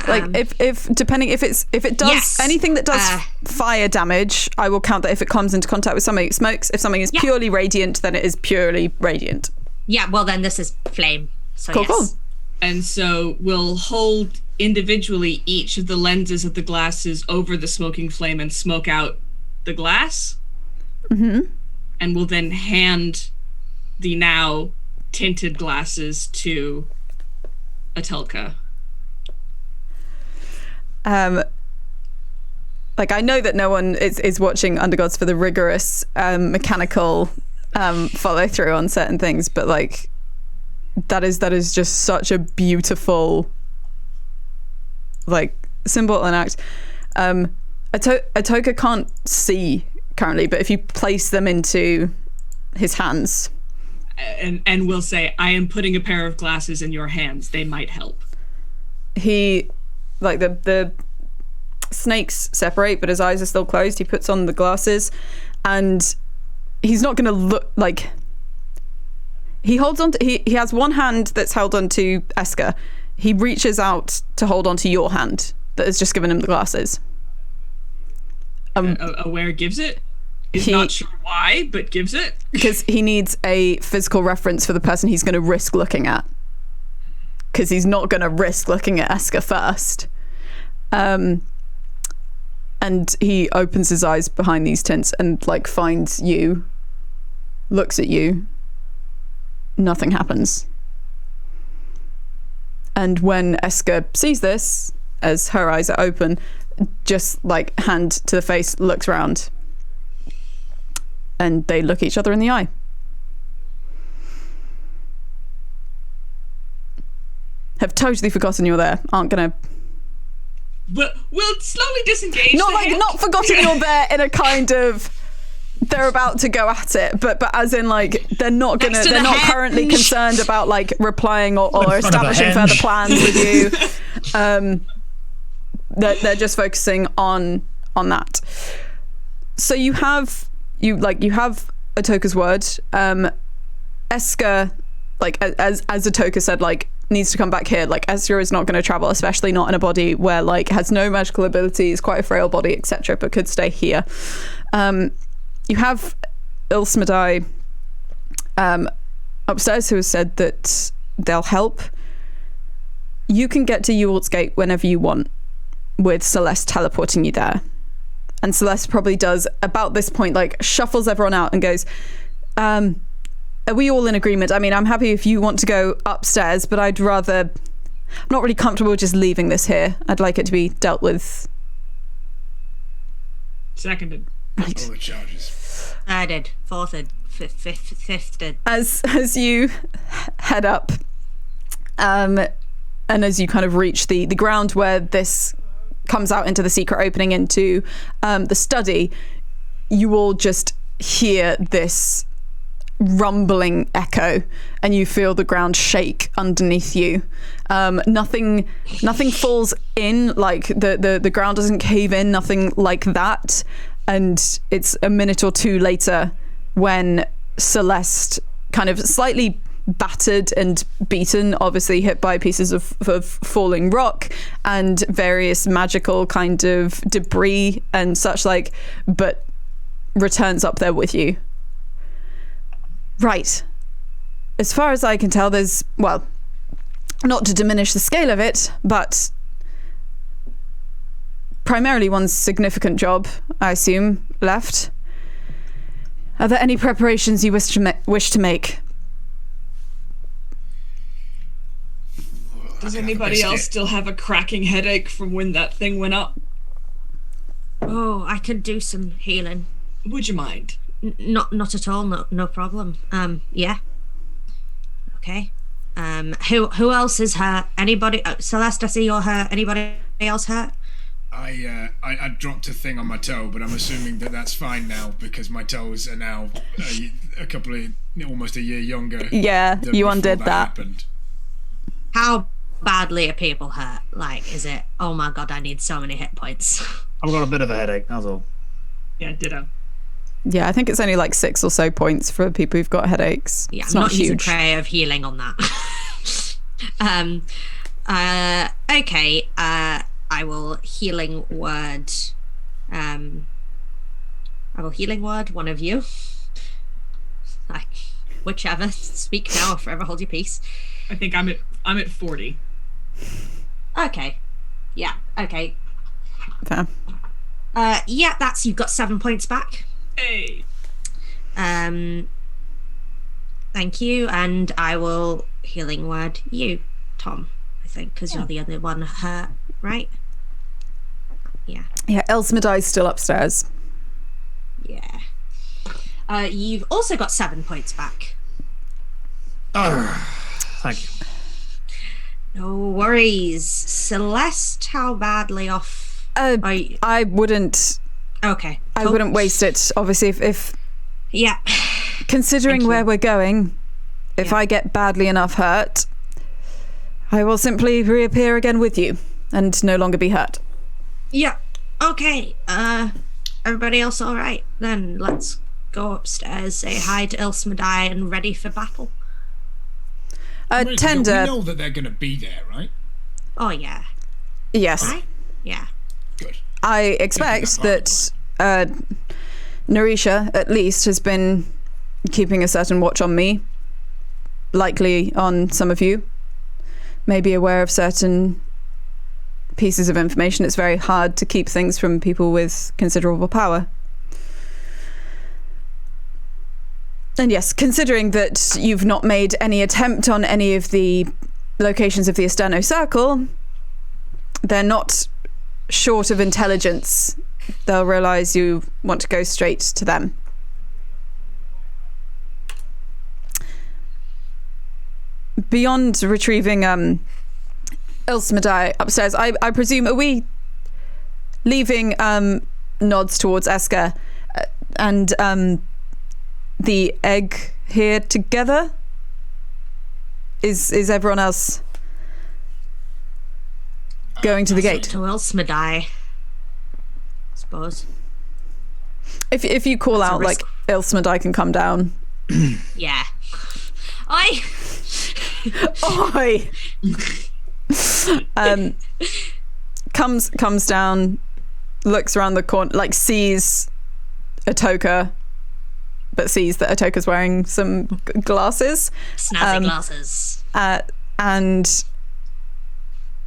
Speaker 1: Like if depending if it does
Speaker 4: Yes.
Speaker 1: anything that does fire damage, I will count that if it comes into contact with something it smokes. If something is purely radiant, then it is purely radiant.
Speaker 4: Yeah, well then this is flame. So
Speaker 1: Cool,
Speaker 4: yes.
Speaker 1: cool.
Speaker 3: And so we'll hold individually each of the lenses of the glasses over the smoking flame and smoke out the glass.
Speaker 1: Mm-hmm.
Speaker 3: And we'll then hand the now tinted glasses to Atelka.
Speaker 1: Like I know that no one is watching Undergods for the rigorous mechanical follow through on certain things, but like that is just such a beautiful like symbol and act. Atoka can't see currently, but if you place them into his hands,
Speaker 3: and we'll say, I am putting a pair of glasses in your hands. They might help.
Speaker 1: he like the snakes separate, but his eyes are still closed. He puts on the glasses, and he's not going to look like. He holds on to. He has one hand that's held onto Eska. He reaches out to hold onto your hand that has just given him the glasses.
Speaker 3: Aware gives it. He's
Speaker 1: He-
Speaker 3: not sure why, but gives it.
Speaker 1: Because he needs a physical reference for the person he's going to risk looking at. Because he's not going to risk looking at Eska first. And he opens his eyes behind these tints and like finds you, looks at you. Nothing happens. And when Eska sees this, as her eyes are open, just like hand to the face, looks around. And they look each other in the eye. Have totally forgotten you're there. Aren't gonna.
Speaker 3: We'll slowly disengage.
Speaker 1: Not
Speaker 3: the
Speaker 1: like
Speaker 3: hand.
Speaker 1: not forgotten you're there in a kind of. They're about to go at it, but as in like they're not gonna.
Speaker 4: Next to
Speaker 1: They're
Speaker 4: the
Speaker 1: not
Speaker 4: henge.
Speaker 1: currently concerned about like replying or
Speaker 5: front of the
Speaker 1: establishing
Speaker 5: henge.
Speaker 1: further plans with you. They're just focusing on that. So you have Atoka's word. Eska, like as Atoka said, like needs to come back here. Like Eska is not going to travel, especially not in a body where like has no magical abilities, quite a frail body, etc., but could stay here. You have Ilsmedai upstairs who has said that they'll help. You can get to Ewald's Gate whenever you want, with Celeste teleporting you there. And Celeste probably does, about this point, like shuffles everyone out and goes, are we all in agreement? I mean, I'm happy if you want to go upstairs, but I'm not really comfortable just leaving this here. I'd like it to be dealt with.
Speaker 3: Seconded.
Speaker 2: All the charges.
Speaker 4: Thirded, fourthed, fifth.
Speaker 1: As you head up, and as you kind of reach the ground where this comes out into the secret opening into the study, you all just hear this rumbling echo, and you feel the ground shake underneath you. Nothing falls in, like the ground doesn't cave in, nothing like that. And it's a minute or two later when Celeste, kind of slightly battered and beaten, obviously hit by pieces of falling rock and various magical kind of debris and such like, but returns up there with you. Right. As far as I can tell, there's, well, not to diminish the scale of it, but primarily one significant job, I assume, left. Are there any preparations you wish to make?
Speaker 3: Does anybody else still have a cracking headache from when that thing went up?
Speaker 4: Oh, I could do some healing.
Speaker 3: Would you mind?
Speaker 4: Not at all. No problem. Yeah. Okay. Who else is hurt? Anybody? Celeste, I see you're hurt. Anybody else hurt?
Speaker 2: I dropped a thing on my toe, but I'm assuming that that's fine now because my toes are now a couple of, almost a year younger.
Speaker 1: Yeah, you undid that.
Speaker 2: Happened.
Speaker 4: How badly are people hurt? Like, is it, oh my god, I need so many hit points?
Speaker 5: I've got a bit of a headache, that's all.
Speaker 3: Yeah, ditto.
Speaker 1: Yeah, I think it's only like 6 or so points for people who've got headaches.
Speaker 4: Yeah,
Speaker 1: it's
Speaker 4: I'm not
Speaker 1: huge.
Speaker 4: using prayer of healing on that. Okay, I will healing word. I will healing word one of you. Like, whichever. Speak now or forever hold your peace.
Speaker 3: I think I'm at 40.
Speaker 4: Okay. Yeah. Okay.
Speaker 1: Fair.
Speaker 4: Yeah, that's, you've got 7 points back.
Speaker 3: Hey.
Speaker 4: Thank you, and I will healing word you, Tom. I think because you're the other one hurt, right? Yeah.
Speaker 1: Yeah, Elsmedai's still upstairs.
Speaker 4: Yeah. You've also got 7 points back.
Speaker 5: Oh, thank you.
Speaker 4: No worries. Celeste, how badly off are you?
Speaker 1: I wouldn't.
Speaker 4: Okay.
Speaker 1: I wouldn't waste it. Obviously, if
Speaker 4: Yeah.
Speaker 1: considering where we're going, if I get badly enough hurt, I will simply reappear again with you and no longer be hurt.
Speaker 4: Yeah. Okay. Everybody else all right? Then let's go upstairs, say hi to Elsmedai, and ready for battle.
Speaker 1: Tender.
Speaker 2: We know that they're going to be there, right?
Speaker 4: Oh yeah.
Speaker 1: Yes.
Speaker 4: Right? Yeah.
Speaker 2: Good.
Speaker 1: I expect that Narisha, at least, has been keeping a certain watch on me, likely on some of you, maybe aware of certain pieces of information. It's very hard to keep things from people with considerable power. And yes, considering that you've not made any attempt on any of the locations of the Esterno Circle, they're not short of intelligence. They'll realise you want to go straight to them. Beyond retrieving Elsmedai upstairs, I presume, are we leaving nods towards Esker and the egg here together? Is everyone else going to the gate?
Speaker 4: To Elsmedai, I suppose.
Speaker 1: If you call out like Elsmedai can come down.
Speaker 4: Yeah. Oi!
Speaker 1: Oi! Comes down, looks around the corner, like sees Atoka, but sees that Atoka's wearing some glasses.
Speaker 4: Snazzy glasses.
Speaker 1: And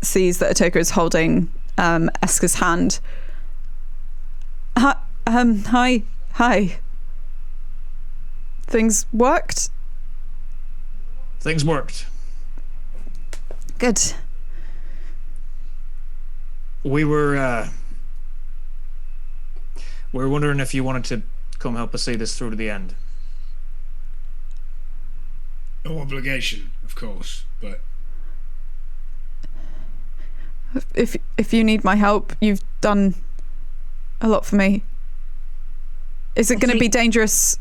Speaker 1: sees that Atoka is holding Esker's hand. Hi. Things worked?
Speaker 5: Things worked.
Speaker 1: Good.
Speaker 5: We were wondering if you wanted to come help us see this through to the end.
Speaker 2: No obligation, of course, but
Speaker 1: if you need my help, you've done a lot for me. Is it going to be dangerous?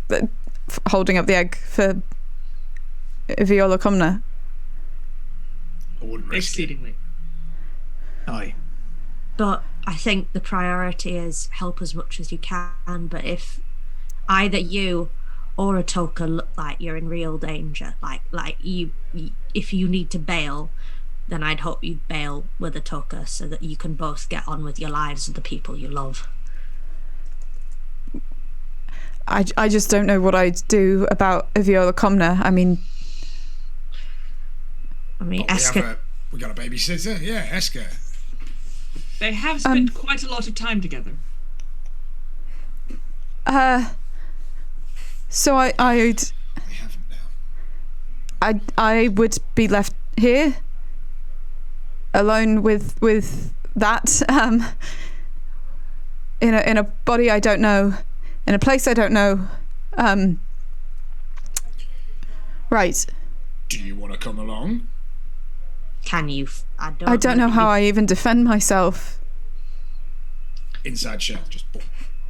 Speaker 1: holding up the egg for Viola Comna.
Speaker 2: I wouldn't risk it.
Speaker 3: Exceedingly.
Speaker 5: Aye.
Speaker 4: But I think the priority is help as much as you can. But if either you or Atoka look like you're in real danger, like you if you need to bail, then I'd hope you'd bail with Atoka so that you can both get on with your lives with the people you love.
Speaker 1: I just don't know what I'd do about Viola Comna. I mean,
Speaker 4: Eska.
Speaker 2: We got a babysitter. Yeah, Eska.
Speaker 3: They have spent quite a lot of time together.
Speaker 1: So
Speaker 2: We haven't now.
Speaker 1: I would be left here alone with that in a body I don't know, in a place I don't know. Right.
Speaker 2: Do you want to come along?
Speaker 4: Can you?
Speaker 1: I don't know how I even defend myself.
Speaker 2: Inside shell, just boom.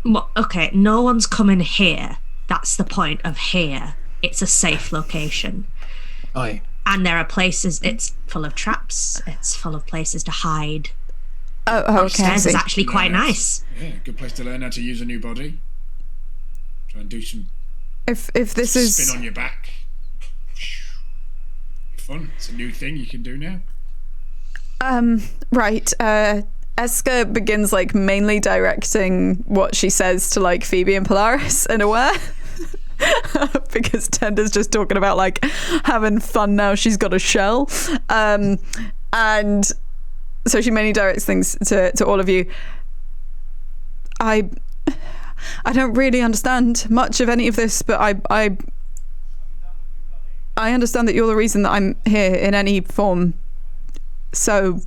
Speaker 4: Well, okay, no one's coming here. That's the point of here. It's a safe location.
Speaker 5: Aye.
Speaker 4: And there are places, it's full of traps, it's full of places to hide.
Speaker 1: Oh, okay. I
Speaker 4: Upstairs
Speaker 1: see.
Speaker 4: is actually quite nice.
Speaker 2: Yeah, good place to learn how to use a new body. Try and do some
Speaker 1: If this
Speaker 2: spin
Speaker 1: is
Speaker 2: on your back. Fun. It's a new thing you can do now.
Speaker 1: right, Eska begins like mainly directing what she says to like Phoebe and Polaris in a way. Because Tender's just talking about like having fun now she's got a shell. And so she mainly directs things to all of you. I don't really understand much of any of this, but I understand that you're the reason that I'm here in any form. So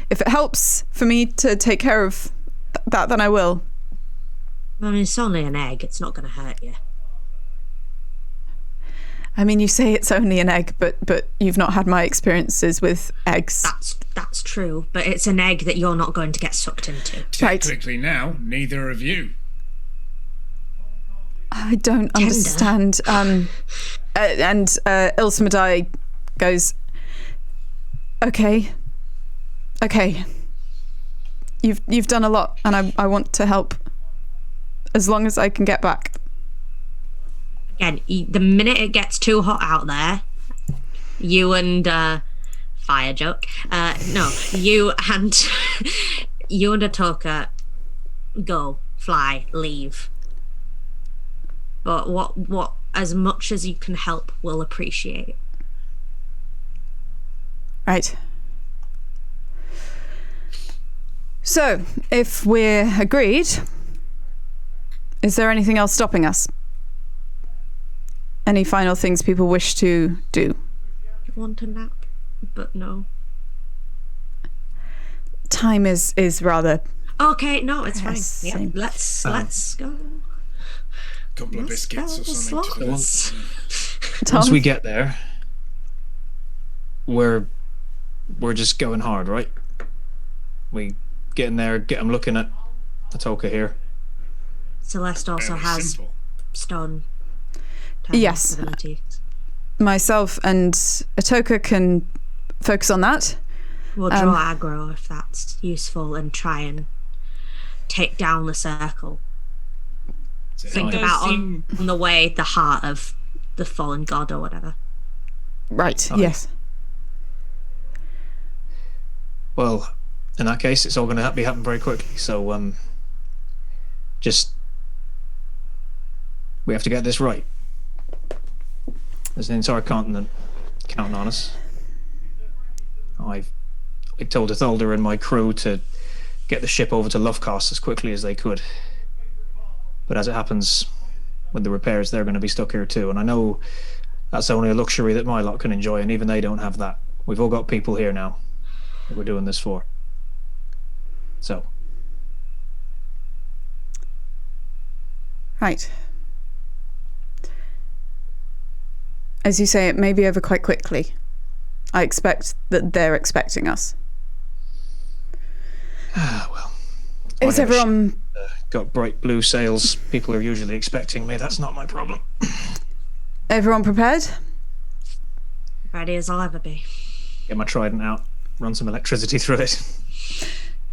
Speaker 1: if it helps for me to take care of that, then I will.
Speaker 4: I mean, it's only an egg. It's not going to hurt you.
Speaker 1: I mean, you say it's only an egg, but you've not had my experiences with eggs.
Speaker 4: That's true, but it's an egg that you're not going to get sucked into.
Speaker 1: Right.
Speaker 2: Technically now, neither of you.
Speaker 1: I don't understand. And Ilsa Madai goes, okay. You've done a lot, and I want to help as long as I can get back.
Speaker 4: Again, the minute it gets too hot out there, you and fire joke. No, you and Atoka go, fly, leave. But what as much as you can help, we'll appreciate.
Speaker 1: Right. So, if we're agreed, is there anything else stopping us? Any final things people wish to do?
Speaker 4: You want a nap, but no.
Speaker 1: Time is rather...
Speaker 4: Okay, no, it's fine.
Speaker 1: Same.
Speaker 4: Yeah, let's go.
Speaker 2: Couple of biscuits or something.
Speaker 1: Tom?
Speaker 5: Once we get there, we're just going hard, right? We get in there, get them looking at Atoka here.
Speaker 4: Celeste also
Speaker 2: Very
Speaker 4: has
Speaker 2: simple.
Speaker 4: stone.
Speaker 1: Yes.
Speaker 4: abilities.
Speaker 1: Myself and Atoka can focus on that.
Speaker 4: We'll draw aggro if that's useful and try and take down the circle. Think
Speaker 3: does
Speaker 4: about
Speaker 3: seem-
Speaker 4: on the way the heart of the fallen god or whatever.
Speaker 1: Right,
Speaker 5: Okay.
Speaker 1: yes.
Speaker 5: Well, in that case, it's all going to be happening very quickly. So, just we have to get this right. There's an entire continent counting on us. I told Ithalder and my crew to get the ship over to Lovecast as quickly as they could. But as it happens, with the repairs, they're going to be stuck here too. And I know that's only a luxury that my lot can enjoy, and even they don't have that. We've all got people here now that we're doing this for. So.
Speaker 1: Right. As you say, it may be over quite quickly. I expect that they're expecting us.
Speaker 5: Well,
Speaker 1: Is
Speaker 5: have a
Speaker 1: everyone
Speaker 5: got bright blue sails. People are usually expecting me. That's not my problem.
Speaker 1: everyone prepared?
Speaker 4: Ready as I'll ever be.
Speaker 5: Get my trident out. Run some electricity through it.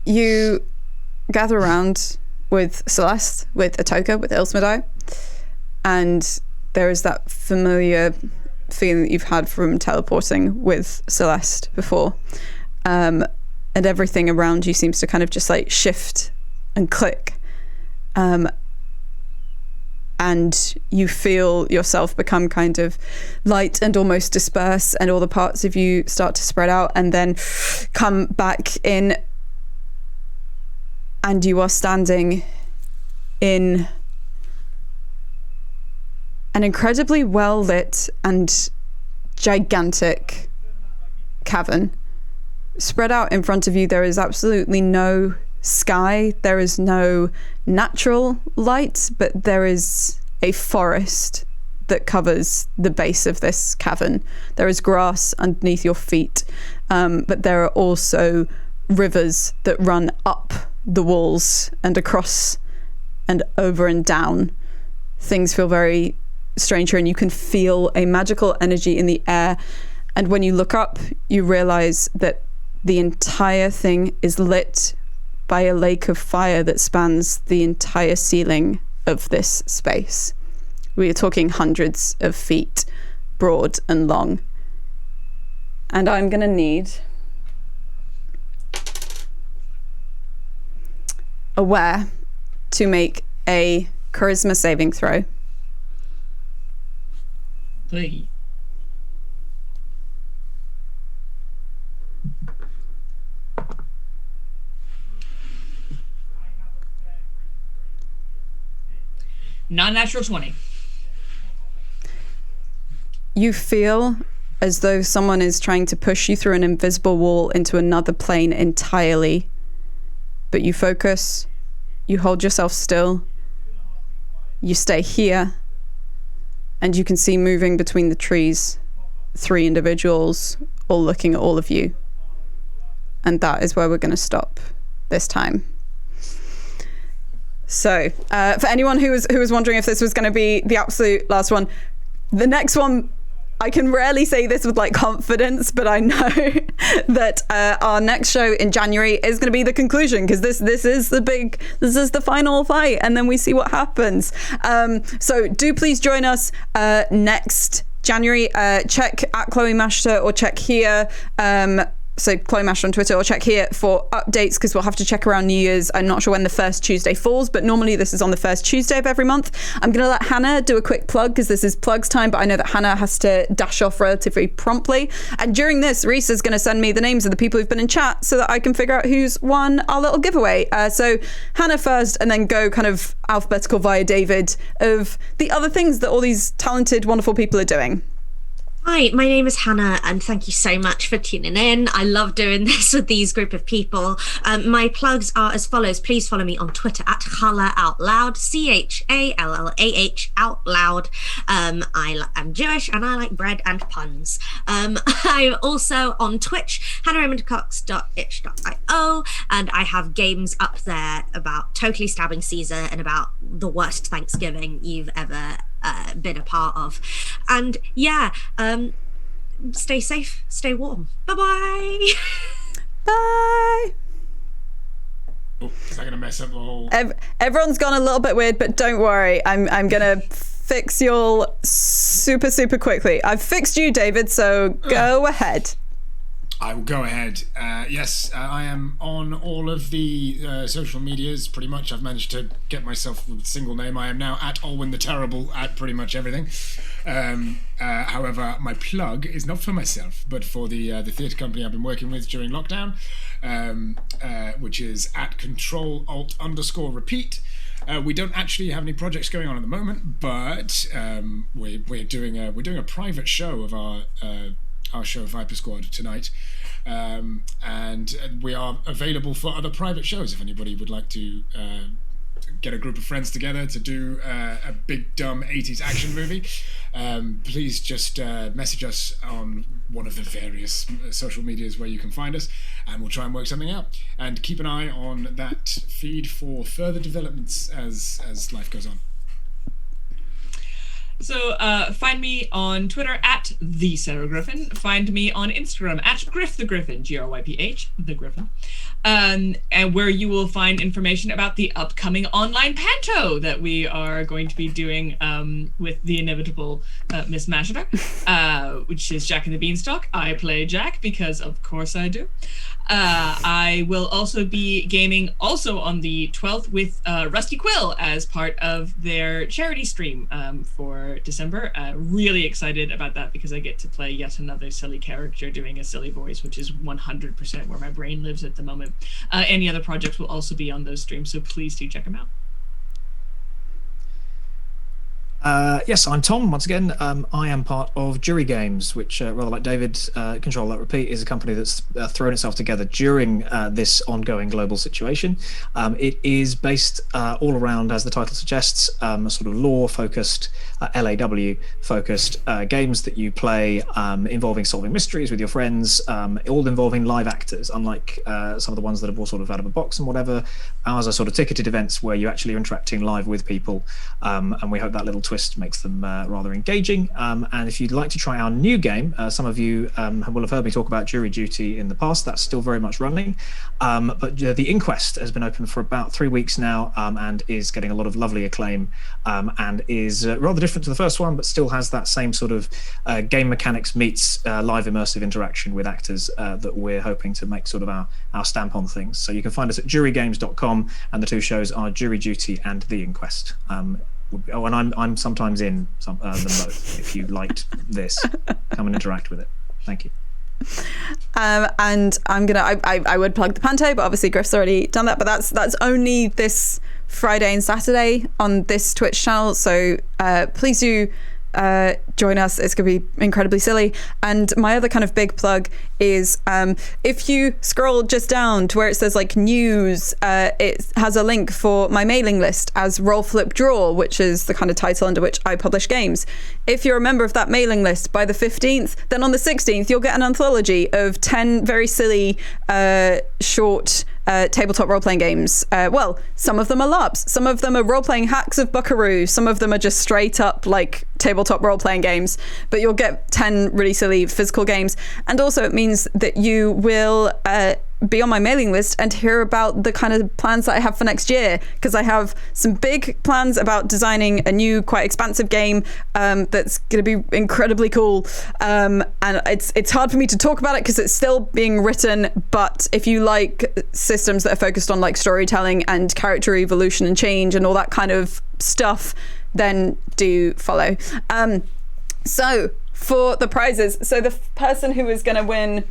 Speaker 1: You gather around with Celeste, with Atoka, with Ilsmedai, and there is that familiar feeling that you've had from teleporting with Celeste before. And everything around you seems to kind of just like shift and click. And you feel yourself become kind of light and almost disperse, and all the parts of you start to spread out and then come back in, and you are standing in an incredibly well lit and gigantic cavern. Spread out in front of you, there is absolutely no sky, there is no natural light, but there is a forest that covers the base of this cavern. There is grass underneath your feet, but there are also rivers that run up the walls and across and over and down. Things feel very strange here, and you can feel a magical energy in the air. And when you look up, you realize that the entire thing is lit by a lake of fire that spans the entire ceiling of this space. We are talking hundreds of feet broad and long. And I'm gonna need Aware to make a charisma saving throw.
Speaker 3: Hey. Non-natural 20.
Speaker 1: You feel as though someone is trying to push you through an invisible wall into another plane entirely, but you focus, you hold yourself still, you stay here, and you can see moving between the trees 3 individuals all looking at all of you. And that is where we're going to stop this time. So, for anyone who was wondering if this was going to be the absolute last one, the next one, I can rarely say this with like confidence, but I know that our next show in January is going to be the conclusion, because this is the final fight, and then we see what happens. So do please join us next January. Check at Chloe Mashiter or check here. So Chloe Mashiter on Twitter, or check here for updates, because we'll have to check around New Year's. I'm not sure when the first Tuesday falls, but normally this is on the first Tuesday of every month. I'm going to let Hannah do a quick plug, because this is plugs time, but I know that Hannah has to dash off relatively promptly. And during this, Reese is going to send me the names of the people who've been in chat so that I can figure out who's won our little giveaway. So Hannah first, and then go kind of alphabetical via David of the other things that all these talented, wonderful people are doing.
Speaker 4: Hi, my name is Hannah, and thank you so much for tuning in. I love doing this with these group of people. My plugs are as follows. Please follow me on Twitter at Challa Out Loud, CHALLAH Out Loud. I'm Jewish and I like bread and puns. I'm also on Twitch, hannahraymond-cox.itch.io, and I have games up there about totally stabbing Caesar and about the worst Thanksgiving you've ever been a part of. And yeah, stay safe, stay warm. Bye-bye.
Speaker 1: Bye.
Speaker 2: Oh, is that gonna mess up the whole?
Speaker 1: Everyone's gone a little bit weird, but don't worry. I'm gonna fix you all super quickly. I've fixed you, David, so go ahead.
Speaker 2: I will go ahead. Yes, I am on all of the social medias, pretty much. I've managed to get myself a single name. I am now at Alwyn the Terrible at pretty much everything. However, my plug is not for myself, but for the theatre company I've been working with during lockdown, which is at Control-Alt_Repeat. We don't actually have any projects going on at the moment, but we're doing a private show of our show Viper Squad tonight, and we are available for other private shows if anybody would like to get a group of friends together to do a big dumb 80s action movie, please just message us on one of the various social medias where you can find us, and we'll try and work something out. And keep an eye on that feed for further developments as life goes on.
Speaker 3: So find me on Twitter at the Sarah Griffin. Find me on Instagram at Griff the Griffin, GRYPH the Griffin, and where you will find information about the upcoming online panto that we are going to be doing with the inevitable Miss Mashiter, which is Jack and the Beanstalk. I play Jack because of course I do. I will also be gaming also on the 12th with Rusty Quill as part of their charity stream for December. Really excited about that because I get to play yet another silly character doing a silly voice, which is 100% where my brain lives at the moment. Any other projects will also be on those streams, so please do check them out.
Speaker 5: Yes, I'm Tom. Once again, I am part of Jury Games, which, rather like David, Control That Repeat, is a company that's thrown itself together during this ongoing global situation. It is based all around, as the title suggests, a sort of lore-focused, LAW-focused games that you play involving solving mysteries with your friends, all involving live actors, unlike some of the ones that are more sort of out of a box and whatever. Ours are sort of ticketed events where you actually are interacting live with people, and we hope that little twist makes them rather engaging. And if you'd like to try our new game, some of you will have heard me talk about Jury Duty in the past. That's still very much running, but the Inquest has been open for about 3 weeks now, and is getting a lot of lovely acclaim, and is rather different to the first one, but still has that same sort of game mechanics meets live immersive interaction with actors that we're hoping to make sort of our stamp on things. So you can find us at jurygames.com, and the two shows are Jury Duty and The Inquest. Oh, and I'm sometimes in them both. If you liked this, come and interact with it. Thank you.
Speaker 1: And I would plug the panto, but obviously Griff's already done that. But that's only this Friday and Saturday on this Twitch channel. So please do join us. It's gonna be incredibly silly. And my other kind of big plug is if you scroll just down to where it says like news, it has a link for my mailing list as Roll Flip Draw, which is the kind of title under which I publish games. If you're a member of that mailing list by the 15th, then on the 16th you'll get an anthology of 10 very silly short tabletop role-playing games. Well, some of them are LARPs, some of them are role-playing hacks of Buckaroo, some of them are just straight up like tabletop role-playing games, but you'll get 10 really silly physical games. And also it means that you will be on my mailing list and hear about the kind of plans that I have for next year, because I have some big plans about designing a new quite expansive game that's going to be incredibly cool, and it's hard for me to talk about it because it's still being written, but if you like systems that are focused on like storytelling and character evolution and change and all that kind of stuff, then do follow. So for the prizes, so the person who is going to win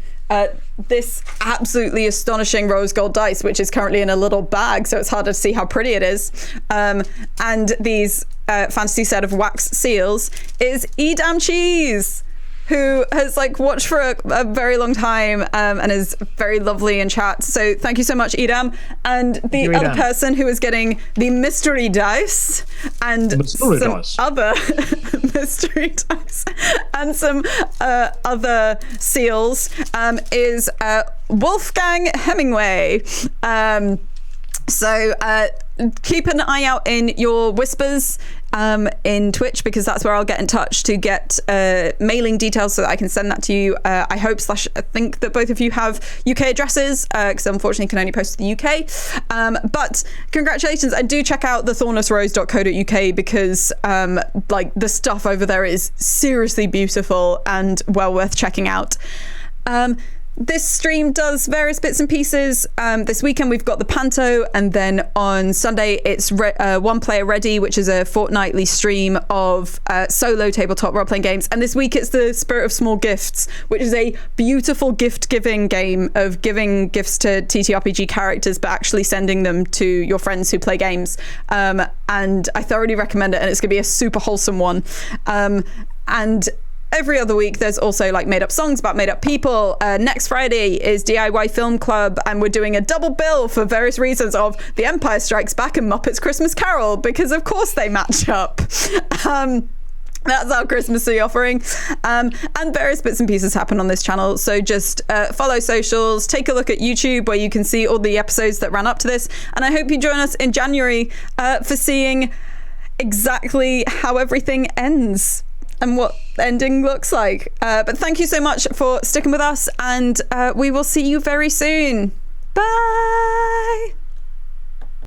Speaker 1: this absolutely astonishing rose gold dice, which is currently in a little bag, so it's harder to see how pretty it is, and these fantasy set of wax seals, is Edam Cheese, who has like watched for a very long time, and is very lovely in chat. So thank you so much, Edam. And the other person who is getting the mystery dice and other mystery dice and some other seals is Wolfgang Hemingway. So keep an eye out in your whispers in Twitch, because that's where I'll get in touch to get mailing details so that I can send that to you. I hope / I think that both of you have UK addresses, because unfortunately can only post to the UK. But congratulations, and do check out the thornlessrose.co.uk, because like the stuff over there is seriously beautiful and well worth checking out. This stream does various bits and pieces. This weekend we've got the Panto, and then on Sunday it's One Player Ready, which is a fortnightly stream of solo tabletop role-playing games. And this week it's the Spirit of Small Gifts, which is a beautiful gift-giving game of giving gifts to TTRPG characters, but actually sending them to your friends who play games. And I thoroughly recommend it, and it's going to be a super wholesome one. And every other week there's also like made up songs about made up people. Next Friday is DIY Film Club, and we're doing a double bill for various reasons of The Empire Strikes Back and Muppets Christmas Carol, because of course they match up. That's our Christmassy offering. And various bits and pieces happen on this channel. So just follow socials, take a look at YouTube where you can see all the episodes that ran up to this. And I hope you join us in January for seeing exactly how everything ends and what ending looks like. But thank you so much for sticking with us, and we will see you very soon. Bye.